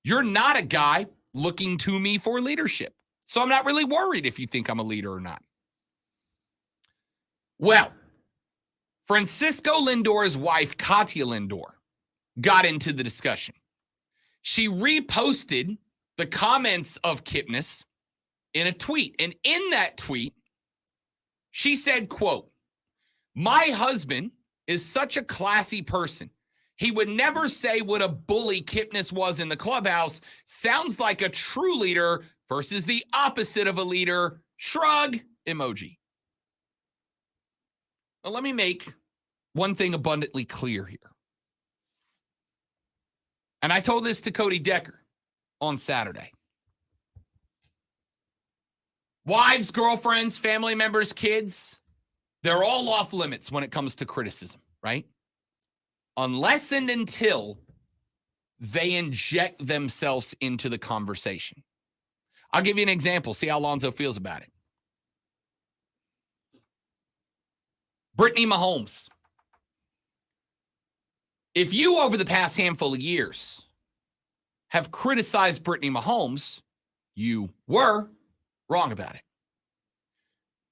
[SPEAKER 2] You're not a guy looking to me for leadership. So I'm not really worried if you think I'm a leader or not. Well, Francisco Lindor's wife, Katya Lindor, got into the discussion. She reposted the comments of Kipnis in a tweet. And in that tweet, she said, quote, my husband is such a classy person. He would never say what a bully Kipnis was in the clubhouse. Sounds like a true leader versus the opposite of a leader. Shrug emoji. Now, let me make one thing abundantly clear here. And I told this to Cody Decker on Saturday. Wives, girlfriends, family members, kids, they're all off limits when it comes to criticism, right? Unless and until they inject themselves into the conversation. I'll give you an example. See how Lonzo feels about it. Brittany Mahomes. If you, over the past handful of years, have criticized Brittany Mahomes, you were wrong about it.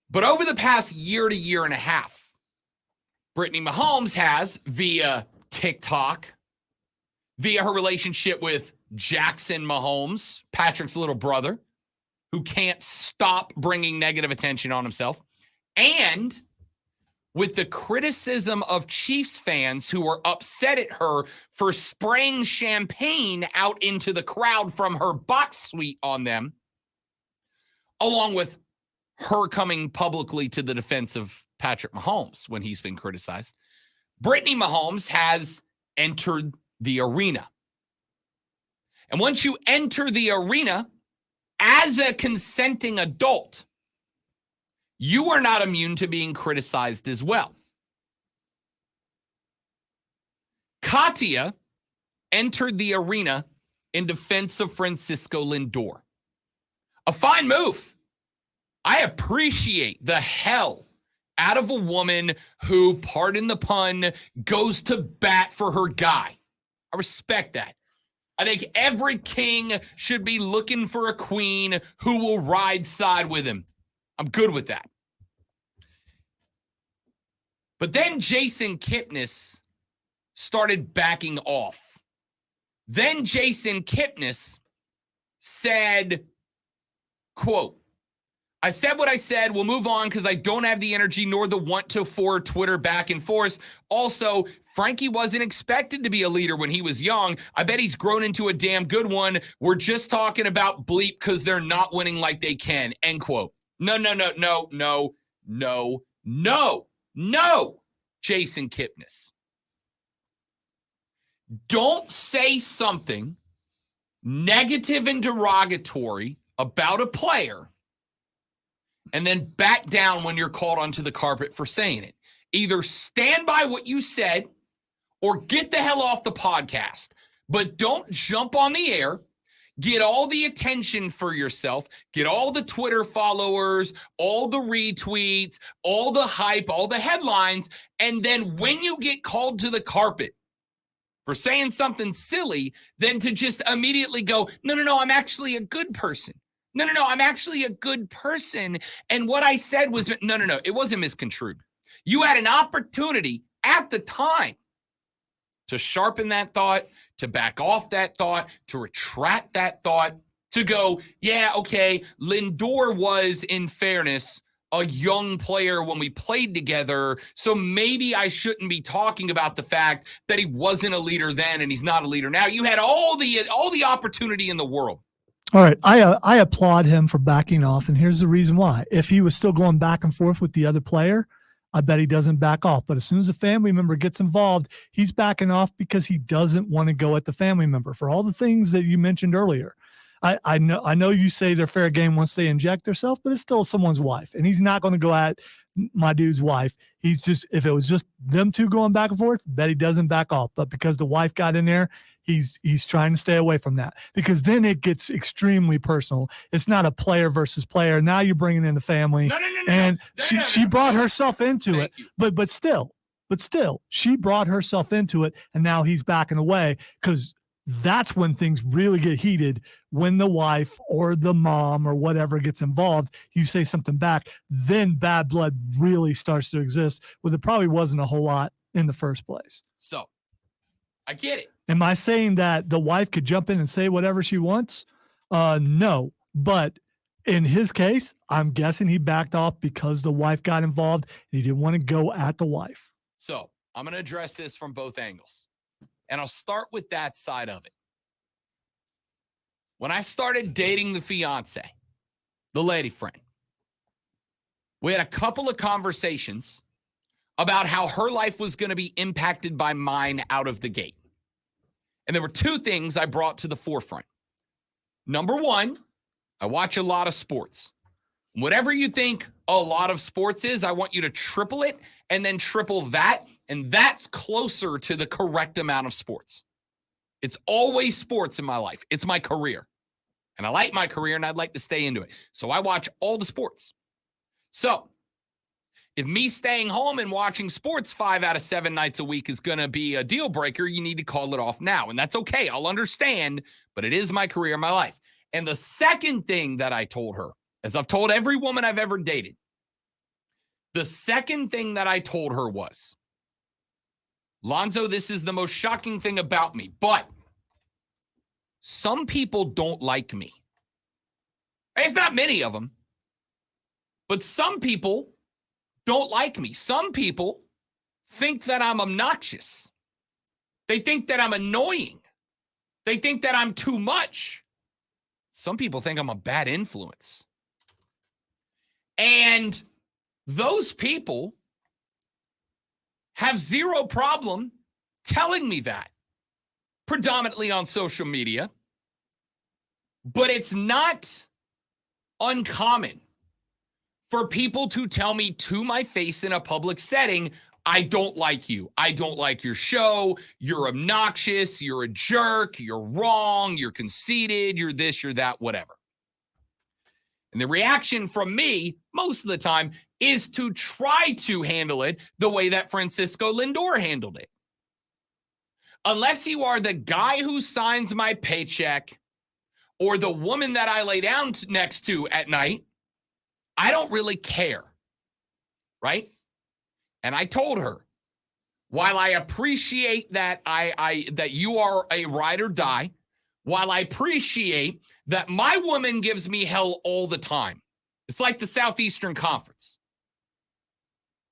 [SPEAKER 2] But over the past year to year and a half, Brittany Mahomes has, via TikTok, via her relationship with Jackson Mahomes, Patrick's little brother, who can't stop bringing negative attention on himself, and with the criticism of Chiefs fans who were upset at her for spraying champagne out into the crowd from her box suite on them, along with her coming publicly to the defense of Patrick Mahomes when he's been criticized. Brittany Mahomes has entered the arena. And once you enter the arena as a consenting adult, you are not immune to being criticized as well. Katia entered the arena in defense of Francisco Lindor. A fine move. I appreciate the hell out of a woman who, pardon the pun, goes to bat for her guy. I respect that. I think every king should be looking for a queen who will ride side with him. I'm good with that. But then Jason Kipnis started backing off. Then Jason Kipnis said, quote, I said what I said. We'll move on because I don't have the energy nor the want to for Twitter back and forth. Also, Frankie wasn't expected to be a leader when he was young. I bet he's grown into a damn good one. We're just talking about bleep because they're not winning like they can. End quote. No, Jason Kipnis. Don't say something negative and derogatory about a player and then back down when you're called onto the carpet for saying it. Either stand by what you said or get the hell off the podcast. But don't jump on the air, get all the attention for yourself, get all the Twitter followers, all the retweets, all the hype, all the headlines, and then when you get called to the carpet for saying something silly, then to just immediately go, no, I'm actually a good person. No, I'm actually a good person. And what I said was, no, it wasn't misconstrued. You had an opportunity at the time to sharpen that thought, to back off that thought, to retract that thought, to go, yeah, okay, Lindor was, in fairness, a young player when we played together, so maybe I shouldn't be talking about the fact that he wasn't a leader then and he's not a leader now. You had all the opportunity in the world.
[SPEAKER 3] All right, I applaud him for backing off, and here's the reason why. If he was still going back and forth with the other player, I bet he doesn't back off. But as soon as a family member gets involved, he's backing off because he doesn't want to go at the family member for all the things that you mentioned earlier. I know you say they're fair game once they inject themselves, but it's still someone's wife, and he's not going to go at my dude's wife. He's just, if it was just them two going back and forth, bet he doesn't back off. But because the wife got in there, he's trying to stay away from that, because then it gets extremely personal. It's not a player versus player. Now you're bringing in the family, and she brought herself into it. But still, she brought herself into it, and now he's backing away because that's when things really get heated, when the wife or the mom or whatever gets involved. You say something back, then bad blood really starts to exist, where there probably wasn't a whole lot in the first place.
[SPEAKER 2] So I get it.
[SPEAKER 3] Am I saying that the wife could jump in and say whatever she wants? No. But in his case, I'm guessing he backed off because the wife got involved and he didn't want to go at the wife.
[SPEAKER 2] So I'm going to address this from both angles. And I'll start with that side of it. When I started dating the fiance, the lady friend, we had a couple of conversations about how her life was going to be impacted by mine out of the gate. And there were two things I brought to the forefront. Number one, I watch a lot of sports. Whatever you think a lot of sports is, I want you to triple it and then triple that. And that's closer to the correct amount of sports. It's always sports in my life. It's my career. And I like my career and I'd like to stay into it. So I watch all the sports. So if me staying home and watching sports 5 out of 7 nights a week is going to be a deal breaker, you need to call it off now. And that's okay. I'll understand, but it is my career, my life. And the second thing that I told her, as I've told every woman I've ever dated, the second thing that I told her was, Lonzo, this is the most shocking thing about me, but some people don't like me. It's not many of them, but some people don't like me. Some people think that I'm obnoxious. They think that I'm annoying. They think that I'm too much. Some people think I'm a bad influence. And those people have zero problem telling me that, predominantly on social media. But it's not uncommon for people to tell me to my face in a public setting, I don't like you. I don't like your show. You're obnoxious. You're a jerk. You're wrong. You're conceited. You're this, you're that, whatever. And the reaction from me, most of the time, is to try to handle it the way that Francisco Lindor handled it. Unless you are the guy who signs my paycheck or the woman that I lay down next to at night, I don't really care, right? And I told her, while I appreciate that that you are a ride or die, while I appreciate that my woman gives me hell all the time, it's like the Southeastern Conference.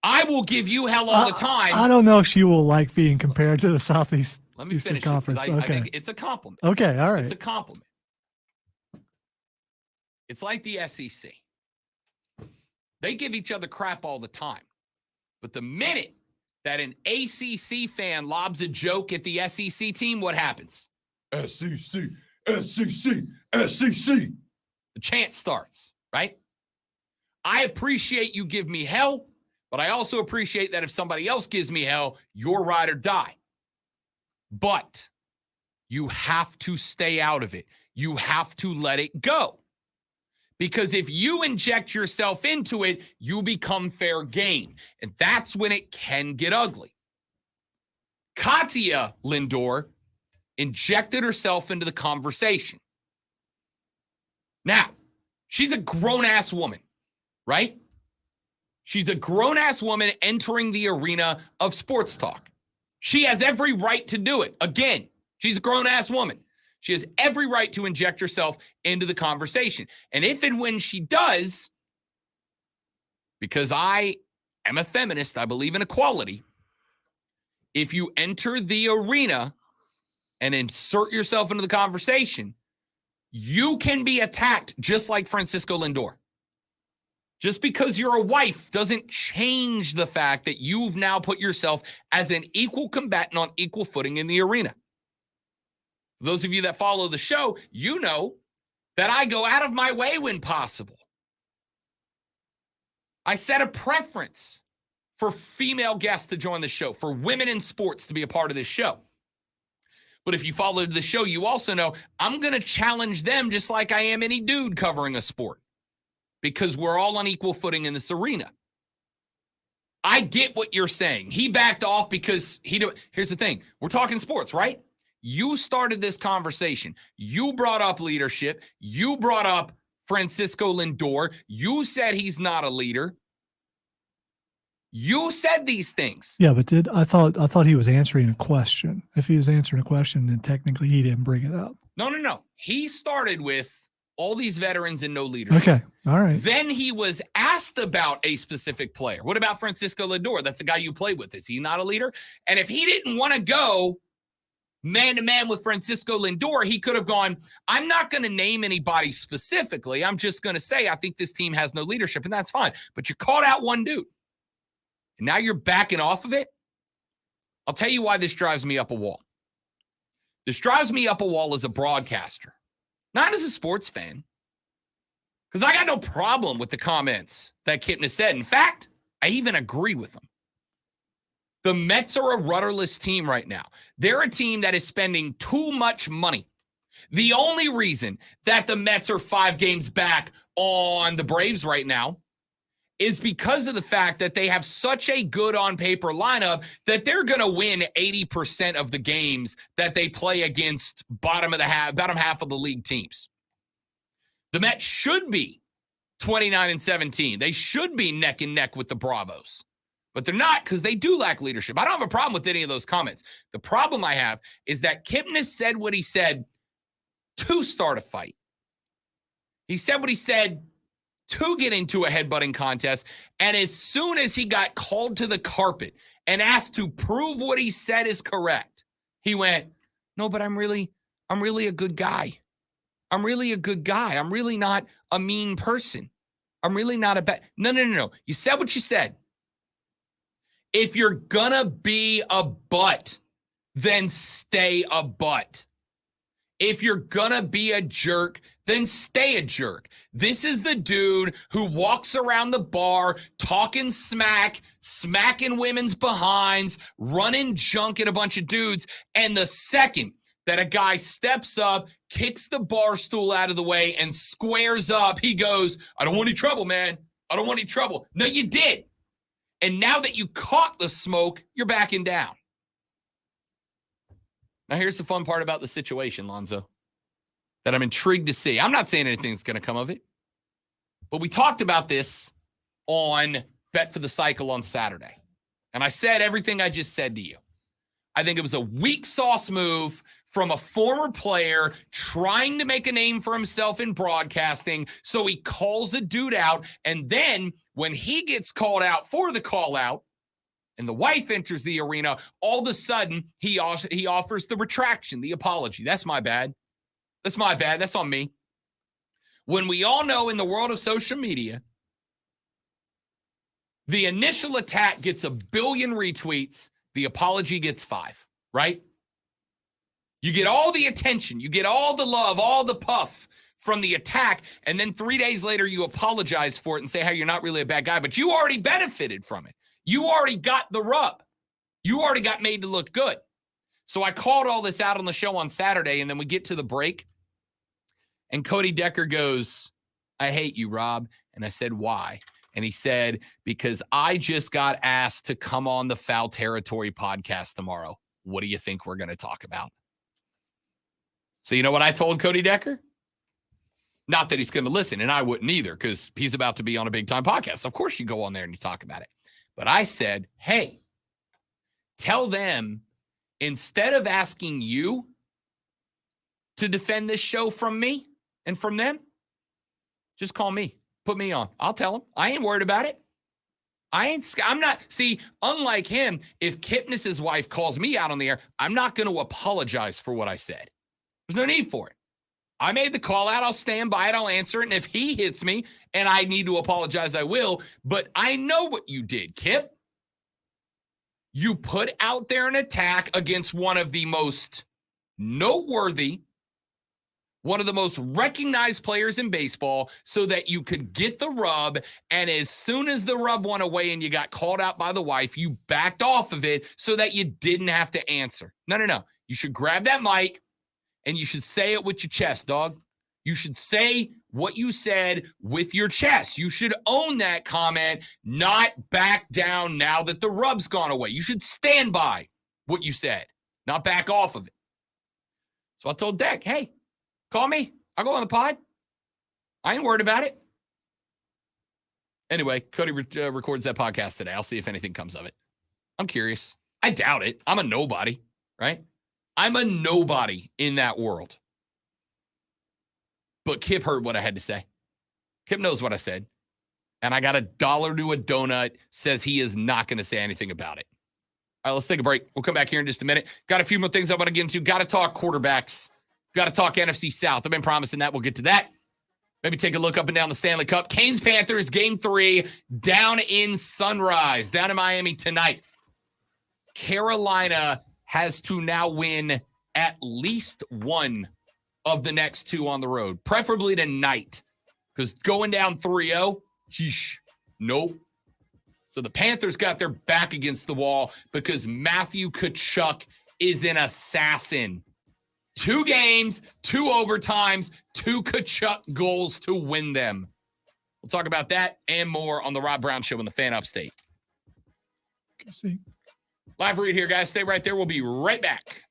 [SPEAKER 2] I will give you hell all the time.
[SPEAKER 3] I don't know if she will like being compared to the Southeast
[SPEAKER 2] Let me finish
[SPEAKER 3] Conference.
[SPEAKER 2] I think it's a compliment.
[SPEAKER 3] Okay, all right.
[SPEAKER 2] It's a compliment. It's like the SEC. They give each other crap all the time. But the minute that an ACC fan lobs a joke at the SEC team, what happens? SEC, SEC, SEC. The chant starts, right? I appreciate you give me hell, but I also appreciate that if somebody else gives me hell, you're ride or die. But you have to stay out of it. You have to let it go. Because if you inject yourself into it, you become fair game. And that's when it can get ugly. Katya Lindor injected herself into the conversation. Now, she's a grown-ass woman, right? She's a grown-ass woman entering the arena of sports talk. She has every right to do it. Again, she's a grown-ass woman. She has every right to inject herself into the conversation. And if and when she does, because I am a feminist, I believe in equality, if you enter the arena and insert yourself into the conversation, you can be attacked just like Francisco Lindor. Just because you're a wife doesn't change the fact that you've now put yourself as an equal combatant on equal footing in the arena. For those of you that follow the show, you know that I go out of my way when possible. I set a preference for female guests to join the show, for women in sports to be a part of this show. But if you follow the show, you also know I'm going to challenge them just like I am any dude covering a sport, because we're all on equal footing in this arena. I get what you're saying. He backed off because here's the thing. We're talking sports, right? You started this conversation. You brought up leadership. You brought up Francisco Lindor. You said he's not a leader. You said these things.
[SPEAKER 3] Yeah, but I thought he was answering a question. If he was answering a question, then technically he didn't bring it up.
[SPEAKER 2] No. He started with all these veterans and no leadership.
[SPEAKER 3] Okay, all right.
[SPEAKER 2] Then he was asked about a specific player. What about Francisco Lindor? That's the guy you played with. Is he not a leader? And if he didn't want to go man-to-man with Francisco Lindor, he could have gone, I'm not going to name anybody specifically. I'm just going to say I think this team has no leadership, and that's fine. But you called out one dude, and now you're backing off of it? I'll tell you why this drives me up a wall. This drives me up a wall as a broadcaster, not as a sports fan, because I got no problem with the comments that Kipnis said. In fact, I even agree with them. The Mets are a rudderless team right now. They're a team that is spending too much money. The only reason that the Mets are 5 games back on the Braves right now is because of the fact that they have such a good on-paper lineup that they're going to win 80% of the games that they play against bottom half of the league teams. The Mets should be 29-17. They should be neck and neck with the Bravos. But they're not, because they do lack leadership. I don't have a problem with any of those comments. The problem I have is that Kipnis said what he said to start a fight. He said what he said to get into a headbutting contest. And as soon as he got called to the carpet and asked to prove what he said is correct, he went, no, but I'm really a good guy. I'm really a good guy. I'm really not a mean person. I'm really not a bad. No. You said what you said. If you're gonna be a butt, then stay a butt. If you're gonna be a jerk, then stay a jerk. This is the dude who walks around the bar talking smack, smacking women's behinds, running junk at a bunch of dudes. And the second that a guy steps up, kicks the bar stool out of the way, and squares up, he goes, I don't want any trouble, man. I don't want any trouble. No, you did. And now that you caught the smoke, you're backing down. Now, here's the fun part about the situation, Lonzo, that I'm intrigued to see. I'm not saying anything's going to come of it, but we talked about this on Bet for the Cycle on Saturday. And I said everything I just said to you. I think it was a weak sauce move from a former player trying to make a name for himself in broadcasting. So he calls a dude out. And then when he gets called out for the call out, and the wife enters the arena, all of a sudden, he offers the retraction, the apology. That's my bad. That's my bad. That's on me. When we all know in the world of social media, the initial attack gets 1 billion retweets, the apology gets 5, right? You get all the attention, you get all the love, all the puff from the attack, and then 3 days later, you apologize for it and say how you're not really a bad guy, but you already benefited from it. You already got the rub. You already got made to look good. So I called all this out on the show on Saturday, and then we get to the break, and Cody Decker goes, I hate you, Rob. And I said, why? And he said, because I just got asked to come on the Foul Territory podcast tomorrow. What do you think we're going to talk about? So you know what I told Cody Decker? Not that he's going to listen, and I wouldn't either, because he's about to be on a big-time podcast. Of course you go on there and you talk about it. But I said, hey, tell them, instead of asking you to defend this show from me and from them, just call me. Put me on. I'll tell them. I ain't worried about it. I'm not. See, unlike him, if Kipnis's wife calls me out on the air, I'm not going to apologize for what I said. There's no need for it. I made the call out. I'll stand by it. I'll answer it. And if he hits me and I need to apologize, I will. But I know what you did, Kip. You put out there an attack against one of the most noteworthy, one of the most recognized players in baseball, so that you could get the rub. And as soon as the rub went away and you got called out by the wife, you backed off of it so that you didn't have to answer. No. You should grab that mic and you should say it with your chest, dog. You should say what you said with your chest. You should own that comment, not back down now that the rub's gone away. You should stand by what you said, not back off of it. So I told Deck, hey, call me. I'll go on the pod. I ain't worried about it. Anyway, Cody records that podcast today. I'll see if anything comes of it. I'm curious. I doubt it. I'm a nobody, right? I'm a nobody in that world. But Kip heard what I had to say. Kip knows what I said. And I got $1 to a donut, says he is not going to say anything about it. All right, let's take a break. We'll come back here in just a minute. Got a few more things I want to get into. Got to talk quarterbacks. Got to talk NFC South. I've been promising that. We'll get to that. Maybe take a look up and down the Stanley Cup. Canes-Panthers, Game 3, down in Sunrise, down in Miami tonight. Carolina has to now win at least one of the next 2 on the road, preferably tonight, because going down 3-0, nope. So the Panthers got their back against the wall because Matthew Tkachuk is an assassin. 2 games, 2 overtimes, 2 Tkachuk goals to win them. We'll talk about that and more on the Rob Brown Show in the Fan Upstate.
[SPEAKER 3] See.
[SPEAKER 2] Live read here, guys. Stay right there. We'll be right back.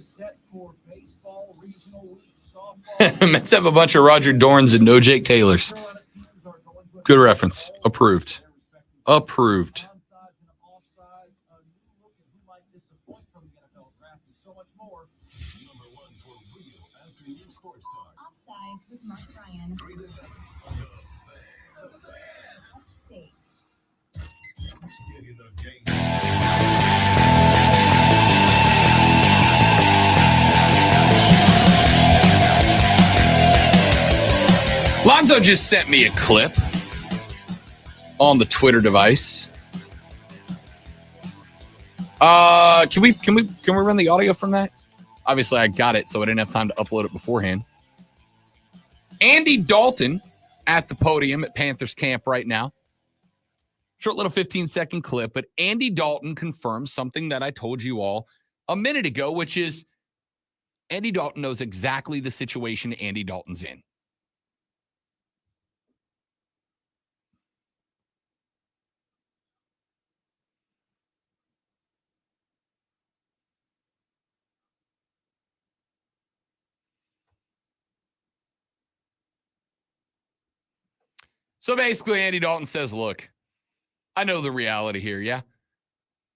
[SPEAKER 11] Set for baseball regional week softball.
[SPEAKER 2] Mets have a bunch of Roger Dorns and no Jake Taylors. Good reference. Approved. Approved.
[SPEAKER 1] Offsides with Mark Ryan. Upstate.
[SPEAKER 2] Lonzo just sent me a clip on the Twitter device. Can we run the audio from that? Obviously, I got it, so I didn't have time to upload it beforehand. Andy Dalton at the podium at Panthers camp right now. Short little 15-second clip, but Andy Dalton confirms something that I told you all a minute ago, which is Andy Dalton knows exactly the situation Andy Dalton's in. So basically, Andy Dalton says, look, I know the reality here, yeah?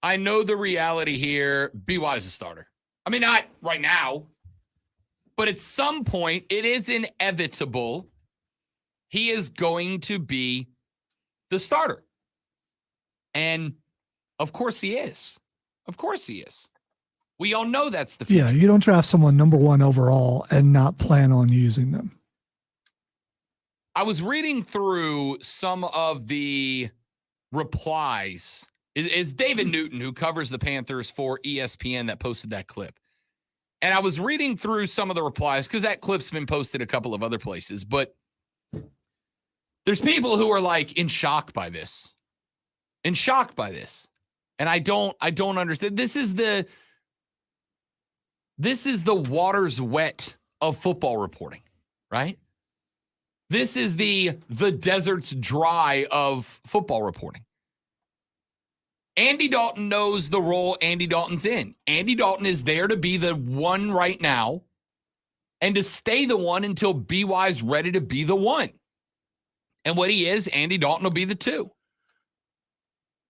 [SPEAKER 2] I know the reality here. BY is a starter. I mean, not right now, but at some point, it is inevitable he is going to be the starter. And of course he is. Of course he is. We all know that's the future.
[SPEAKER 3] Yeah, you don't draft someone number 1 overall and not plan on using them.
[SPEAKER 2] I was reading through some of the replies. It's David Newton, who covers the Panthers for ESPN, that posted that clip. And I was reading through some of the replies because that clip's been posted a couple of other places. But there's people who are like in shock by this. In shock by this. And I don't understand. This is the water's wet of football reporting, right? This is the desert's dry of football reporting. Andy Dalton knows the role Andy Dalton's in. Andy Dalton is there to be the one right now and to stay the one until BY's ready to be the one. And what he is, Andy Dalton will be the 2.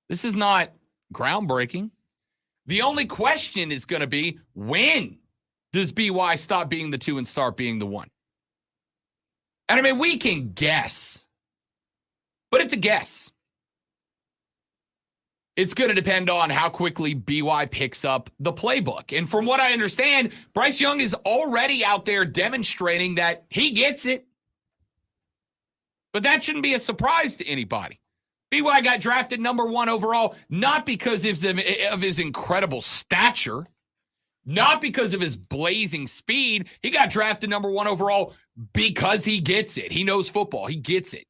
[SPEAKER 2] This is not groundbreaking. The only question is going to be, when does BY stop being the 2 and start being the 1? And I mean, we can guess, but it's a guess. It's going to depend on how quickly BY picks up the playbook. And from what I understand, Bryce Young is already out there demonstrating that he gets it. But that shouldn't be a surprise to anybody. BY got drafted number 1 overall, not because of his incredible stature, not because of his blazing speed. He got drafted number 1 overall because he gets it. He knows football. He gets it.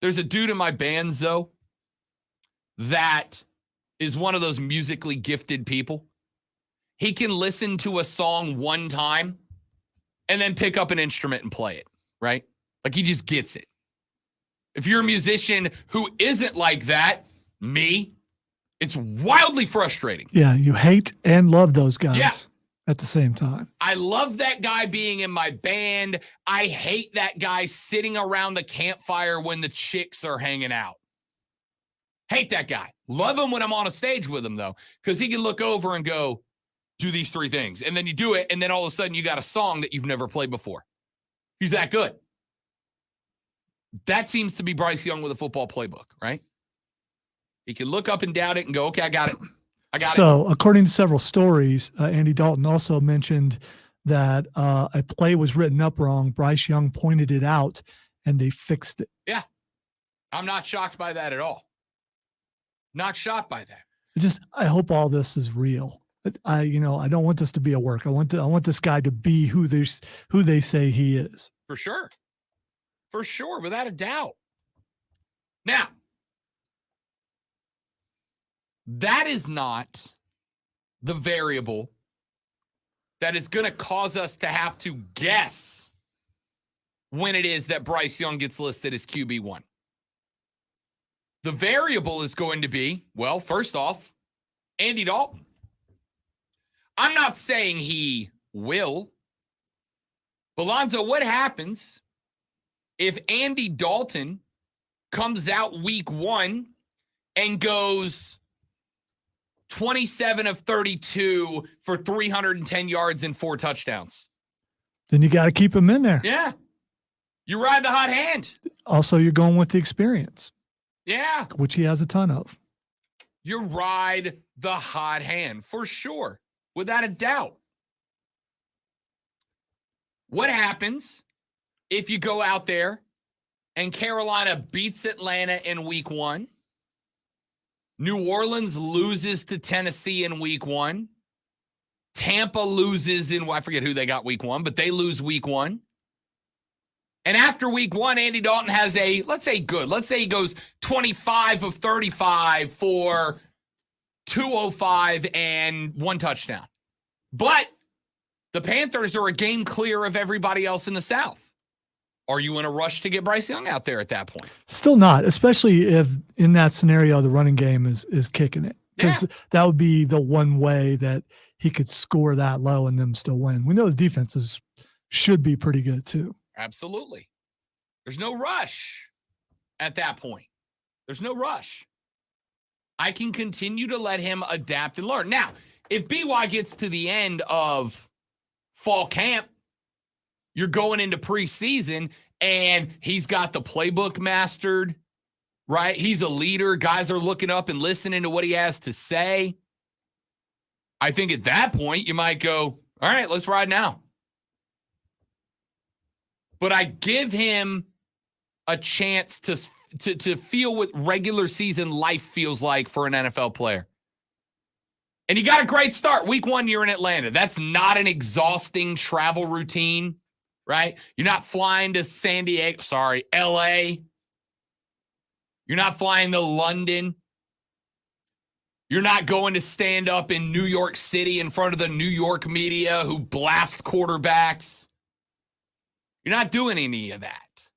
[SPEAKER 2] There's a dude in my band, Zoe, that is one of those musically gifted people. He can listen to a song one time and then pick up an instrument and play it, right? Like, he just gets it. If you're a musician who isn't like that, me, it's wildly frustrating.
[SPEAKER 3] Yeah, you hate and love those guys at the same time.
[SPEAKER 2] I love that guy being in my band. I hate that guy sitting around the campfire when the chicks are hanging out. Hate that guy. Love him when I'm on a stage with him, though, because he can look over and go, do these 3 things. And then you do it, and then all of a sudden you got a song that you've never played before. He's that good. That seems to be Bryce Young with a football playbook, right? He can look up and down it and go, okay, I got it.
[SPEAKER 3] So, according to several stories, Andy Dalton also mentioned that a play was written up wrong. Bryce Young pointed it out, and they fixed it.
[SPEAKER 2] Yeah. I'm not shocked by that at all. Not shocked by that.
[SPEAKER 3] I hope all this is real. I don't want this to be a work. I want this guy to be who they say he is.
[SPEAKER 2] For sure. For sure, without a doubt. Now, that is not the variable that is going to cause us to have to guess when it is that Bryce Young gets listed as QB1. The variable is going to be, well, first off, Andy Dalton. I'm not saying he will. But Lonzo, what happens if Andy Dalton comes out week 1 and goes 27 of 32 for 310 yards and 4 touchdowns?
[SPEAKER 3] Then you got to keep him in there.
[SPEAKER 2] Yeah. You ride the hot hand.
[SPEAKER 3] Also, you're going with the experience.
[SPEAKER 2] Yeah.
[SPEAKER 3] Which he has a ton of.
[SPEAKER 2] You ride the hot hand for sure, without a doubt. What happens if you go out there and Carolina beats Atlanta in week 1? New Orleans loses to Tennessee in week 1. Tampa loses in, I forget who they got week 1, but they lose week 1. And after week 1, Andy Dalton has let's say he goes 25 of 35 for 205 and 1 touchdown. But the Panthers are a game clear of everybody else in the South. Are you in a rush to get Bryce Young out there at that point?
[SPEAKER 3] Still not, especially if in that scenario the running game is kicking it. Because that would be the one way that he could score that low and them still win. We know the defenses should be pretty good too.
[SPEAKER 2] Absolutely. There's no rush at that point. There's no rush. I can continue to let him adapt and learn. Now, if BY gets to the end of fall camp, you're going into preseason, and he's got the playbook mastered, right? He's a leader. Guys are looking up and listening to what he has to say. I think at that point, you might go, all right, let's ride now. But I give him a chance to feel what regular season life feels like for an NFL player. And you got a great start. Week 1, you're in Atlanta. That's not an exhausting travel routine, right? You're not flying to LA. You're not flying to London. You're not going to stand up in New York City in front of the New York media who blast quarterbacks. You're not doing any of that.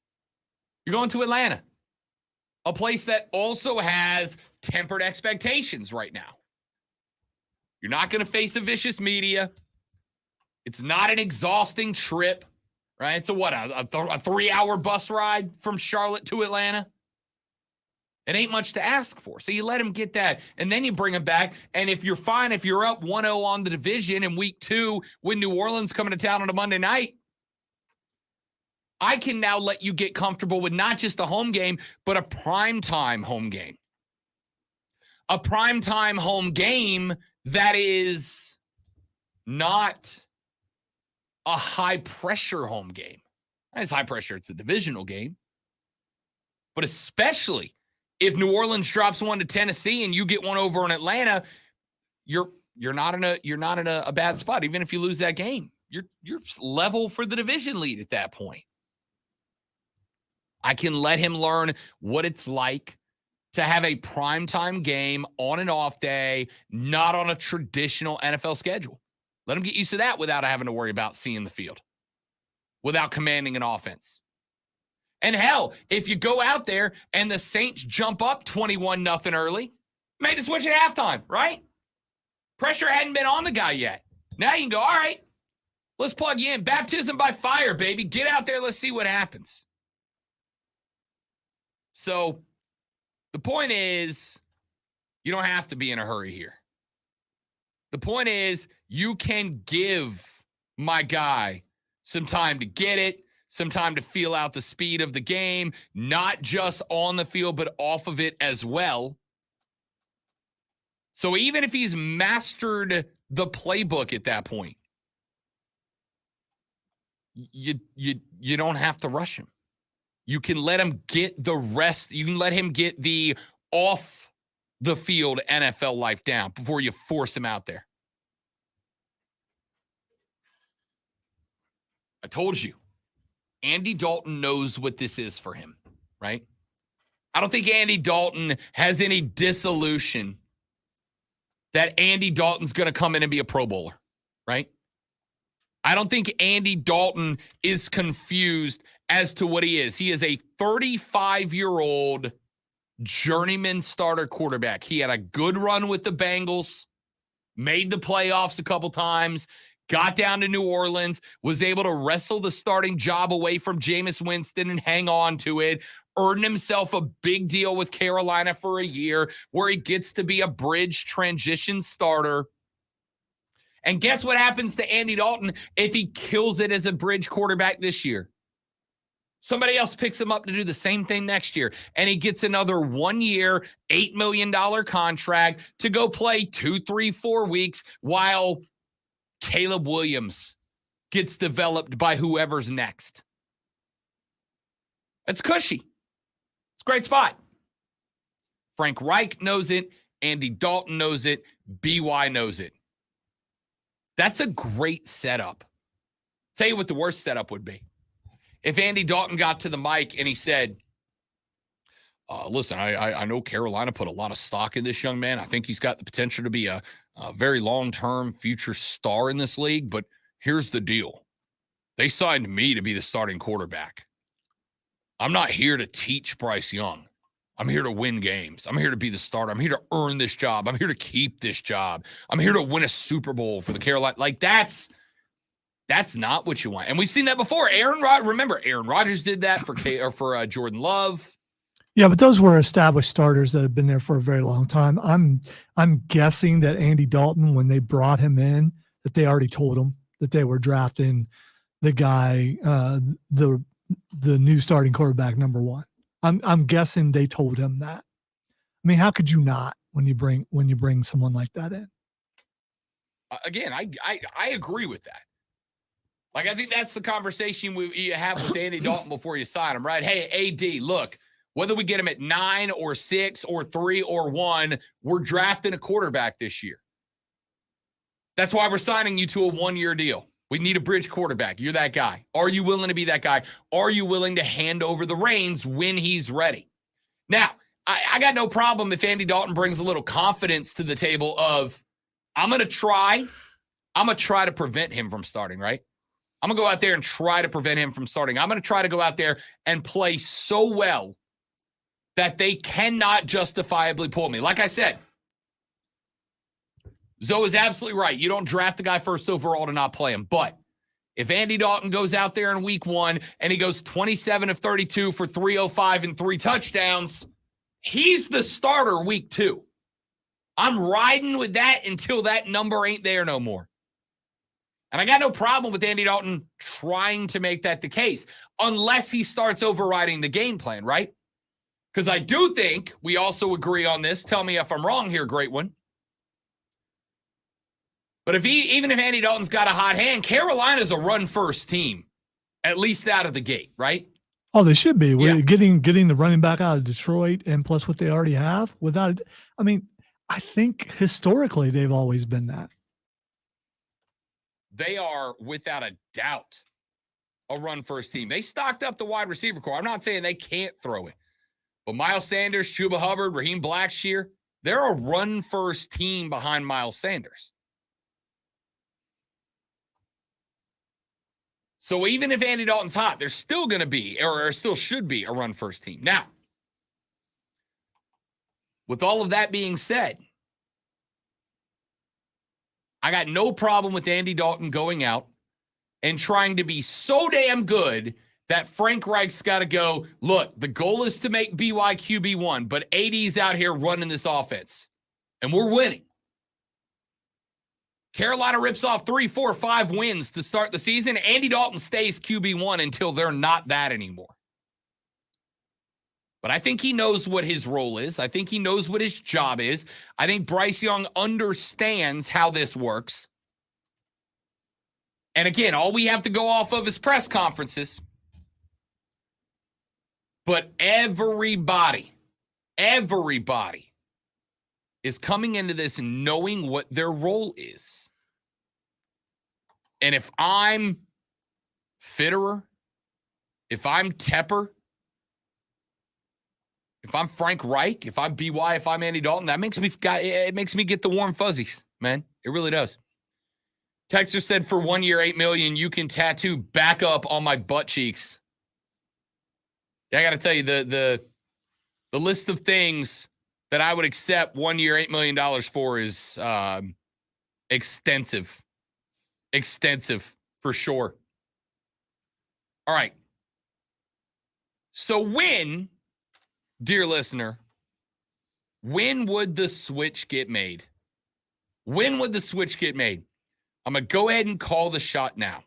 [SPEAKER 2] You're going to Atlanta, a place that also has tempered expectations right now. You're not going to face a vicious media. It's not an exhausting trip, right? It's a 3-hour bus ride from Charlotte to Atlanta. It ain't much to ask for. So you let him get that, and then you bring him back. And if you're fine, if you're up 1-0 on the division in week 2 when New Orleans coming to town on a Monday night, I can now let you get comfortable with not just a home game, but a primetime home game. A primetime home game that is not a high-pressure home game. It's high pressure. It's a divisional game. But especially if New Orleans drops 1 to Tennessee and you get 1 over in Atlanta, you're not in a bad spot. Even if you lose that game, you're level for the division lead at that point. I can let him learn what it's like to have a primetime game on an off day, not on a traditional NFL schedule. Let him get used to that without having to worry about seeing the field, without commanding an offense. And hell, if you go out there and the Saints jump up 21-0 early, make the switch at halftime, right? Pressure hadn't been on the guy yet. Now you can go, all right, let's plug you in. Baptism by fire, baby. Get out there. Let's see what happens. So the point is, you don't have to be in a hurry here. The point is, you can give my guy some time to get it, some time to feel out the speed of the game, not just on the field, but off of it as well. So even if he's mastered the playbook at that point, you don't have to rush him. You can let him get the rest. You can let him get the off the field NFL life down before you force him out there. I told you, Andy Dalton knows what this is for him, right? I don't think Andy Dalton has any disillusion that Andy Dalton's going to come in and be a Pro Bowler, right? I don't think Andy Dalton is confused as to what he is. He is a 35-year-old journeyman starter quarterback. He had a good run with the Bengals. made the playoffs a couple times, got down to New Orleans, was able to wrestle the starting job away from Jameis Winston and hang on to it, earned himself a big deal with Carolina for a year where he gets to be a bridge transition starter. And guess what happens to Andy Dalton if he kills it as a bridge quarterback this year? Somebody else picks him up to do the same thing next year, and he gets another 1 year, $8 million contract to go play 2, 3, 4 weeks while Caleb Williams gets developed by whoever's next. It's cushy. It's a great spot. Frank Reich knows it. Andy Dalton knows it. BY knows it. That's a great setup. Tell you what the worst setup would be. If Andy Dalton got to the mic and he said, listen, I know Carolina put a lot of stock in this young man. I think he's got the potential to be a very long-term future star in this league, but here's the deal. They signed me to be the starting quarterback. I'm not here to teach Bryce Young. I'm here to win games. I'm here to be the starter. I'm here to earn this job. I'm here to keep this job. I'm here to win a Super Bowl for the Carolina. Like, that's not what you want. And we've seen that before. Aaron Rodgers did that for Jordan Love.
[SPEAKER 3] Yeah, but those were established starters that have been there for a very long time. I'm guessing that Andy Dalton, when they brought him in, that they already told him that they were drafting the guy, the new starting quarterback, number 1. I'm guessing they told him that. I mean, how could you not when you bring someone like that in?
[SPEAKER 2] Again, I agree with that. Like, I think that's the conversation you have with Andy Dalton before you sign him, right? Hey, AD, look, whether we get him at 9 or 6 or 3 or 1, we're drafting a quarterback this year. That's why we're signing you to a 1-year deal. We need a bridge quarterback. You're that guy. Are you willing to be that guy? Are you willing to hand over the reins when he's ready? Now, I got no problem if Andy Dalton brings a little confidence to the table of, I'm going to try to prevent him from starting, right? I'm going to go out there and try to prevent him from starting. I'm going to try to go out there and play so well that they cannot justifiably pull me. Like I said, Zoe is absolutely right. You don't draft a guy first overall to not play him. But if Andy Dalton goes out there in week 1 and he goes 27 of 32 for 305 and 3 touchdowns, he's the starter week 2. I'm riding with that until that number ain't there no more. And I got no problem with Andy Dalton trying to make that the case, unless he starts overriding the game plan, right? Because I do think we also agree on this. Tell me if I'm wrong here, great one. But even if Andy Dalton's got a hot hand, Carolina's a run-first team, at least out of the gate, right?
[SPEAKER 3] Oh, they should be. We're getting the running back out of Detroit, and plus what they already have. I think historically they've always been that.
[SPEAKER 2] They are, without a doubt, a run-first team. They stocked up the wide receiver core. I'm not saying they can't throw it. But Miles Sanders, Chuba Hubbard, Raheem Blackshear, they're a run-first team behind Miles Sanders. So even if Andy Dalton's hot, there's still going to be, or still should be, a run-first team. Now, with all of that being said, I got no problem with Andy Dalton going out and trying to be so damn good that Frank Reich's got to go, look, the goal is to make BY QB1, but AD's out here running this offense, and we're winning. Carolina rips off 3, 4, 5 wins to start the season. Andy Dalton stays QB1 until they're not that anymore. But I think he knows what his role is. I think he knows what his job is. I think Bryce Young understands how this works. And again, all we have to go off of is press conferences. But everybody is coming into this knowing what their role is. And if I'm Fitterer, if I'm Tepper, if I'm Frank Reich, if I'm BY, if I'm Andy Dalton, it makes me get the warm fuzzies, man. It really does. Texter said for 1 year, $8 million, you can tattoo back up on my butt cheeks. Yeah, I got to tell you, the list of things that I would accept 1 year, $8 million for is Extensive for sure. All right. So when, dear listener, when would the switch get made? When would the switch get made? I'm going to go ahead and call the shot now.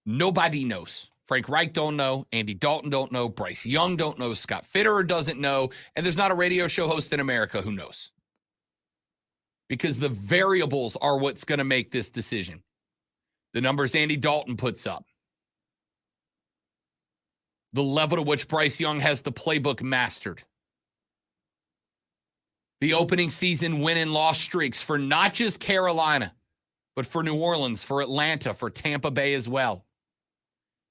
[SPEAKER 2] Nobody knows. Frank Reich don't know. Andy Dalton don't know. Bryce Young don't know. Scott Fitterer doesn't know. And there's not a radio show host in America who knows. Because the variables are what's going to make this decision. The numbers Andy Dalton puts up. The level to which Bryce Young has the playbook mastered. The opening season win and loss streaks for not just Carolina, but for New Orleans, for Atlanta, for Tampa Bay as well.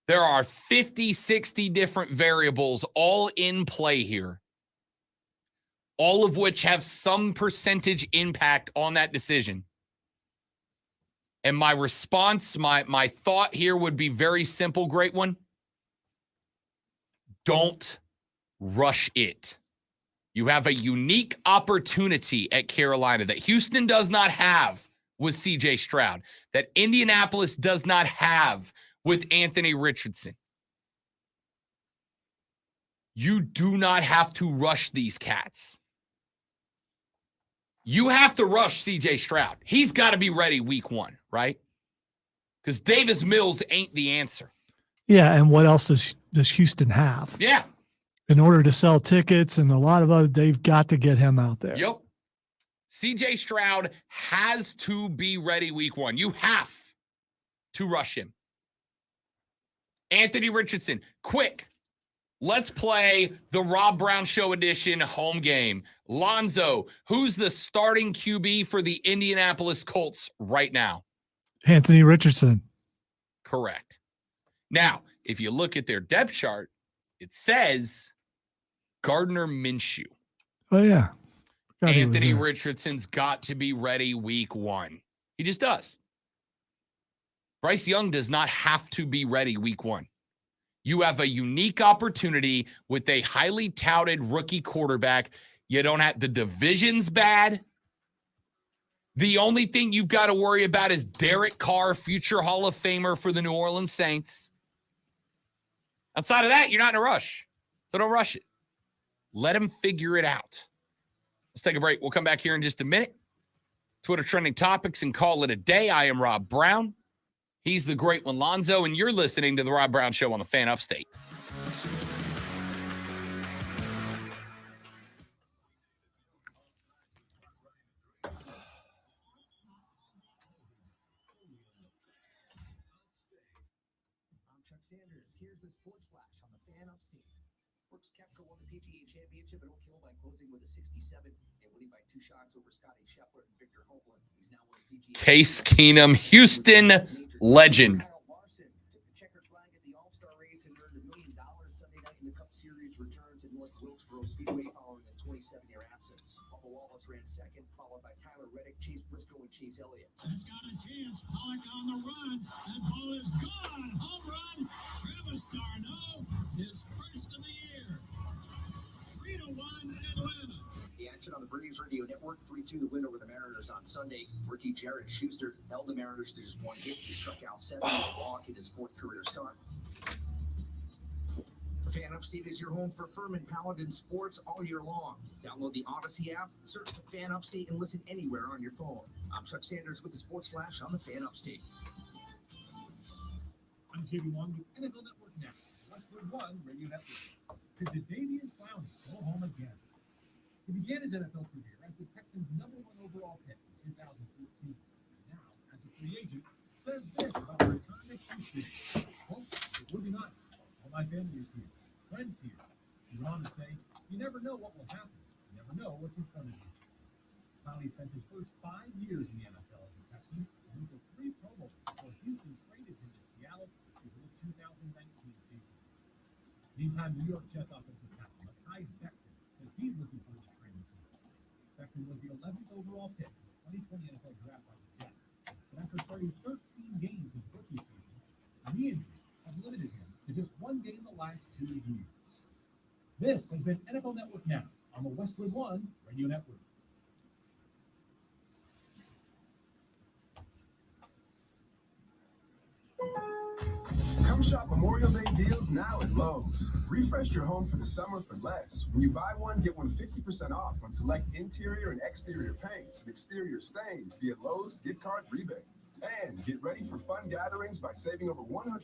[SPEAKER 2] There are 50, 60 different variables all in play here, all of which have some percentage impact on that decision. And my response, my thought here would be very simple, great one. Don't rush it. You have a unique opportunity at Carolina that Houston does not have with C.J. Stroud, that Indianapolis does not have with Anthony Richardson. You do not have to rush these cats. You have to rush C.J. Stroud. He's got to be ready week 1, right? Because Davis Mills ain't the answer.
[SPEAKER 3] Yeah, and what else does Houston have?
[SPEAKER 2] Yeah.
[SPEAKER 3] In order to sell tickets and a lot of others, they've got to get him out there.
[SPEAKER 2] Yep. C.J. Stroud has to be ready week 1. You have to rush him. Anthony Richardson, quick. Let's play the Rob Brown Show edition home game. Lonzo, who's the starting QB for the Indianapolis Colts right now?
[SPEAKER 3] Anthony Richardson.
[SPEAKER 2] Correct. Now, if you look at their depth chart, it says Gardner Minshew.
[SPEAKER 3] Oh, yeah.
[SPEAKER 2] Anthony Richardson's got to be ready week 1. He just does. Bryce Young does not have to be ready week 1. You have a unique opportunity with a highly touted rookie quarterback. You don't have the division's bad. The only thing you've got to worry about is Derek Carr, future Hall of Famer for the New Orleans Saints. Outside of that, you're not in a rush. So don't rush it. Let him figure it out. Let's take a break. We'll come back here in just a minute. Twitter trending topics and call it a day. I am Rob Brown. He's the great one, Lonzo, and you're listening to the Rob Brown Show on the Fan Upstate.
[SPEAKER 5] I'm Chuck Sanders. Here's the Sports Flash on the Fan Upstate. Brooks Koepka won the PGA Championship at Oak Hill by closing with a 67 and winning by 2 shots over Scotty Scheffler and Victor Hovland. He's now won the PGA.
[SPEAKER 2] Case Keenum, Houston legend.
[SPEAKER 5] Larson took the checkered flag at the All-Star race and earned $1 million Sunday night in the Cup Series. Returns at North Wilkesboro Speedway following a 27-year absence. Bubba Wallace ran second, followed by Tyler Reddick, Chase Briscoe, and Chase Elliott.
[SPEAKER 16] It's got a chance. Pollock on the run. That ball is gone. Home run. Travis d'Arnaud, his first of the year. 3-1 Atlanta.
[SPEAKER 5] The action on the Braves Radio Network, 3-2 the win over the Mariners on Sunday. Rookie Jared Schuster held the Mariners to just 1 hit. He struck out 7 with a walk in his 4th career start. The Fan Upstate is your home for Furman Paladin sports all year long. Download the Odyssey app, search the Fan Upstate, and listen anywhere on your phone. I'm Chuck Sanders with the Sports Flash on the Fan Upstate.
[SPEAKER 11] I'm JB1 with NFL Network Now. Westwood One Radio Network. Did Jadavian Clowney go home again? He began his NFL career as the Texans' #1 overall pick in 2014. And now, as a free agent, says this about the return to Houston. Quote, it would be nice. All my family is here. Friends here. He went on to say, you never know what will happen. You never know what's in front of you. Clowney spent his first 5 years in the NFL as a Texan, and with 3 Pro Bowls before Houston traded him to Seattle for the 2019 season. Meantime, New York Jets offensive tackle Mekhi Becton says he's looking forward to training camp. Becton was the 11th overall pick in the 2020 NFL Draft by the Jets, but after starting 13 games his rookie season, knee injuries have limited him to just 1 game the last 2 years. This has been NFL Network Now on the Westwood One Radio Network.
[SPEAKER 4] Come shop Memorial Day deals now at Lowe's. Refresh your home for the summer for less. When you buy one, get one 50% off on select interior and exterior paints and exterior stains via Lowe's gift card rebate. And get ready for fun gatherings by saving over $100 on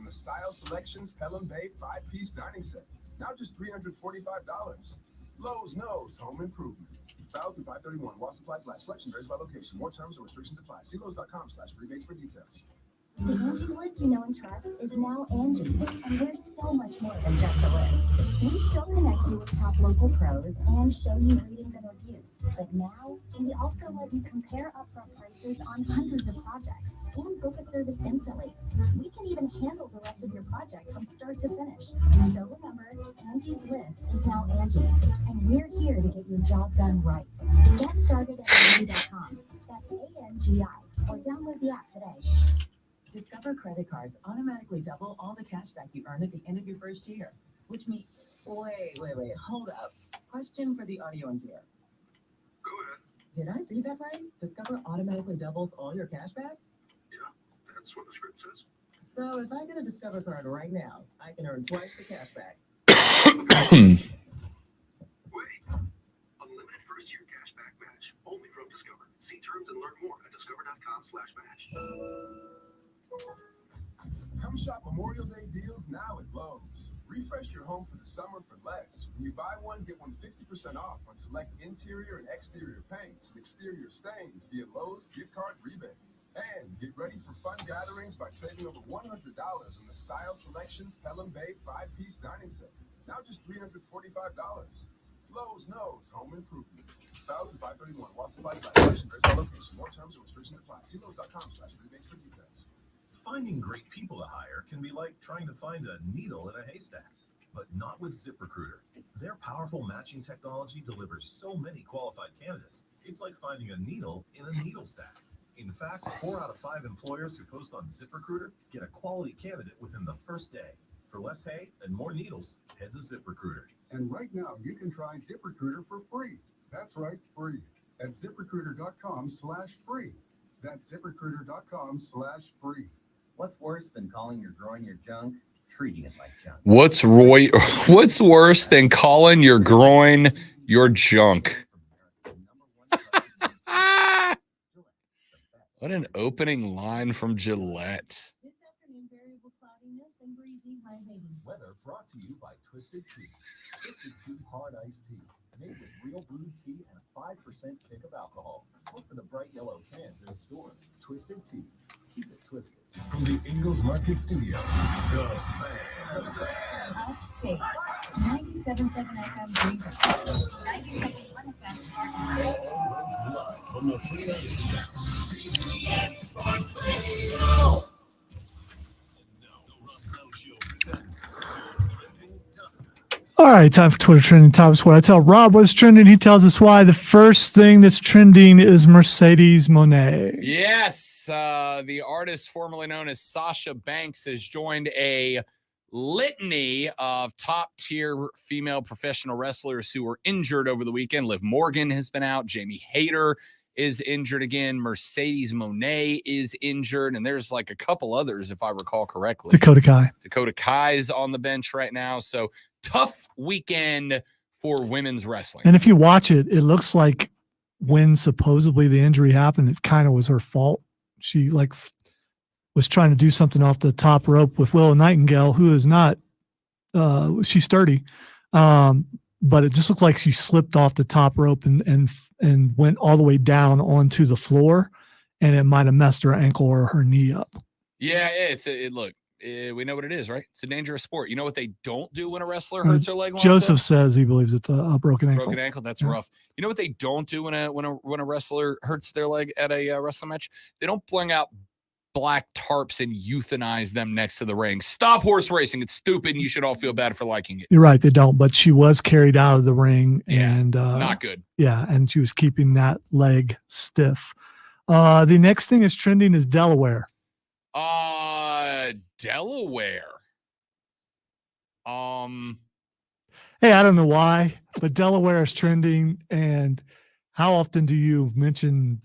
[SPEAKER 4] the Style Selections Pelham Bay 5-piece dining set. Now just $345. Lowe's knows home improvement. Valid through 5/31. While supplies last. Selection varies by location. More terms and restrictions apply. See Lowe's.com/rebates for details.
[SPEAKER 7] The Angie's List you know and trust is now Angie, and we're so much more than just a list. We still connect you with top local pros and show you ratings and reviews, but now we also let you compare upfront prices on hundreds of projects and book a service instantly. We can even handle the rest of your project from start to finish. So remember, Angie's List is now Angie, and we're here to get your job done right. Get started at Angie.com. That's ANGI, or download the app today.
[SPEAKER 17] Discover credit cards automatically double all the cash back you earn at the end of your first year, which means, wait, hold up. Question for the audio engineer.
[SPEAKER 23] Go ahead.
[SPEAKER 17] Did I read that right? Discover automatically doubles all your cash back?
[SPEAKER 23] Yeah, that's what the script says.
[SPEAKER 17] So if I get a Discover card right now, I can earn twice the cash back.
[SPEAKER 23] Wait. Unlimited first-year cashback match, only from Discover. See terms and learn more at discover.com/match.
[SPEAKER 4] Come shop Memorial Day deals now at Lowe's. Refresh your home for the summer for less. When you buy one, get one 50% off on select interior and exterior paints and exterior stains via Lowe's gift card rebate. And get ready for fun gatherings by saving over $100 on the Style Selections Pelham Bay 5-piece dining set. Now just $345. Lowe's knows home improvement. Valid through 5/31. While supplies last. Selection varies by location. More terms and restrictions apply. See Lowe's.com/rebates for details.
[SPEAKER 8] Finding great people to hire can be like trying to find a needle in a haystack, but not with ZipRecruiter. Their powerful matching technology delivers so many qualified candidates, it's like finding a needle in a needle stack. In fact, 4 out of 5 employers who post on ZipRecruiter get a quality candidate within the first day. For less hay and more needles, head to ZipRecruiter.
[SPEAKER 21] And right now, you can try ZipRecruiter for free. That's right, free. At ZipRecruiter.com/free. That's ZipRecruiter.com/free.
[SPEAKER 10] What's worse than calling your groin your junk? Treating it like junk.
[SPEAKER 2] What's worse than calling your groin your junk? What an opening line from Gillette.
[SPEAKER 17] This afternoon, variable cloudiness and breezy high 80s.
[SPEAKER 12] Weather brought to you by Twisted Tea. Twisted Tea Hard Iced Tea. Made with real brewed tea and a 5% kick of alcohol. Look for the bright yellow cans in store. Twisted Tea. Keep it twisted.
[SPEAKER 8] From the Ingalls Market Studio, the
[SPEAKER 1] Upstate, 97.7 FM Greenville, 97.1 FM Spartanburg.
[SPEAKER 8] Always live from the Free Agency. CBS Sports Radio. And now, the Rob Bell Show presents Trending Topics.
[SPEAKER 3] All right, time for Twitter Trending Topics, where I tell Rob what's trending. He tells us why. The first thing that's trending is Mercedes Moné.
[SPEAKER 2] Yes, the artist formerly known as Sasha Banks has joined a litany of top-tier female professional wrestlers who were injured over the weekend. Liv Morgan has been out. Jamie Hayter is injured again. Mercedes Moné is injured. And there's like a couple others, if I recall correctly.
[SPEAKER 3] Dakota Kai
[SPEAKER 2] is on the bench right now. So tough weekend for women's wrestling.
[SPEAKER 3] And if you watch it, it looks like when supposedly the injury happened, it kind of was her fault. She was trying to do something off the top rope with Willow Nightingale, who is not, she's sturdy. But it just looked like she slipped off the top rope and went all the way down onto the floor, and it might have messed her ankle or her knee up.
[SPEAKER 2] Yeah, we know what it is, right? It's a dangerous sport. You know what they don't do when a wrestler hurts their leg?
[SPEAKER 3] Joseph says he believes it's a broken ankle.
[SPEAKER 2] Broken ankle, that's rough. You know what they don't do when a wrestler hurts their leg at a wrestling match? They don't bring out black tarps and euthanize them next to the ring. Stop horse racing. It's stupid, and you should all feel bad for liking it.
[SPEAKER 3] You're right, they don't, but she was carried out of the ring, and
[SPEAKER 2] not good.
[SPEAKER 3] Yeah, and she was keeping that leg stiff. The next thing is trending is Delaware.
[SPEAKER 2] Delaware.
[SPEAKER 3] Hey, I don't know why, but Delaware is trending. And how often do you mention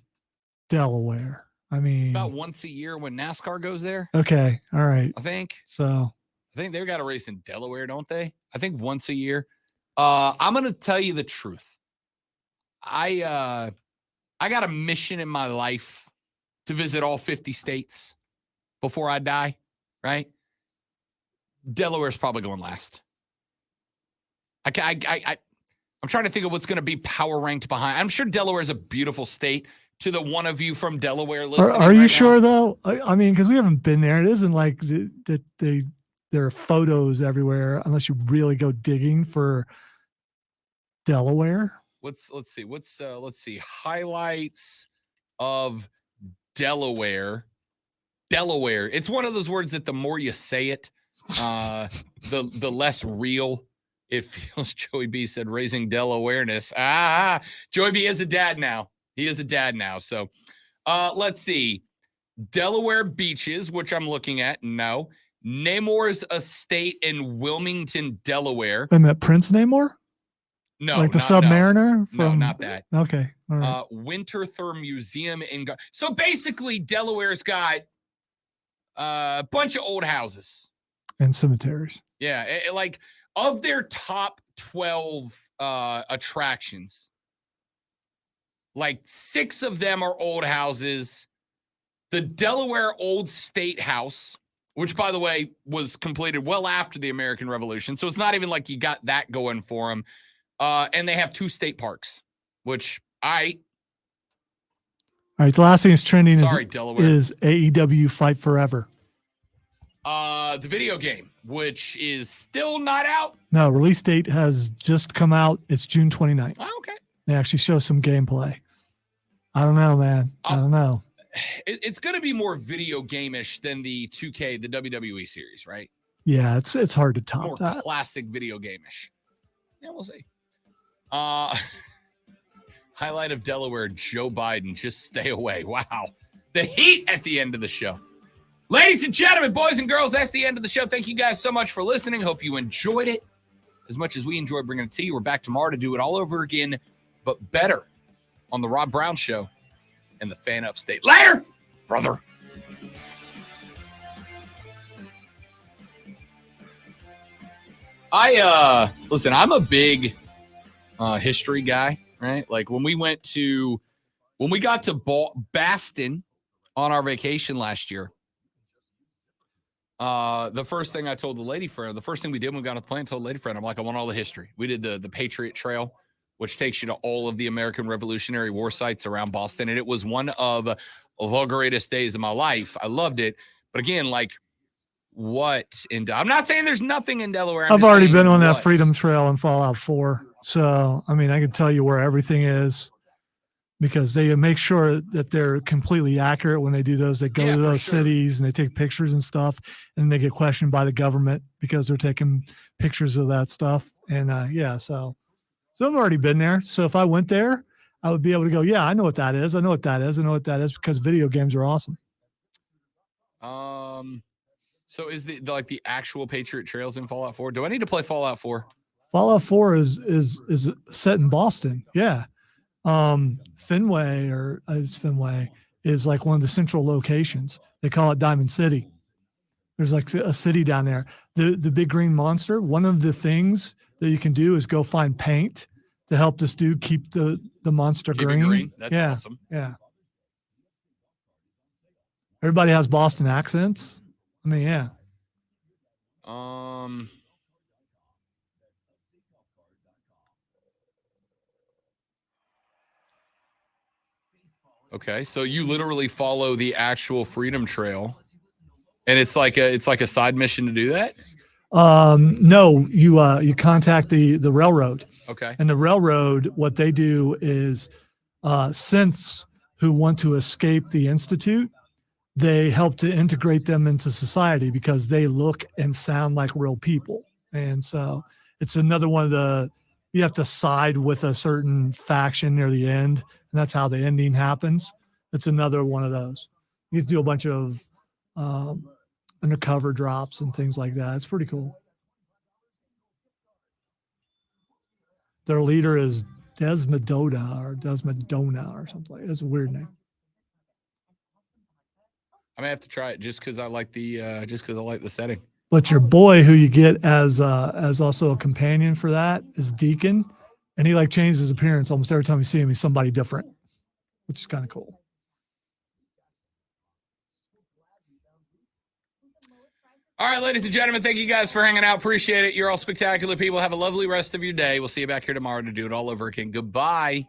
[SPEAKER 3] Delaware? I mean,
[SPEAKER 2] About once a year when NASCAR goes there.
[SPEAKER 3] okay, all right.
[SPEAKER 2] I think.
[SPEAKER 3] So
[SPEAKER 2] I think they've got a race in Delaware, don't they? I think once a year. I'm gonna tell you the truth. I got a mission in my life to visit all 50 states before I die, right? Delaware's probably going last. I'm trying to think of what's going to be power ranked behind. I'm sure Delaware is a beautiful state. To the one of you from Delaware listening,
[SPEAKER 3] are you
[SPEAKER 2] right
[SPEAKER 3] sure
[SPEAKER 2] now.
[SPEAKER 3] though? I mean, because we haven't been there. It isn't like that there are photos everywhere unless you really go digging for Delaware.
[SPEAKER 2] Let's see highlights of Delaware. Delaware. It's one of those words that the more you say it, the less real it feels. Joey B said raising Delawareness. Joey B is a dad now. He is a dad now. So let's see. Delaware beaches, which I'm looking at. No. Namor's estate in Wilmington, Delaware.
[SPEAKER 3] I met Prince Namor.
[SPEAKER 2] No,
[SPEAKER 3] like the
[SPEAKER 2] not,
[SPEAKER 3] Submariner.
[SPEAKER 2] No, not that.
[SPEAKER 3] Okay, all right.
[SPEAKER 2] Winterthur Museum in. So basically, Delaware's got a bunch of old houses
[SPEAKER 3] and cemeteries.
[SPEAKER 2] Yeah, like of their top 12 attractions, like 6 of them are old houses. The Delaware Old State House, which, by the way, was completed well after the American Revolution. So it's not even like you got that going for them. And they have 2 state parks, which
[SPEAKER 3] All right, the last thing that's trending
[SPEAKER 2] Delaware.
[SPEAKER 3] is AEW Fight Forever.
[SPEAKER 2] The video game, which is still not out.
[SPEAKER 3] No, release date has just come out. It's June 29th.
[SPEAKER 2] Oh, okay.
[SPEAKER 3] They actually show some gameplay. I don't know, man. I don't know.
[SPEAKER 2] It's going to be more video game-ish than the 2K, the WWE series, right?
[SPEAKER 3] Yeah, it's hard to top
[SPEAKER 2] More
[SPEAKER 3] that.
[SPEAKER 2] classic video game-ish. Yeah, we'll see. Highlight of Delaware, Joe Biden, just stay away. Wow. The heat at the end of the show. Ladies and gentlemen, boys and girls, that's the end of the show. Thank you guys so much for listening. Hope you enjoyed it as much as we enjoyed bringing it to you. We're back tomorrow to do it all over again, but better on the Rob Brown Show and the Fan Upstate. Later, brother. Listen, I'm a big history guy, right? Like when we got to Baston on our vacation last year, the first thing I told the lady friend, the first thing we did when we got off the plane, I told the lady friend, I'm like, I want all the history. We did the Patriot Trail, which takes you to all of the American Revolutionary War sites around Boston. And it was one of the greatest days of my life. I loved it. But again, like I'm not saying there's nothing in Delaware.
[SPEAKER 3] I've already been on that Freedom Trail in Fallout 4. So, I mean, I can tell you where everything is because they make sure that they're completely accurate when they do those. They go to those cities and they take pictures and stuff, and they get questioned by the government because they're taking pictures of that stuff. And so I've already been there. So if I went there, I would be able to go, yeah, I know what that is. I know what that is. I know what that is because video games are awesome.
[SPEAKER 2] So is the actual Patriot Trails in Fallout 4? Do I need to play Fallout 4?
[SPEAKER 3] Fallout 4 is set in Boston. Yeah. Fenway is like one of the central locations. They call it Diamond City. There's like a city down there. The big green monster, one of the things that you can do is go find paint to help this dude keep the monster green.
[SPEAKER 2] That's awesome.
[SPEAKER 3] Yeah. Everybody has Boston accents. I mean, yeah.
[SPEAKER 2] Okay, so you literally follow the actual Freedom Trail, and it's like a side mission to do that.
[SPEAKER 3] No, you contact the railroad.
[SPEAKER 2] Okay.
[SPEAKER 3] And the railroad, what they do is synths who want to escape the Institute, they help to integrate them into society because they look and sound like real people. And so it's another one of you have to side with a certain faction near the end, and that's how the ending happens. It's another one of those. You have to do a bunch of undercover drops and things like that. It's pretty cool. Their leader is Desmodona or something like that. It's a weird name.
[SPEAKER 2] I may have to try it just because I like the setting.
[SPEAKER 3] But your boy, who you get as also a companion for that, is Deacon, and he like changes his appearance almost every time you see him. He's somebody different, which is kind of cool.
[SPEAKER 2] All right, ladies and gentlemen, thank you guys for hanging out. Appreciate it. You're all spectacular people. Have a lovely rest of your day. We'll see you back here tomorrow to do it all over again. Goodbye.